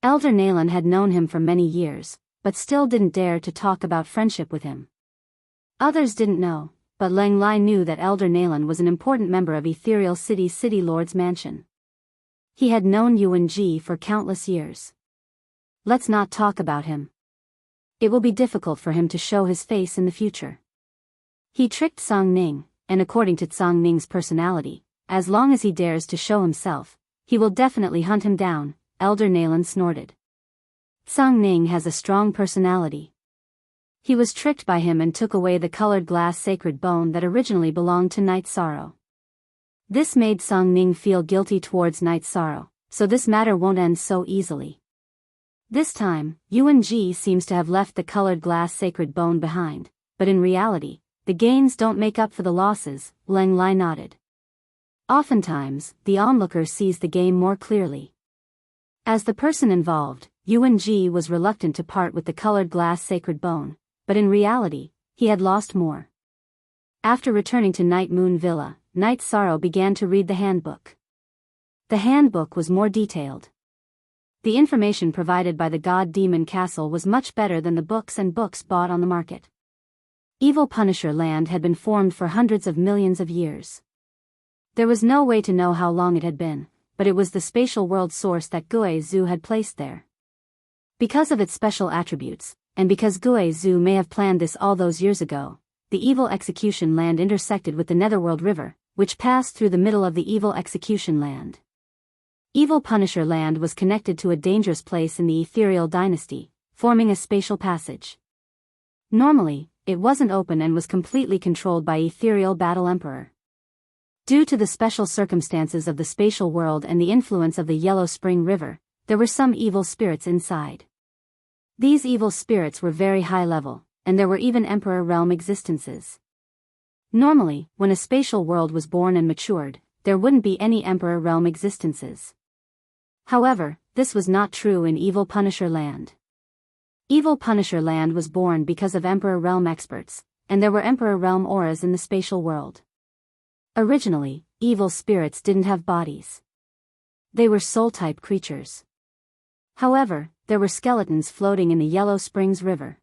Elder Nalan had known him for many years, but still didn't dare to talk about friendship with him. Others didn't know, but Leng Lai knew that Elder Nalan was an important member of Ethereal City's City Lord's mansion. He had known Yuan Ji for countless years. Let's not talk about him. It will be difficult for him to show his face in the future. He tricked Song Ning, and according to Song Ning's personality, as long as he dares to show himself, he will definitely hunt him down, Elder Nalan snorted. Song Ning has a strong personality. He was tricked by him and took away the colored glass sacred bone that originally belonged to Night Sorrow. This made Song Ning feel guilty towards Night Sorrow, so this matter won't end so easily. This time, Yuan Ji seems to have left the colored glass sacred bone behind, but in reality, the gains don't make up for the losses, Leng Lai nodded. Oftentimes, the onlooker sees the game more clearly. As the person involved, Yuan Ji was reluctant to part with the colored glass sacred bone, but in reality, he had lost more. After returning to Night Moon Villa, Night Sorrow began to read the handbook. The handbook was more detailed. The information provided by the God Demon Castle was much better than the books bought on the market. Evil Punisher Land had been formed for hundreds of millions of years. There was no way to know how long it had been, but it was the spatial world source that Gue Zhu had placed there. Because of its special attributes, and because Gue Zhu may have planned this all those years ago, the Evil Execution Land intersected with the Netherworld River, which passed through the middle of the Evil Execution Land. Evil Punisher Land was connected to a dangerous place in the Ethereal Dynasty, forming a spatial passage. Normally, it wasn't open and was completely controlled by Ethereal Battle Emperor. Due to the special circumstances of the spatial world and the influence of the Yellow Spring River, there were some evil spirits inside. These evil spirits were very high level, and there were even Emperor Realm existences. Normally, when a spatial world was born and matured, there wouldn't be any Emperor Realm existences. However, this was not true in Evil Punisher Land. Evil Punisher Land was born because of Emperor Realm experts, and there were Emperor Realm auras in the spatial world. Originally, evil spirits didn't have bodies. They were soul-type creatures. However, there were skeletons floating in the Yellow Springs River.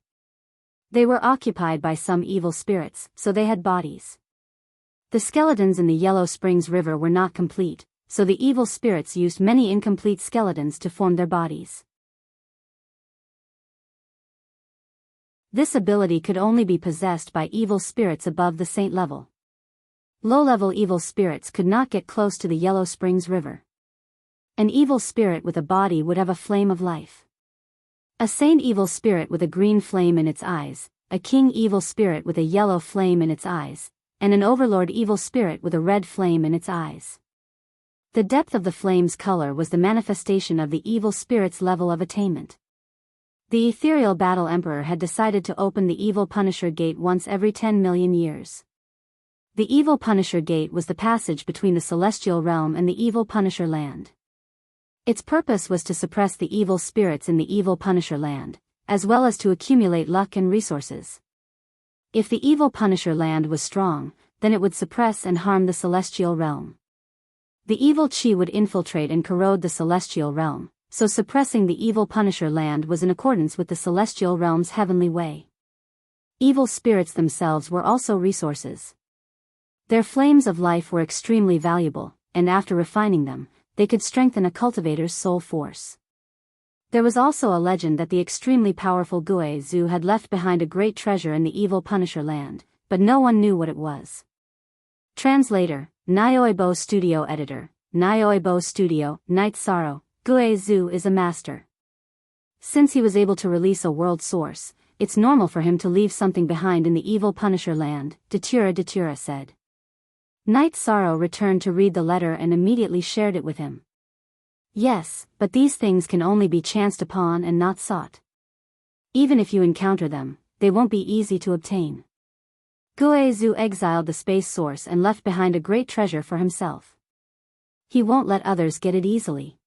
They were occupied by some evil spirits, so they had bodies. The skeletons in the Yellow Springs River were not complete, so the evil spirits used many incomplete skeletons to form their bodies. This ability could only be possessed by evil spirits above the saint level. Low-level evil spirits could not get close to the Yellow Springs River. An evil spirit with a body would have a flame of life. A saint evil spirit with a green flame in its eyes, a king evil spirit with a yellow flame in its eyes, and an overlord evil spirit with a red flame in its eyes. The depth of the flame's color was the manifestation of the evil spirit's level of attainment. The Ethereal Battle Emperor had decided to open the Evil Punisher Gate once every 10 million years. The Evil Punisher Gate was the passage between the Celestial Realm and the Evil Punisher Land. Its purpose was to suppress the evil spirits in the Evil Punisher Land, as well as to accumulate luck and resources. If the Evil Punisher Land was strong, then it would suppress and harm the Celestial Realm. The evil chi would infiltrate and corrode the Celestial Realm, so suppressing the Evil Punisher Land was in accordance with the Celestial Realm's heavenly way. Evil spirits themselves were also resources. Their flames of life were extremely valuable, and after refining them, they could strengthen a cultivator's soul force. There was also a legend that the extremely powerful Gue Zhu had left behind a great treasure in the Evil Punisher Land, but no one knew what it was. Translator, Nyoibo Studio Editor, Nyoibo Studio, Night Sorrow, Gue Zhu is a master. Since he was able to release a world source, it's normal for him to leave something behind in the evil Punisher land, Datura said. Night Sorrow returned to read the letter and immediately shared it with him. Yes, but these things can only be chanced upon and not sought. Even if you encounter them, they won't be easy to obtain. Guizhou exiled the space source and left behind a great treasure for himself. He won't let others get it easily.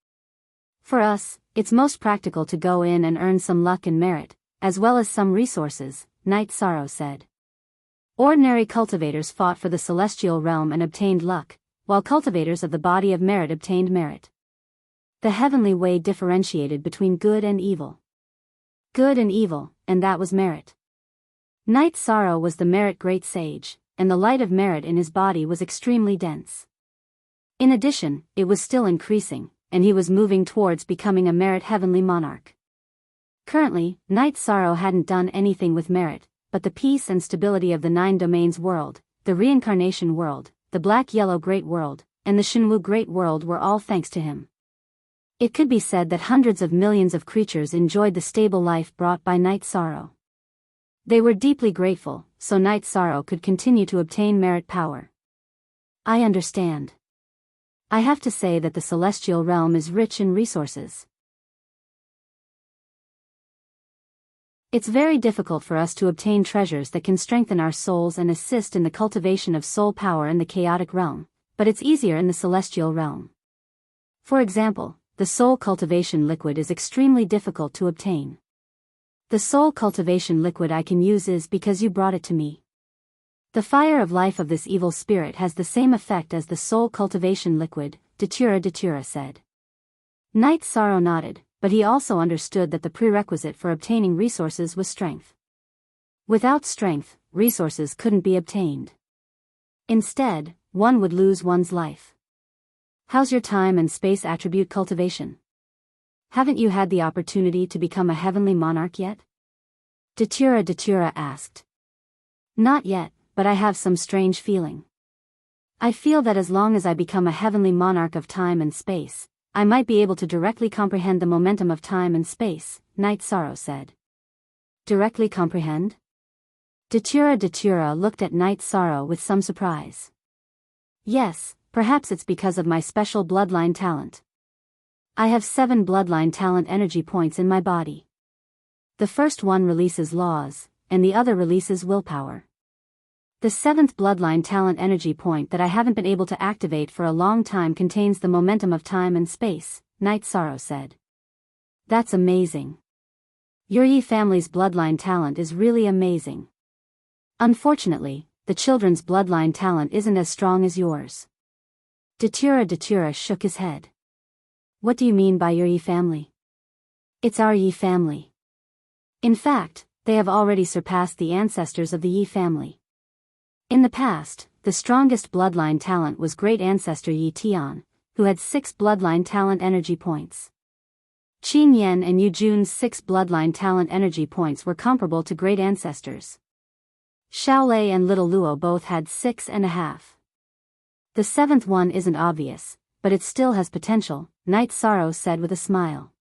For us, it's most practical to go in and earn some luck and merit, as well as some resources, Night Sorrow said. Ordinary cultivators fought for the celestial realm and obtained luck, while cultivators of the body of merit obtained merit. The heavenly way differentiated between good and evil. Good and evil, and that was merit. Night Sorrow was the merit great sage, and the light of merit in his body was extremely dense. In addition, it was still increasing, and he was moving towards becoming a merit heavenly monarch. Currently, Night Sorrow hadn't done anything with merit, but the peace and stability of the 9 domains world, the reincarnation world, the black-yellow great world, and the Shinwu great world were all thanks to him. It could be said that hundreds of millions of creatures enjoyed the stable life brought by Night Sorrow. They were deeply grateful, so Night Sorrow could continue to obtain merit power. I understand. I have to say that the celestial realm is rich in resources. It's very difficult for us to obtain treasures that can strengthen our souls and assist in the cultivation of soul power in the chaotic realm, but it's easier in the celestial realm. For example, the soul cultivation liquid is extremely difficult to obtain. The soul cultivation liquid I can use is because you brought it to me. The fire of life of this evil spirit has the same effect as the soul cultivation liquid, Datura said. Night Sorrow nodded, but he also understood that the prerequisite for obtaining resources was strength. Without strength, resources couldn't be obtained. Instead, one would lose one's life. How's your time and space attribute cultivation? Haven't you had the opportunity to become a heavenly monarch yet? Datura asked. Not yet, but I have some strange feeling. I feel that as long as I become a heavenly monarch of time and space, I might be able to directly comprehend the momentum of time and space, Night Sorrow said. Directly comprehend? Datura looked at Night Sorrow with some surprise. Yes, perhaps it's because of my special bloodline talent. I have 7 bloodline talent energy points in my body. The first one releases laws, and the other releases willpower. The 7th bloodline talent energy point that I haven't been able to activate for a long time contains the momentum of time and space, Night Sorrow said. That's amazing. Your Yi family's bloodline talent is really amazing. Unfortunately, the children's bloodline talent isn't as strong as yours. Datura shook his head. What do you mean by your Yi family? It's our Yi family. In fact, they have already surpassed the ancestors of the Yi family. In the past, the strongest bloodline talent was great ancestor Yi Tian, who had 6 bloodline talent energy points. Qin Yan and Yu Jun's 6 bloodline talent energy points were comparable to great ancestors. Xiaolei and Little Luo both had 6.5. The 7th one isn't obvious, but it still has potential, Night Sorrow said with a smile.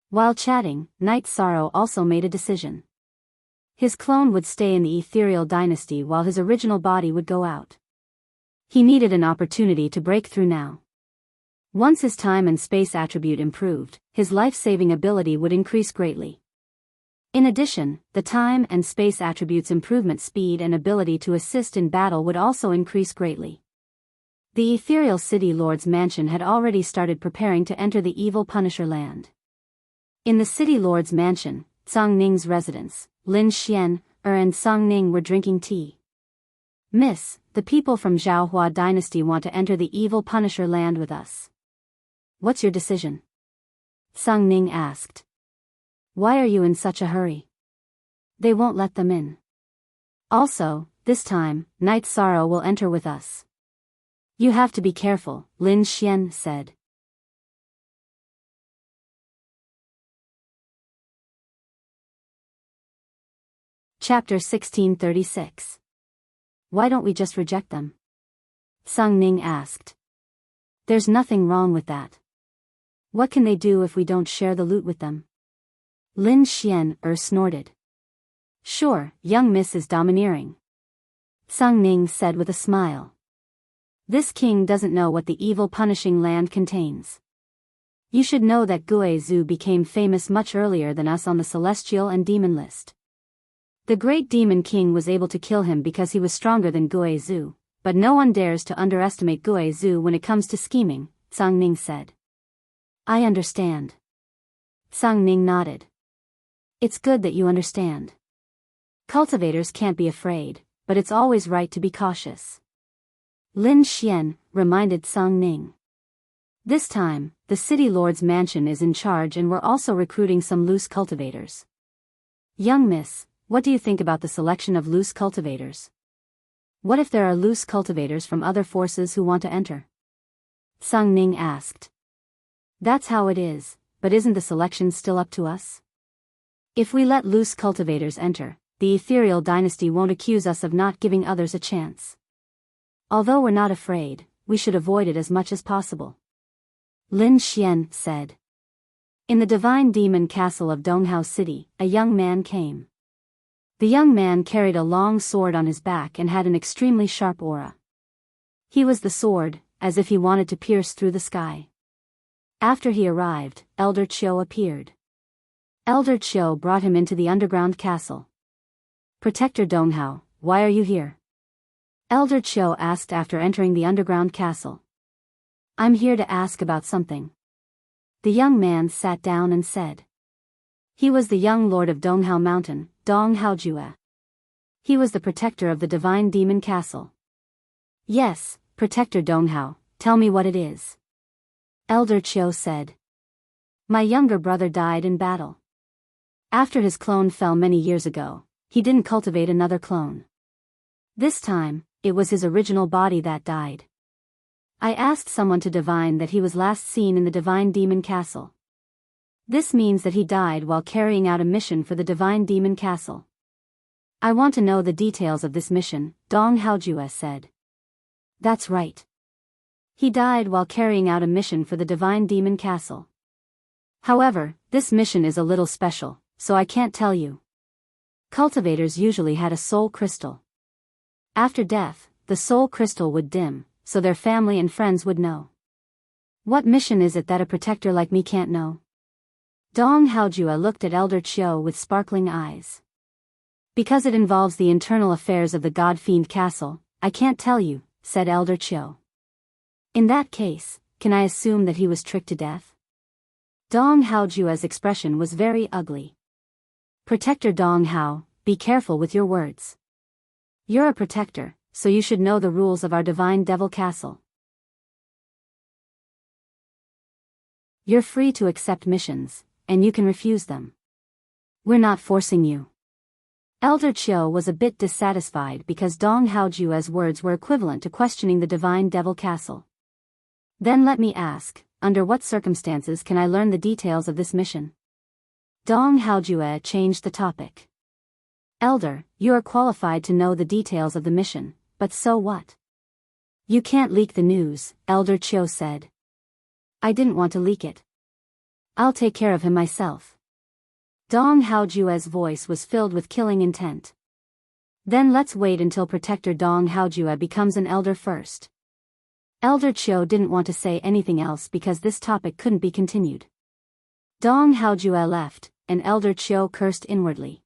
While chatting, Night Sorrow also made a decision. His clone would stay in the ethereal dynasty while his original body would go out. He needed an opportunity to break through now. Once his time and space attribute improved, his life-saving ability would increase greatly. In addition, the time and space attributes' improvement speed and ability to assist in battle would also increase greatly. The ethereal city lord's mansion had already started preparing to enter the evil Punisher land. In the city lord's mansion, Zhang Ning's residence, Lin Xian, and Song Ning were drinking tea. Miss, the people from Zhaohua dynasty want to enter the evil Punisher land with us. What's your decision? Song Ning asked. Why are you in such a hurry? They won't let them in. Also, this time, Night Sorrow will enter with us. You have to be careful, Lin Xian said. Chapter 1636. Why don't we just reject them? Sung Ning asked. There's nothing wrong with that. What can they do if we don't share the loot with them? Lin Xian snorted. Sure, young miss is domineering. Sung Ning said with a smile. This king doesn't know what the evil punishing land contains. You should know that Gui Zhu became famous much earlier than us on the celestial and demon list. The great demon king was able to kill him because he was stronger than Gui Zhu, but no one dares to underestimate Gui Zhu when it comes to scheming, Sung Ning said. I understand. Sung Ning nodded. It's good that you understand. Cultivators can't be afraid, but it's always right to be cautious. Lin Xian reminded Sung Ning. This time, the city lord's mansion is in charge and we're also recruiting some loose cultivators. Young miss, what do you think about the selection of loose cultivators? What if there are loose cultivators from other forces who want to enter? Sung Ning asked. That's how it is, but isn't the selection still up to us? If we let loose cultivators enter, the ethereal dynasty won't accuse us of not giving others a chance. Although we're not afraid, we should avoid it as much as possible. Lin Xian said. In the divine demon castle of Donghao City, a young man came. The young man carried a long sword on his back and had an extremely sharp aura. He was the sword, as if he wanted to pierce through the sky. After he arrived, Elder Qiu appeared. Elder Qiu brought him into the underground castle. Protector Donghao, why are you here? Elder Qiu asked after entering the underground castle. I'm here to ask about something. The young man sat down and said. He was the young lord of Donghao Mountain, Dong Haojue. He was the protector of the divine demon castle. Yes, Protector Donghao, tell me what it is. Elder Qiu said. My younger brother died in battle. After his clone fell many years ago, he didn't cultivate another clone. This time, it was his original body that died. I asked someone to divine that he was last seen in the divine demon castle. This means that he died while carrying out a mission for the divine demon castle. I want to know the details of this mission, Dong Haojue said. That's right. He died while carrying out a mission for the divine demon castle. However, this mission is a little special, so I can't tell you. Cultivators usually had a soul crystal. After death, the soul crystal would dim, so their family and friends would know. What mission is it that a protector like me can't know? Dong Haojue looked at Elder Qiu with sparkling eyes. Because it involves the internal affairs of the God-Fiend castle, I can't tell you, said Elder Qiu. In that case, can I assume that he was tricked to death? Dong Haojue's expression was very ugly. Protector Dong Hao, be careful with your words. You're a protector, so you should know the rules of our divine devil castle. You're free to accept missions, and you can refuse them. We're not forcing you. Elder Qiu was a bit dissatisfied because Dong Haojue's words were equivalent to questioning the divine devil castle. Then let me ask, under what circumstances can I learn the details of this mission? Dong Haojue changed the topic. Elder, you are qualified to know the details of the mission, but so what? You can't leak the news, Elder Qiu said. I didn't want to leak it. I'll take care of him myself. Dong Haojue's voice was filled with killing intent. Then let's wait until Protector Dong Haojue becomes an elder first. Elder Qiu didn't want to say anything else because this topic couldn't be continued. Dong Haojue left, and Elder Qiu cursed inwardly.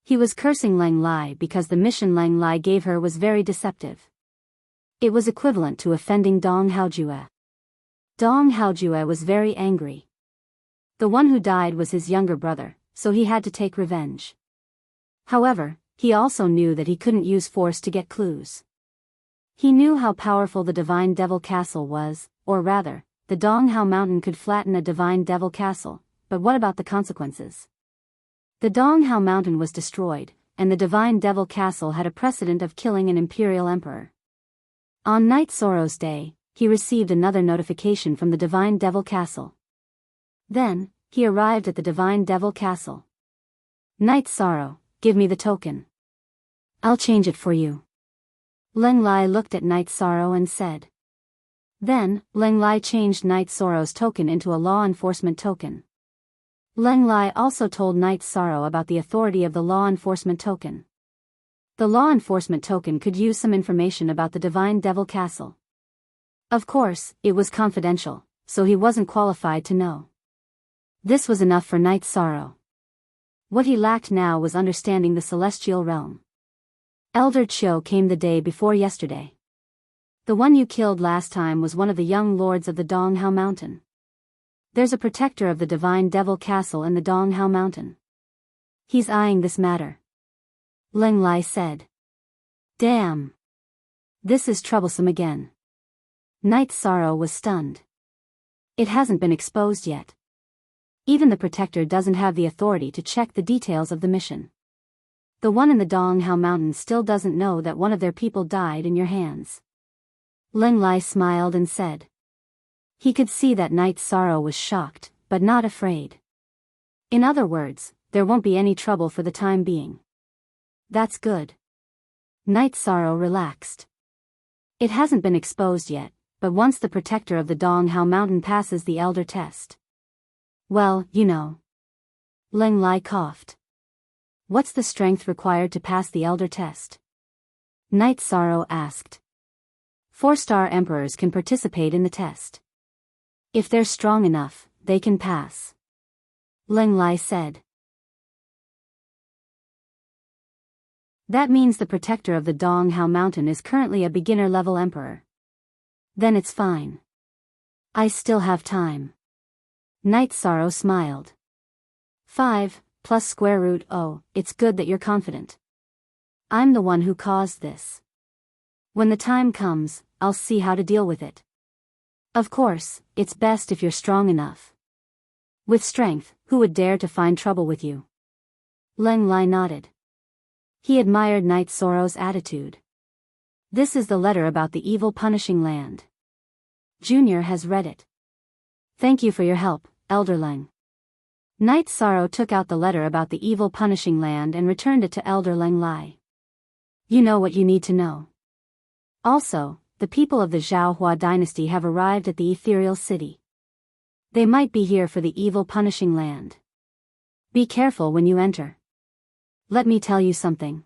He was cursing Lang Lai because the mission Lang Lai gave her was very deceptive. It was equivalent to offending Dong Haojue. Dong Haojue was very angry. The one who died was his younger brother, so he had to take revenge. However, he also knew that he couldn't use force to get clues. He knew how powerful the Divine Devil Castle was, or rather, the Donghao Mountain could flatten a Divine Devil Castle, but what about the consequences? The Donghao Mountain was destroyed, and the Divine Devil Castle had a precedent of killing an imperial emperor. On Night Sorrow's day, he received another notification from the Divine Devil Castle. Then, he arrived at the Divine Devil Castle. Night Sorrow, give me the token. I'll change it for you. Lang Lai looked at Night Sorrow and said. Then, Lang Lai changed Night Sorrow's token into a law enforcement token. Leng Lai also told Night Sorrow about the authority of the law enforcement token. The law enforcement token could use some information about the Divine Devil Castle. Of course, it was confidential, so he wasn't qualified to know. This was enough for Night Sorrow. What he lacked now was understanding the celestial realm. Elder Chiu came the day before yesterday. The one you killed last time was one of the young lords of the Donghao Mountain. There's a protector of the Divine Devil Castle in the Donghao Mountain. He's eyeing this matter. Leng Lai said. Damn. This is troublesome again. Night Sorrow was stunned. It hasn't been exposed yet. Even the protector doesn't have the authority to check the details of the mission. The one in the Donghao Mountain still doesn't know that one of their people died in your hands. Leng Lai smiled and said. He could see that Night Sorrow was shocked, but not afraid. In other words, there won't be any trouble for the time being. That's good. Night Sorrow relaxed. It hasn't been exposed yet, but once the protector of the Donghao Mountain passes the elder test. Well, you know. Leng Lai coughed. What's the strength required to pass the elder test? Night Sorrow asked. 4-star emperors can participate in the test. If they're strong enough, they can pass. Leng Lai said. That means the protector of the Donghao Mountain is currently a beginner-level emperor. Then it's fine. I still have time. Night Sorrow smiled. 5 plus square root O, it's good that you're confident. I'm the one who caused this. When the time comes, I'll see how to deal with it. Of course, it's best if you're strong enough. With strength, who would dare to find trouble with you? Leng Lai nodded. He admired Night Sorrow's attitude. This is the letter about the evil punishing land. Junior has read it. Thank you for your help, Elder Leng. Night Sorrow took out the letter about the evil punishing land and returned it to Elder Leng Lai. You know what you need to know. Also, the people of the Zhaohua dynasty have arrived at the ethereal city. They might be here for the evil punishing land. Be careful when you enter. Let me tell you something.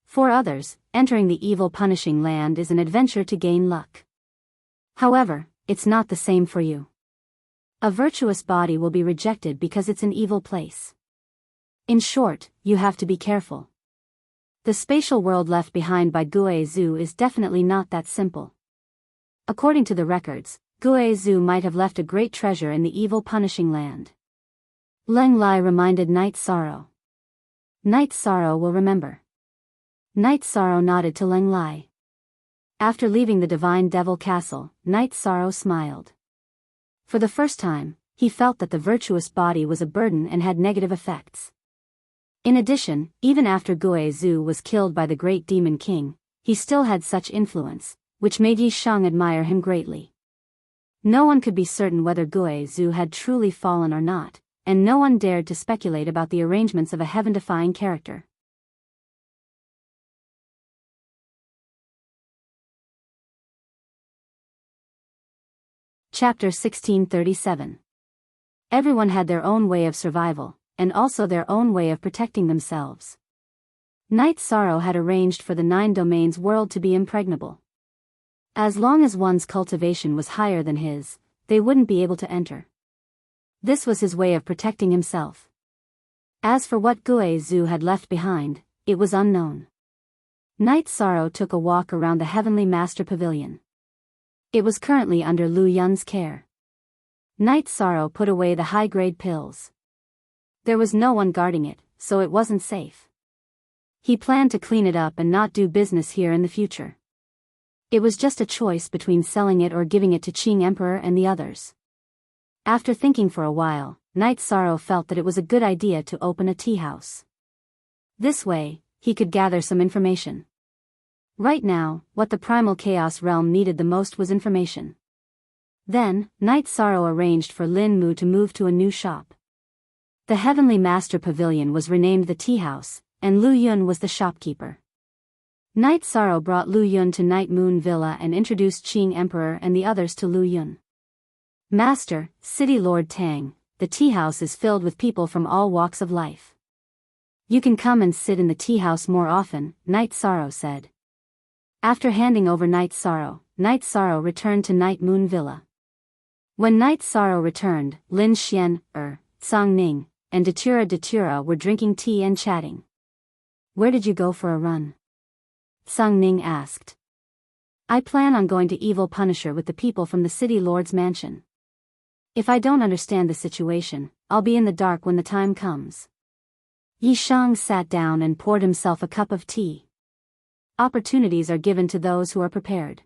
For others, entering the evil punishing land is an adventure to gain luck. However, it's not the same for you. A virtuous body will be rejected because it's an evil place. In short, you have to be careful. The spatial world left behind by Gue Zhu is definitely not that simple. According to the records, Gue Zhu might have left a great treasure in the evil punishing land. Leng Lai reminded Night Sorrow. Night Sorrow will remember. Night Sorrow nodded to Leng Lai. After leaving the Divine Devil Castle, Night Sorrow smiled. For the first time, he felt that the virtuous body was a burden and had negative effects. In addition, even after Gue Zhu was killed by the Great Demon King, he still had such influence, which made Yi Shang admire him greatly. No one could be certain whether Gue Zhu had truly fallen or not, and no one dared to speculate about the arrangements of a heaven-defying character. Chapter 1637. Everyone had their own way of survival, and also their own way of protecting themselves. Night Sorrow had arranged for the 9 domains world to be impregnable. As long as one's cultivation was higher than his, they wouldn't be able to enter. This was his way of protecting himself. As for what Gue Zhu had left behind, it was unknown. Night Sorrow took a walk around the Heavenly Master Pavilion. It was currently under Lu Yun's care. Night Sorrow put away the high-grade pills. There was no one guarding it, so it wasn't safe. He planned to clean it up and not do business here in the future. It was just a choice between selling it or giving it to Qing Emperor and the others. After thinking for a while, Night Sorrow felt that it was a good idea to open a tea house. This way, he could gather some information. Right now, what the primal chaos realm needed the most was information. Then, Night Sorrow arranged for Lin Mu to move to a new shop. The Heavenly Master Pavilion was renamed the Tea House, and Lu Yun was the shopkeeper. Night Sorrow brought Lu Yun to Night Moon Villa and introduced Qing Emperor and the others to Lu Yun. Master, City Lord Tang, the tea house is filled with people from all walks of life. You can come and sit in the tea house more often, Night Sorrow said. After handing over Night Sorrow returned to Night Moon Villa. When Night Sorrow returned, Lin Xian, Song Ning, and Datura were drinking tea and chatting. Where did you go for a run? Song Ning asked. I plan on going to Evil Punisher with the people from the City Lord's mansion. If I don't understand the situation, I'll be in the dark when the time comes. Yi Shang sat down and poured himself a cup of tea. Opportunities are given to those who are prepared.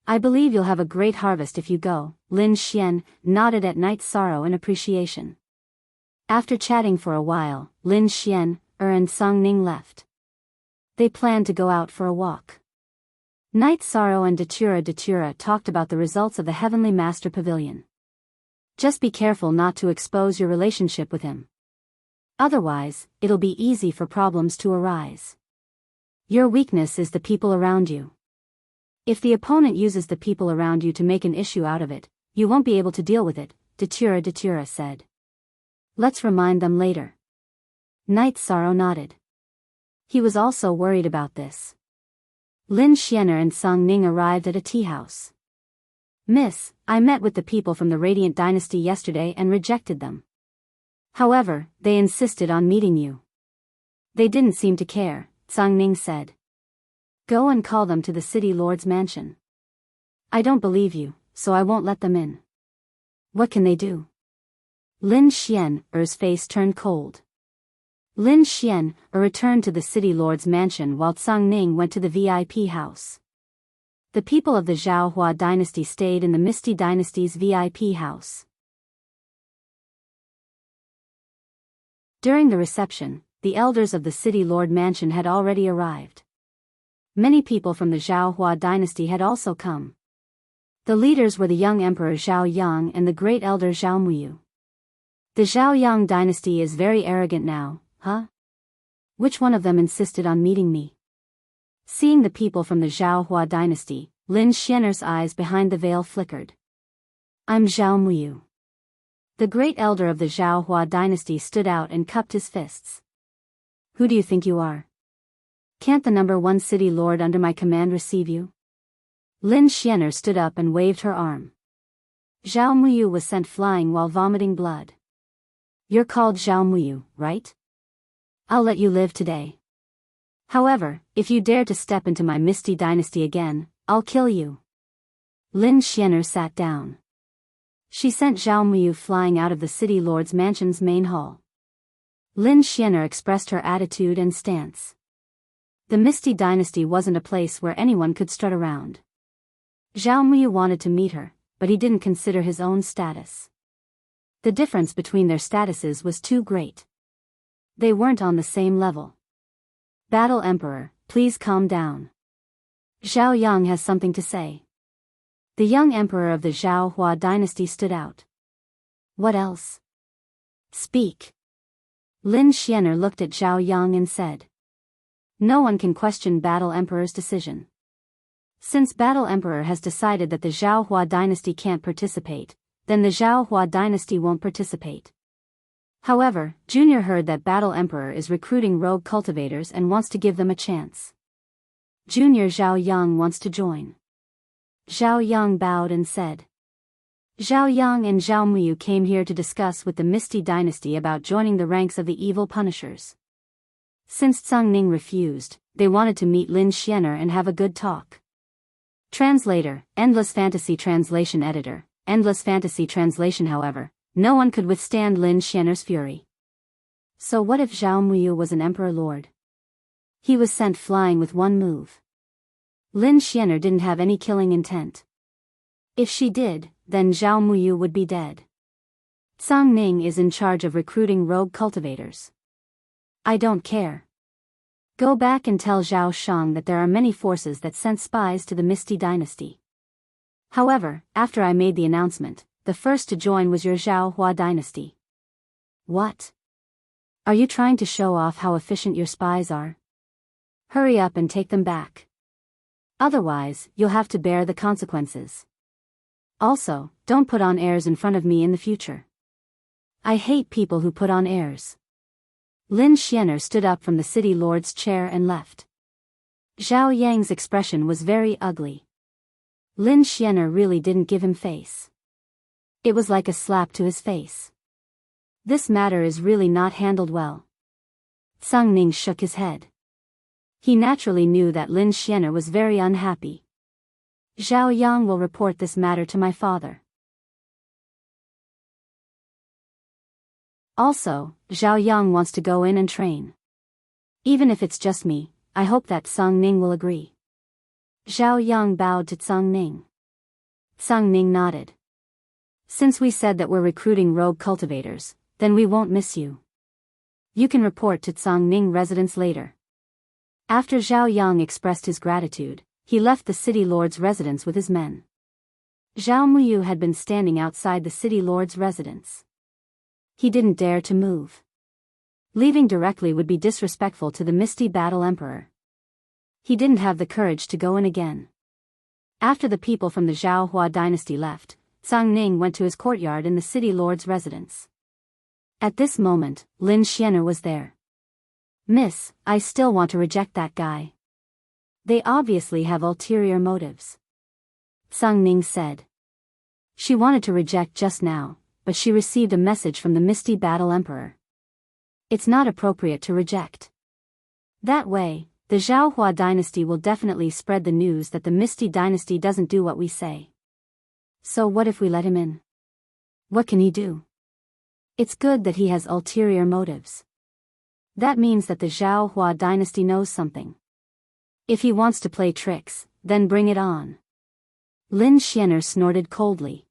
I believe you'll have a great harvest if you go, Lin Xian nodded at Night Sorrow in appreciation. After chatting for a while, Lin Xian, and Song Ning left. They planned to go out for a walk. Night Sorrow and Datura talked about the results of the Heavenly Master Pavilion. Just be careful not to expose your relationship with him. Otherwise, it'll be easy for problems to arise. Your weakness is the people around you. If the opponent uses the people around you to make an issue out of it, you won't be able to deal with it, Datura said. Let's remind them later. Night Sorrow nodded. He was also worried about this. Lin Xianer and Song Ning arrived at a tea house. Miss, I met with the people from the Radiant Dynasty yesterday and rejected them. However, they insisted on meeting you. They didn't seem to care, Song Ning said. Go and call them to the City Lord's mansion. I don't believe you, so I won't let them in. What can they do? Lin Xian's face turned cold. Lin Xian returned to the City Lord's mansion while Song Ning went to the VIP house. The people of the Zhaohua dynasty stayed in the Misty Dynasty's VIP house. During the reception, the elders of the City Lord mansion had already arrived. Many people from the Zhaohua dynasty had also come. The leaders were the young Emperor Zhao Yang and the great elder Zhao Muyu. The Zhao Yang dynasty is very arrogant now, huh? Which one of them insisted on meeting me? Seeing the people from the Zhaohua dynasty, Lin Xianer's eyes behind the veil flickered. I'm Zhao Muyu. The great elder of the Zhaohua dynasty stood out and cupped his fists. Who do you think you are? Can't the number 1 city lord under my command receive you? Lin Xianer stood up and waved her arm. Zhao Muyu was sent flying while vomiting blood. You're called Zhao Muyu, right? I'll let you live today. However, if you dare to step into my Misty Dynasty again, I'll kill you. Lin Xianer sat down. She sent Zhao Muyu flying out of the City Lord's mansion's main hall. Lin Xianer expressed her attitude and stance. The Misty Dynasty wasn't a place where anyone could strut around. Zhao Muyu wanted to meet her, but he didn't consider his own status. The difference between their statuses was too great. They weren't on the same level. Battle Emperor, please calm down. Zhao Yang has something to say. The young emperor of the Zhaohua dynasty stood out. What else? Speak. Lin Xianer looked at Zhao Yang and said. No one can question Battle Emperor's decision. Since Battle Emperor has decided that the Zhaohua dynasty can't participate, then the Zhaohua dynasty won't participate. However, Junior heard that Battle Emperor is recruiting rogue cultivators and wants to give them a chance. Junior Zhao Yang wants to join. Zhao Yang bowed and said. Zhao Yang and Zhao Muyu came here to discuss with the Misty Dynasty about joining the ranks of the Evil Punishers. Since Song Ning refused, they wanted to meet Lin Xianer and have a good talk. Translator, Endless Fantasy Translation Editor, Endless Fantasy Translation. However, no one could withstand Lin Xianer's fury. So what if Zhao Muyu was an Emperor Lord? He was sent flying with one move. Lin Xianer didn't have any killing intent. If she did, then Zhao Muyu would be dead. Song Ning is in charge of recruiting rogue cultivators. I don't care. Go back and tell Zhao Shang that there are many forces that sent spies to the Misty Dynasty. However, after I made the announcement, the first to join was your Zhaohua dynasty. What? Are you trying to show off how efficient your spies are? Hurry up and take them back. Otherwise, you'll have to bear the consequences. Also, don't put on airs in front of me in the future. I hate people who put on airs. Lin Xianer stood up from the city lord's chair and left. Zhao Yang's expression was very ugly. Lin Xianer really didn't give him face. It was like a slap to his face. This matter is really not handled well. Sung Ning shook his head. He naturally knew that Lin Xianer was very unhappy. Zhao Yang will report this matter to my father. Also, Zhao Yang wants to go in and train. Even if it's just me, I hope that Sung Ning will agree. Zhao Yang bowed to Sung Ning. Sung Ning nodded. Since we said that we're recruiting rogue cultivators, then we won't miss you. You can report to Sung Ning residence later. After Zhao Yang expressed his gratitude, he left the city lord's residence with his men. Zhao Muyu had been standing outside the city lord's residence. He didn't dare to move. Leaving directly would be disrespectful to the Misty Battle Emperor. He didn't have the courage to go in again. After the people from the Zhao Hua dynasty left, Sung Ning went to his courtyard in the city lord's residence. At this moment, Lin Xianer was there. Miss, I still want to reject that guy. They obviously have ulterior motives. Sung Ning said. She wanted to reject just now, but she received a message from the Misty Battle Emperor. It's not appropriate to reject. That way, the Zhao Hua dynasty will definitely spread the news that the Misty dynasty doesn't do what we say. So what if we let him in? What can he do? It's good that he has ulterior motives. That means that the Zhao Hua dynasty knows something. If he wants to play tricks, then bring it on. Lin Xianer snorted coldly.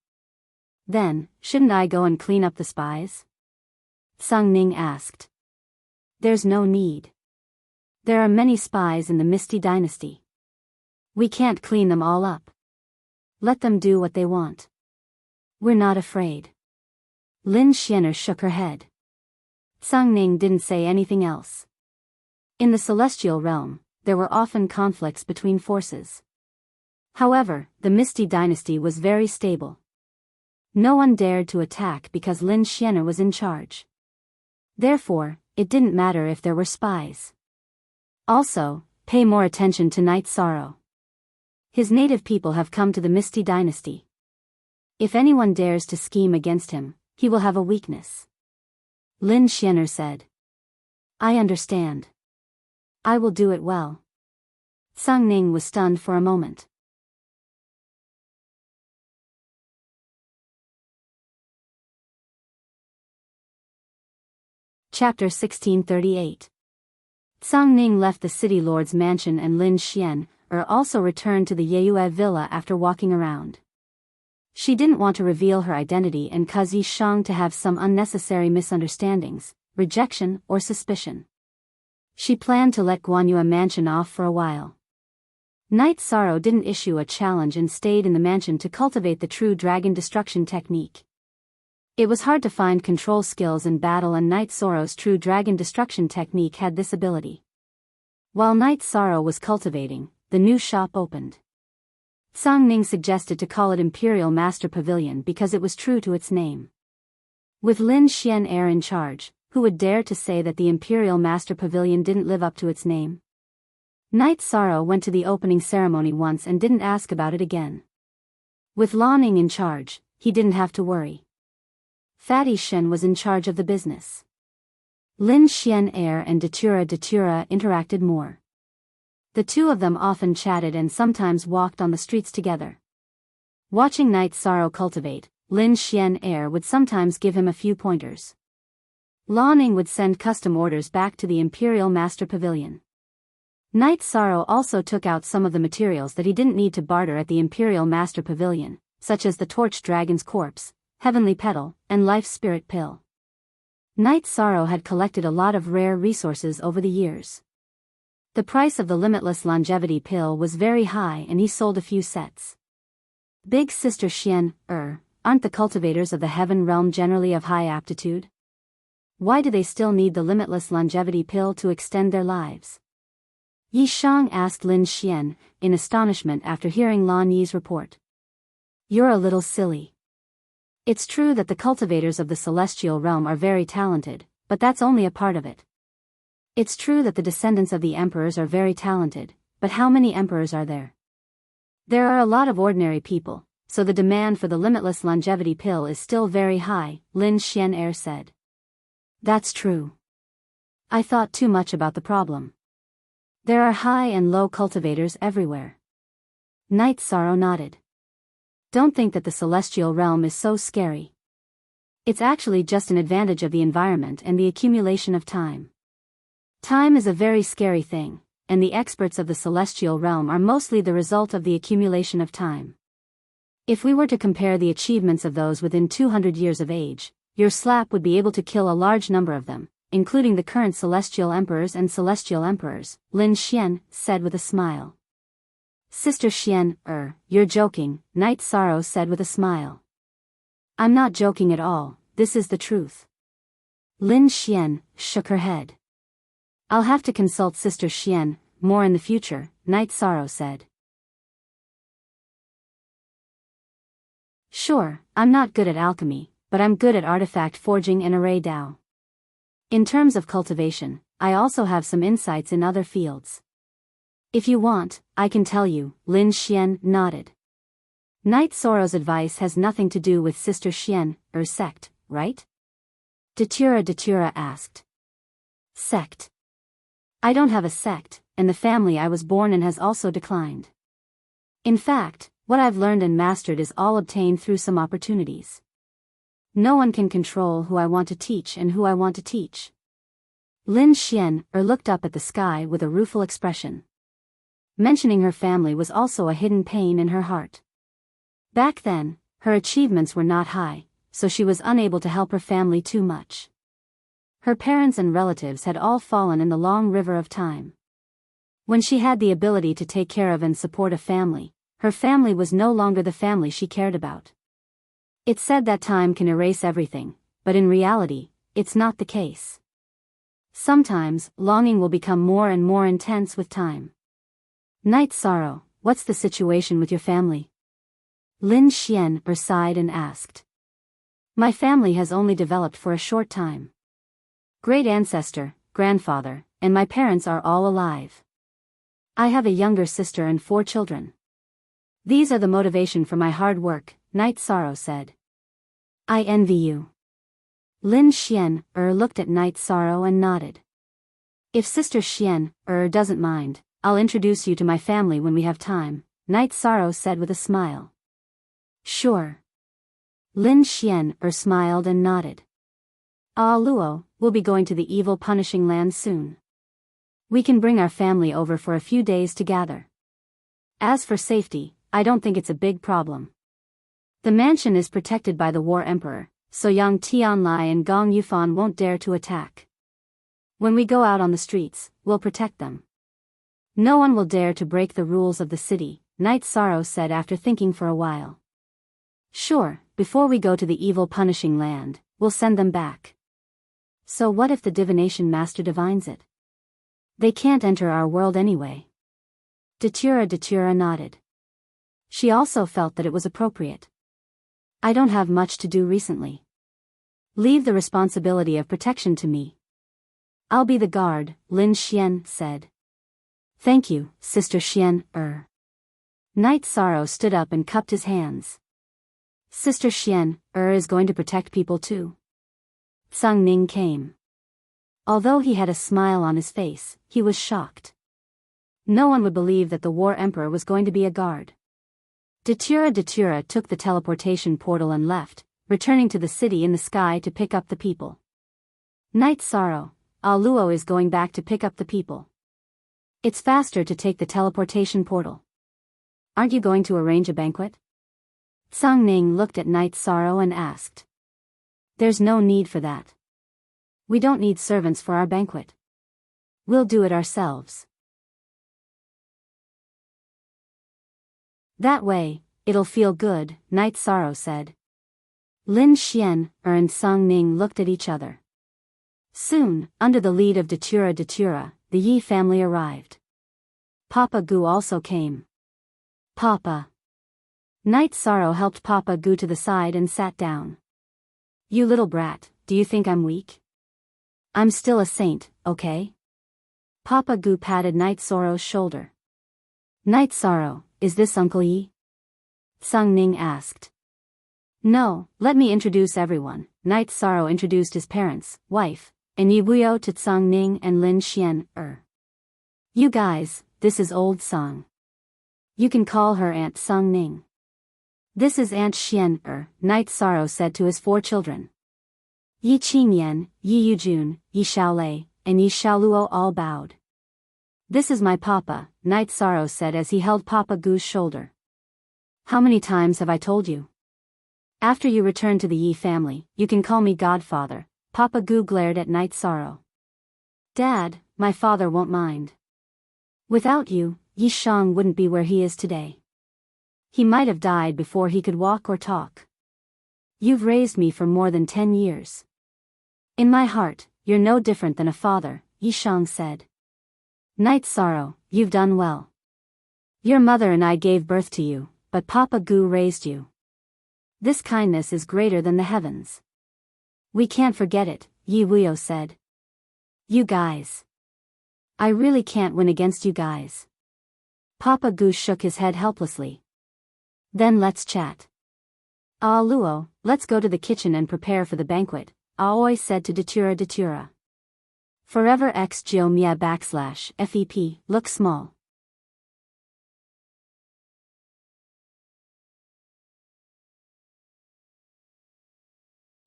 Then, shouldn't I go and clean up the spies? Sung Ning asked. There's no need. There are many spies in the Misty dynasty. We can't clean them all up. Let them do what they want. We're not afraid. Lin Xianer shook her head. Sung Ning didn't say anything else. In the celestial realm, there were often conflicts between forces. However, the Misty dynasty was very stable. No one dared to attack because Lin Xianer was in charge. Therefore, it didn't matter if there were spies. Also, pay more attention to Night Sorrow. His native people have come to the Misty dynasty. If anyone dares to scheme against him, he will have a weakness. Lin Xianer said. I understand. I will do it well. Sung Ning was stunned for a moment. Chapter 1638. Sung Ning left the city lord's mansion and Lin Xianer also returned to the Yeyue villa after walking around. She didn't want to reveal her identity and cause Yi Shang to have some unnecessary misunderstandings, rejection, or suspicion. She planned to let Guanyue mansion off for a while. Night Sorrow didn't issue a challenge and stayed in the mansion to cultivate the true dragon destruction technique. It was hard to find control skills in battle, and Night Sorrow's true dragon destruction technique had this ability. While Night Sorrow was cultivating, the new shop opened. Sung Ning suggested to call it Imperial Master Pavilion because it was true to its name. With Lin Xianer in charge, who would dare to say that the Imperial Master Pavilion didn't live up to its name? Night Sorrow went to the opening ceremony once and didn't ask about it again. With Lan Ning in charge, he didn't have to worry. Fatty Shen was in charge of the business. Lin Xianer and Datura interacted more. The two of them often chatted and sometimes walked on the streets together. Watching Night Sorrow cultivate, Lin Xianer would sometimes give him a few pointers. Lan Ning would send custom orders back to the Imperial Master Pavilion. Night Sorrow also took out some of the materials that he didn't need to barter at the Imperial Master Pavilion, such as the Torch Dragon's corpse, Heavenly Petal, and Life Spirit Pill. Night Sorrow had collected a lot of rare resources over the years. The price of the Limitless Longevity Pill was very high and he sold a few sets. Big Sister Xian, aren't the cultivators of the Heaven Realm generally of high aptitude? Why do they still need the Limitless Longevity Pill to extend their lives? Yi Shang asked Lin Xian, in astonishment after hearing Lan Yi's report. You're a little silly. It's true that the cultivators of the celestial realm are very talented, but that's only a part of it. It's true that the descendants of the emperors are very talented, but how many emperors are there? There are a lot of ordinary people, so the demand for the limitless longevity pill is still very high, Lin Xian said. That's true. I thought too much about the problem. There are high and low cultivators everywhere. Night Sorrow nodded. Don't think that the celestial realm is so scary. It's actually just an advantage of the environment and the accumulation of time. Time is a very scary thing, and the experts of the celestial realm are mostly the result of the accumulation of time. If we were to compare the achievements of those within 200 years of age, your slap would be able to kill a large number of them, including the current celestial emperors and celestial emperors, Lin Xian said with a smile. Sister Xian, you're joking, Night Sorrow said with a smile. I'm not joking at all, this is the truth. Lin Xian shook her head. I'll have to consult Sister Xian more in the future, Night Sorrow said. Sure, I'm not good at alchemy, but I'm good at artifact forging and array Dao. In terms of cultivation, I also have some insights in other fields. If you want, I can tell you, Lin Xian nodded. Night Sorrow's advice has nothing to do with Sister Xian, sect, right? Datura asked. Sect. I don't have a sect, and the family I was born in has also declined. In fact, what I've learned and mastered is all obtained through some opportunities. No one can control who I want to teach and who I want to teach. Lin Xian looked up at the sky with a rueful expression. Mentioning her family was also a hidden pain in her heart. Back then, her achievements were not high, so she was unable to help her family too much. Her parents and relatives had all fallen in the long river of time. When she had the ability to take care of and support a family, her family was no longer the family she cared about. It's said that time can erase everything, but in reality, it's not the case. Sometimes, longing will become more and more intense with time. Night Sorrow, what's the situation with your family? Lin Xian sighed and asked. My family has only developed for a short time. Great ancestor, grandfather, and my parents are all alive. I have a younger sister and 4 children. These are the motivation for my hard work, Night Sorrow said. I envy you. Lin Xian looked at Night Sorrow and nodded. If Sister Xian doesn't mind, I'll introduce you to my family when we have time, Night Sorrow said with a smile. Sure. Lin Xian smiled and nodded. Luo, we'll be going to the evil punishing land soon. We can bring our family over for a few days to gather. As for safety, I don't think it's a big problem. The mansion is protected by the War Emperor, so Yang Tianlai and Gong Yufan won't dare to attack. When we go out on the streets, we'll protect them. No one will dare to break the rules of the city, Night Sorrow said after thinking for a while. Sure, before we go to the evil punishing land, we'll send them back. So what if the divination master divines it? They can't enter our world anyway. Datura nodded. She also felt that it was appropriate. I don't have much to do recently. Leave the responsibility of protection to me. I'll be the guard, Lin Xian said. Thank you, Sister Xian, Night Sorrow stood up and cupped his hands. Sister Xian, is going to protect people too. Tsang Ning came. Although he had a smile on his face, he was shocked. No one would believe that the War Emperor was going to be a guard. Datura took the teleportation portal and left, returning to the city in the sky to pick up the people. Night Sorrow, Luo is going back to pick up the people. It's faster to take the teleportation portal. Aren't you going to arrange a banquet? Tsang Ning looked at Night Sorrow and asked. There's no need for that. We don't need servants for our banquet. We'll do it ourselves. That way, it'll feel good, Night Sorrow said. Lin Xian and Tsang Ning looked at each other. Soon, under the lead of Datura, the Yi family arrived. Papa Gu also came. Papa. Night Sorrow helped Papa Gu to the side and sat down. You little brat, do you think I'm weak? I'm still a saint, okay? Papa Gu patted Night Sorrow's shoulder. Night Sorrow, is this Uncle Yi? Sung Ning asked. No, let me introduce everyone. Night Sorrow introduced his parents, wife, and Yibuyo to Sung Ning and Lin Xian. You guys, this is old Song. You can call her Aunt Sung Ning. This is Aunt Xian. Night Sorrow said to his 4 children. Yi Qingyan, Yi Yujun, Yi Xiaolei, and Yi Xiaoluo all bowed. This is my papa, Night Sorrow said as he held Papa Gu's shoulder. How many times have I told you? After you return to the Yi family, you can call me Godfather. Papa Gu glared at Night Sorrow. Dad, my father won't mind. Without you, Yi Shang wouldn't be where he is today. He might have died before he could walk or talk. You've raised me for more than 10 years. In my heart, you're no different than a father, Yi Shang said. Night Sorrow, you've done well. Your mother and I gave birth to you, but Papa Gu raised you. This kindness is greater than the heavens. We can't forget it, Yi Wuyo said. You guys. I really can't win against you guys. Papa Gu shook his head helplessly. Then let's chat. Ah Luo, let's go to the kitchen and prepare for the banquet, Aoi said to Datura. Forever x Geo Mia / FEP, look small.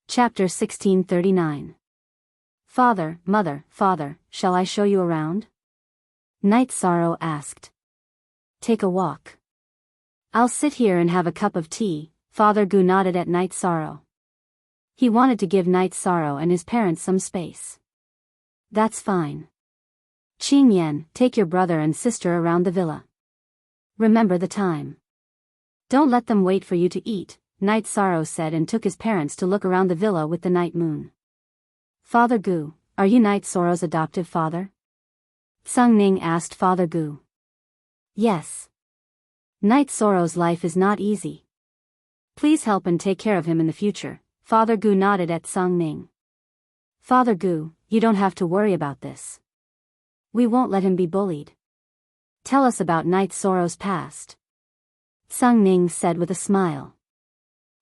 Chapter 1639. Father, father, shall I show you around? Night Sorrow asked. Take a walk. I'll sit here and have a cup of tea, Father Gu nodded at Night Sorrow. He wanted to give Night Sorrow and his parents some space. That's fine. Qingyan, take your brother and sister around the villa. Remember the time. Don't let them wait for you to eat, Night Sorrow said and took his parents to look around the villa with the night moon. Father Gu, are you Night Sorrow's adoptive father? Sung Ning asked Father Gu. Yes. Night Sorrow's life is not easy. Please help and take care of him in the future, Father Gu nodded at Sung Ning. Father Gu, you don't have to worry about this. We won't let him be bullied. Tell us about Night Sorrow's past. Sung Ning said with a smile.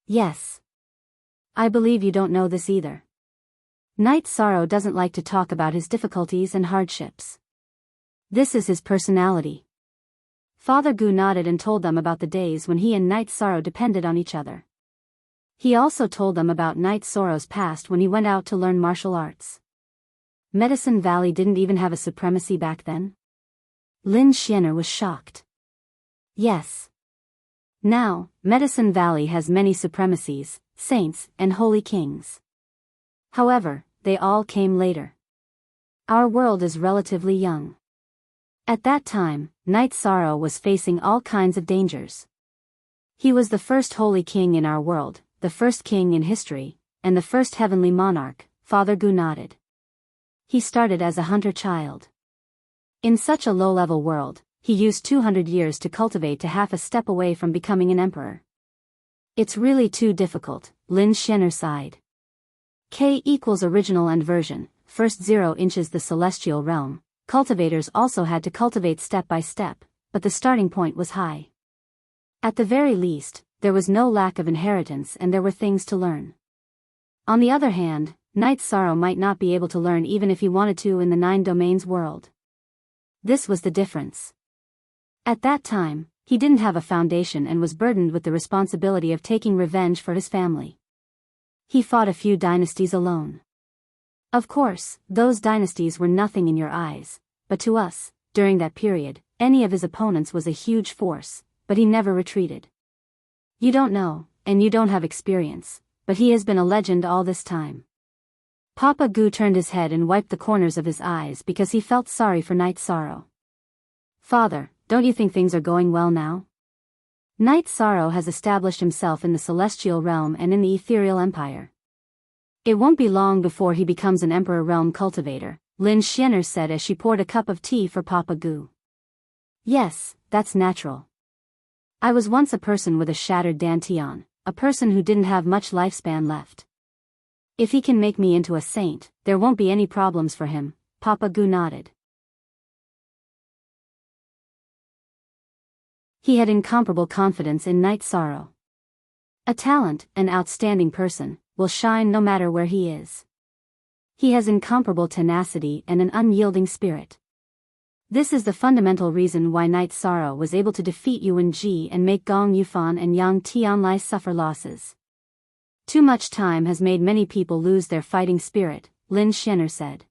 Yes. I believe you don't know this either. Night Sorrow doesn't like to talk about his difficulties and hardships. This is his personality. Father Gu nodded and told them about the days when he and Night Sorrow depended on each other. He also told them about Night Sorrow's past when he went out to learn martial arts. Medicine Valley didn't even have a supremacy back then? Lin Xianer was shocked. Yes. Now, Medicine Valley has many supremacies, saints, and holy kings. However, they all came later. Our world is relatively young. At that time, Night Sorrow was facing all kinds of dangers. He was the first holy king in our world, the first king in history, and the first heavenly monarch, Father Gu nodded. He started as a hunter child. In such a low-level world, he used 200 years to cultivate to half a step away from becoming an emperor. It's really too difficult, Lin Xianer sighed. K equals original and version, first 0 inches the celestial realm. Cultivators also had to cultivate step by step, but the starting point was high. At the very least, there was no lack of inheritance and there were things to learn. On the other hand, Night Sorrow might not be able to learn even if he wanted to in the 9 domains world. This was the difference. At that time, he didn't have a foundation and was burdened with the responsibility of taking revenge for his family. He fought a few dynasties alone. Of course, those dynasties were nothing in your eyes, but to us, during that period, any of his opponents was a huge force, but he never retreated. You don't know, and you don't have experience, but he has been a legend all this time. Papa Gu turned his head and wiped the corners of his eyes because he felt sorry for Night Sorrow. Father, don't you think things are going well now? Night Sorrow has established himself in the celestial realm and in the ethereal empire. It won't be long before he becomes an emperor realm cultivator, Lin Xianer said as she poured a cup of tea for Papa Gu. Yes, that's natural. I was once a person with a shattered dantian, a person who didn't have much lifespan left. If he can make me into a saint, there won't be any problems for him, Papa Goo nodded. He had incomparable confidence in Night Sorrow. A talent, an outstanding person, will shine no matter where he is. He has incomparable tenacity and an unyielding spirit. This is the fundamental reason why Night Sorrow was able to defeat Yuan Ji and make Gong Yufan and Yang Tianlai suffer losses. Too much time has made many people lose their fighting spirit, Lin Xianer said.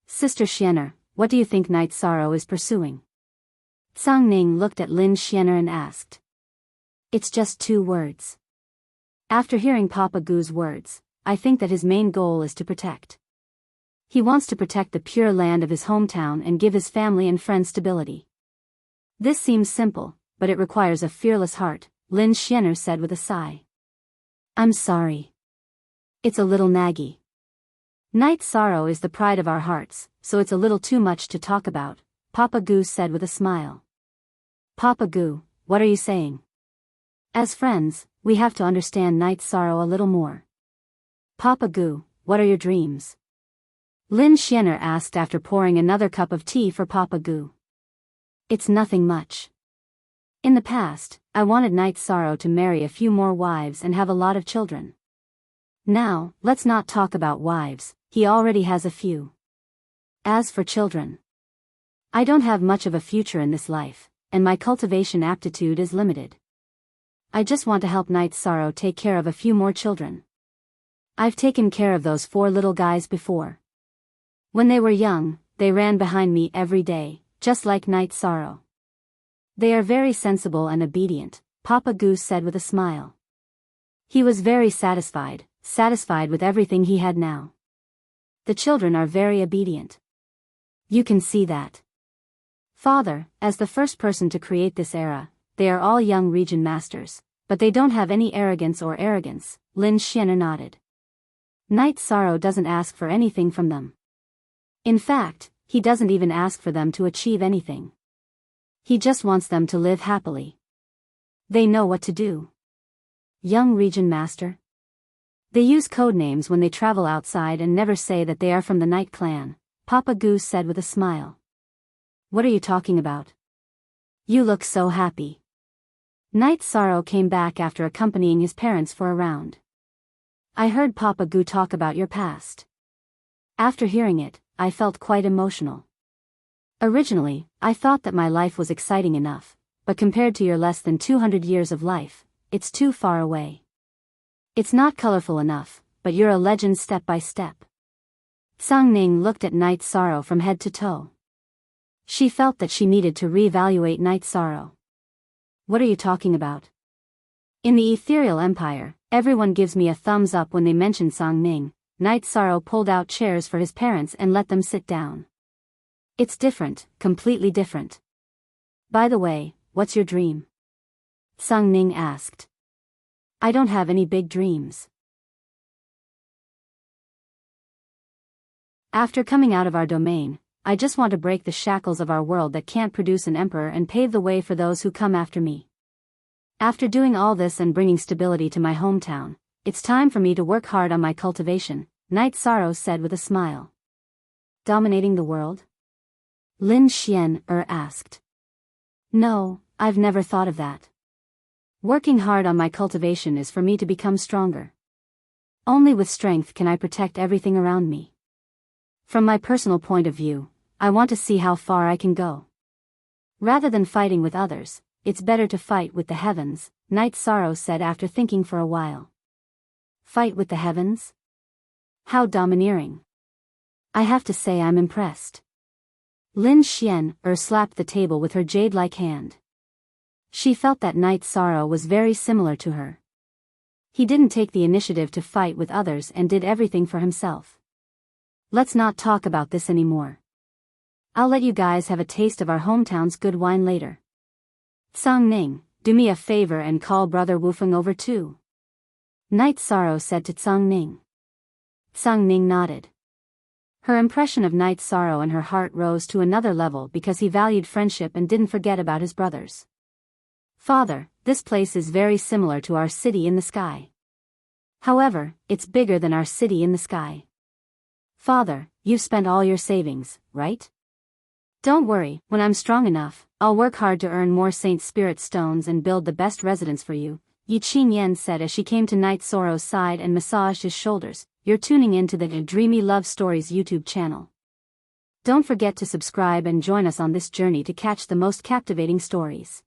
Sister Xianer, what do you think Night Sorrow is pursuing? Tsang Ning looked at Lin Xianer and asked. It's just 2 words. After hearing Papa Goo's words, I think that his main goal is to protect. He wants to protect the pure land of his hometown and give his family and friends stability. This seems simple, but it requires a fearless heart, Lin Xianer said with a sigh. I'm sorry. It's a little naggy. Night Sorrow is the pride of our hearts, so it's a little too much to talk about, Papa Goo said with a smile. Papa Goo, what are you saying? As friends, we have to understand Night Sorrow a little more. Papa Goo, what are your dreams? Lin Xianer asked after pouring another cup of tea for Papa Goo. It's nothing much. In the past, I wanted Night Sorrow to marry a few more wives and have a lot of children. Now, let's not talk about wives, he already has a few. As for children, I don't have much of a future in this life, and my cultivation aptitude is limited. I just want to help Night Sorrow take care of a few more children. I've taken care of those 4 little guys before. When they were young, they ran behind me every day, just like Night Sorrow. They are very sensible and obedient, Papa Goo said with a smile. He was very satisfied with everything he had now. The children are very obedient. You can see that. Father, as the first person to create this era, they are all young region masters, but they don't have any arrogance, Lin Xianer nodded. Night Sorrow doesn't ask for anything from them. In fact, he doesn't even ask for them to achieve anything. He just wants them to live happily. They know what to do. Young region master. They use code names when they travel outside and never say that they are from the Night Clan, Papa Goo said with a smile. What are you talking about? You look so happy. Night Sorrow came back after accompanying his parents for a round. I heard Papa Goo talk about your past. After hearing it, I felt quite emotional. Originally, I thought that my life was exciting enough, but compared to your less than 200 years of life, it's too far away. It's not colorful enough, but you're a legend step by step. Tsang Ning looked at Night Sorrow from head to toe. She felt that she needed to reevaluate Night Sorrow. What are you talking about? In the Ethereal Empire, everyone gives me a thumbs up when they mention Tsang Ning. Night Sorrow pulled out chairs for his parents and let them sit down. It's different, completely different. By the way, what's your dream? Tsang Ning asked. I don't have any big dreams. After coming out of our domain, I just want to break the shackles of our world that can't produce an emperor and pave the way for those who come after me. After doing all this and bringing stability to my hometown, it's time for me to work hard on my cultivation, Night Sorrow said with a smile. Dominating the world? Lin Xianer asked. No, I've never thought of that. Working hard on my cultivation is for me to become stronger. Only with strength can I protect everything around me. From my personal point of view, I want to see how far I can go. Rather than fighting with others, it's better to fight with the heavens, Night Sorrow said after thinking for a while. Fight with the heavens? How domineering. I have to say I'm impressed. Lin Xianer slapped the table with her jade-like hand. She felt that Night Sorrow was very similar to her. He didn't take the initiative to fight with others and did everything for himself. Let's not talk about this anymore. I'll let you guys have a taste of our hometown's good wine later. Tsang Ning, do me a favor and call Brother Wufeng over too. Night Sorrow said to Tsang Ning. Tsang Ning nodded. Her impression of Night Sorrow and her heart rose to another level because he valued friendship and didn't forget about his brothers. Father, this place is very similar to our city in the sky. However, it's bigger than our city in the sky. Father, you've spent all your savings, right? Don't worry, when I'm strong enough, I'll work hard to earn more Saint Spirit stones and build the best residence for you, Yi Qingyan said as she came to Knight Soro's side and massaged his shoulders. You're tuning in to the Dreamy Love Stories YouTube channel. Don't forget to subscribe and join us on this journey to catch the most captivating stories.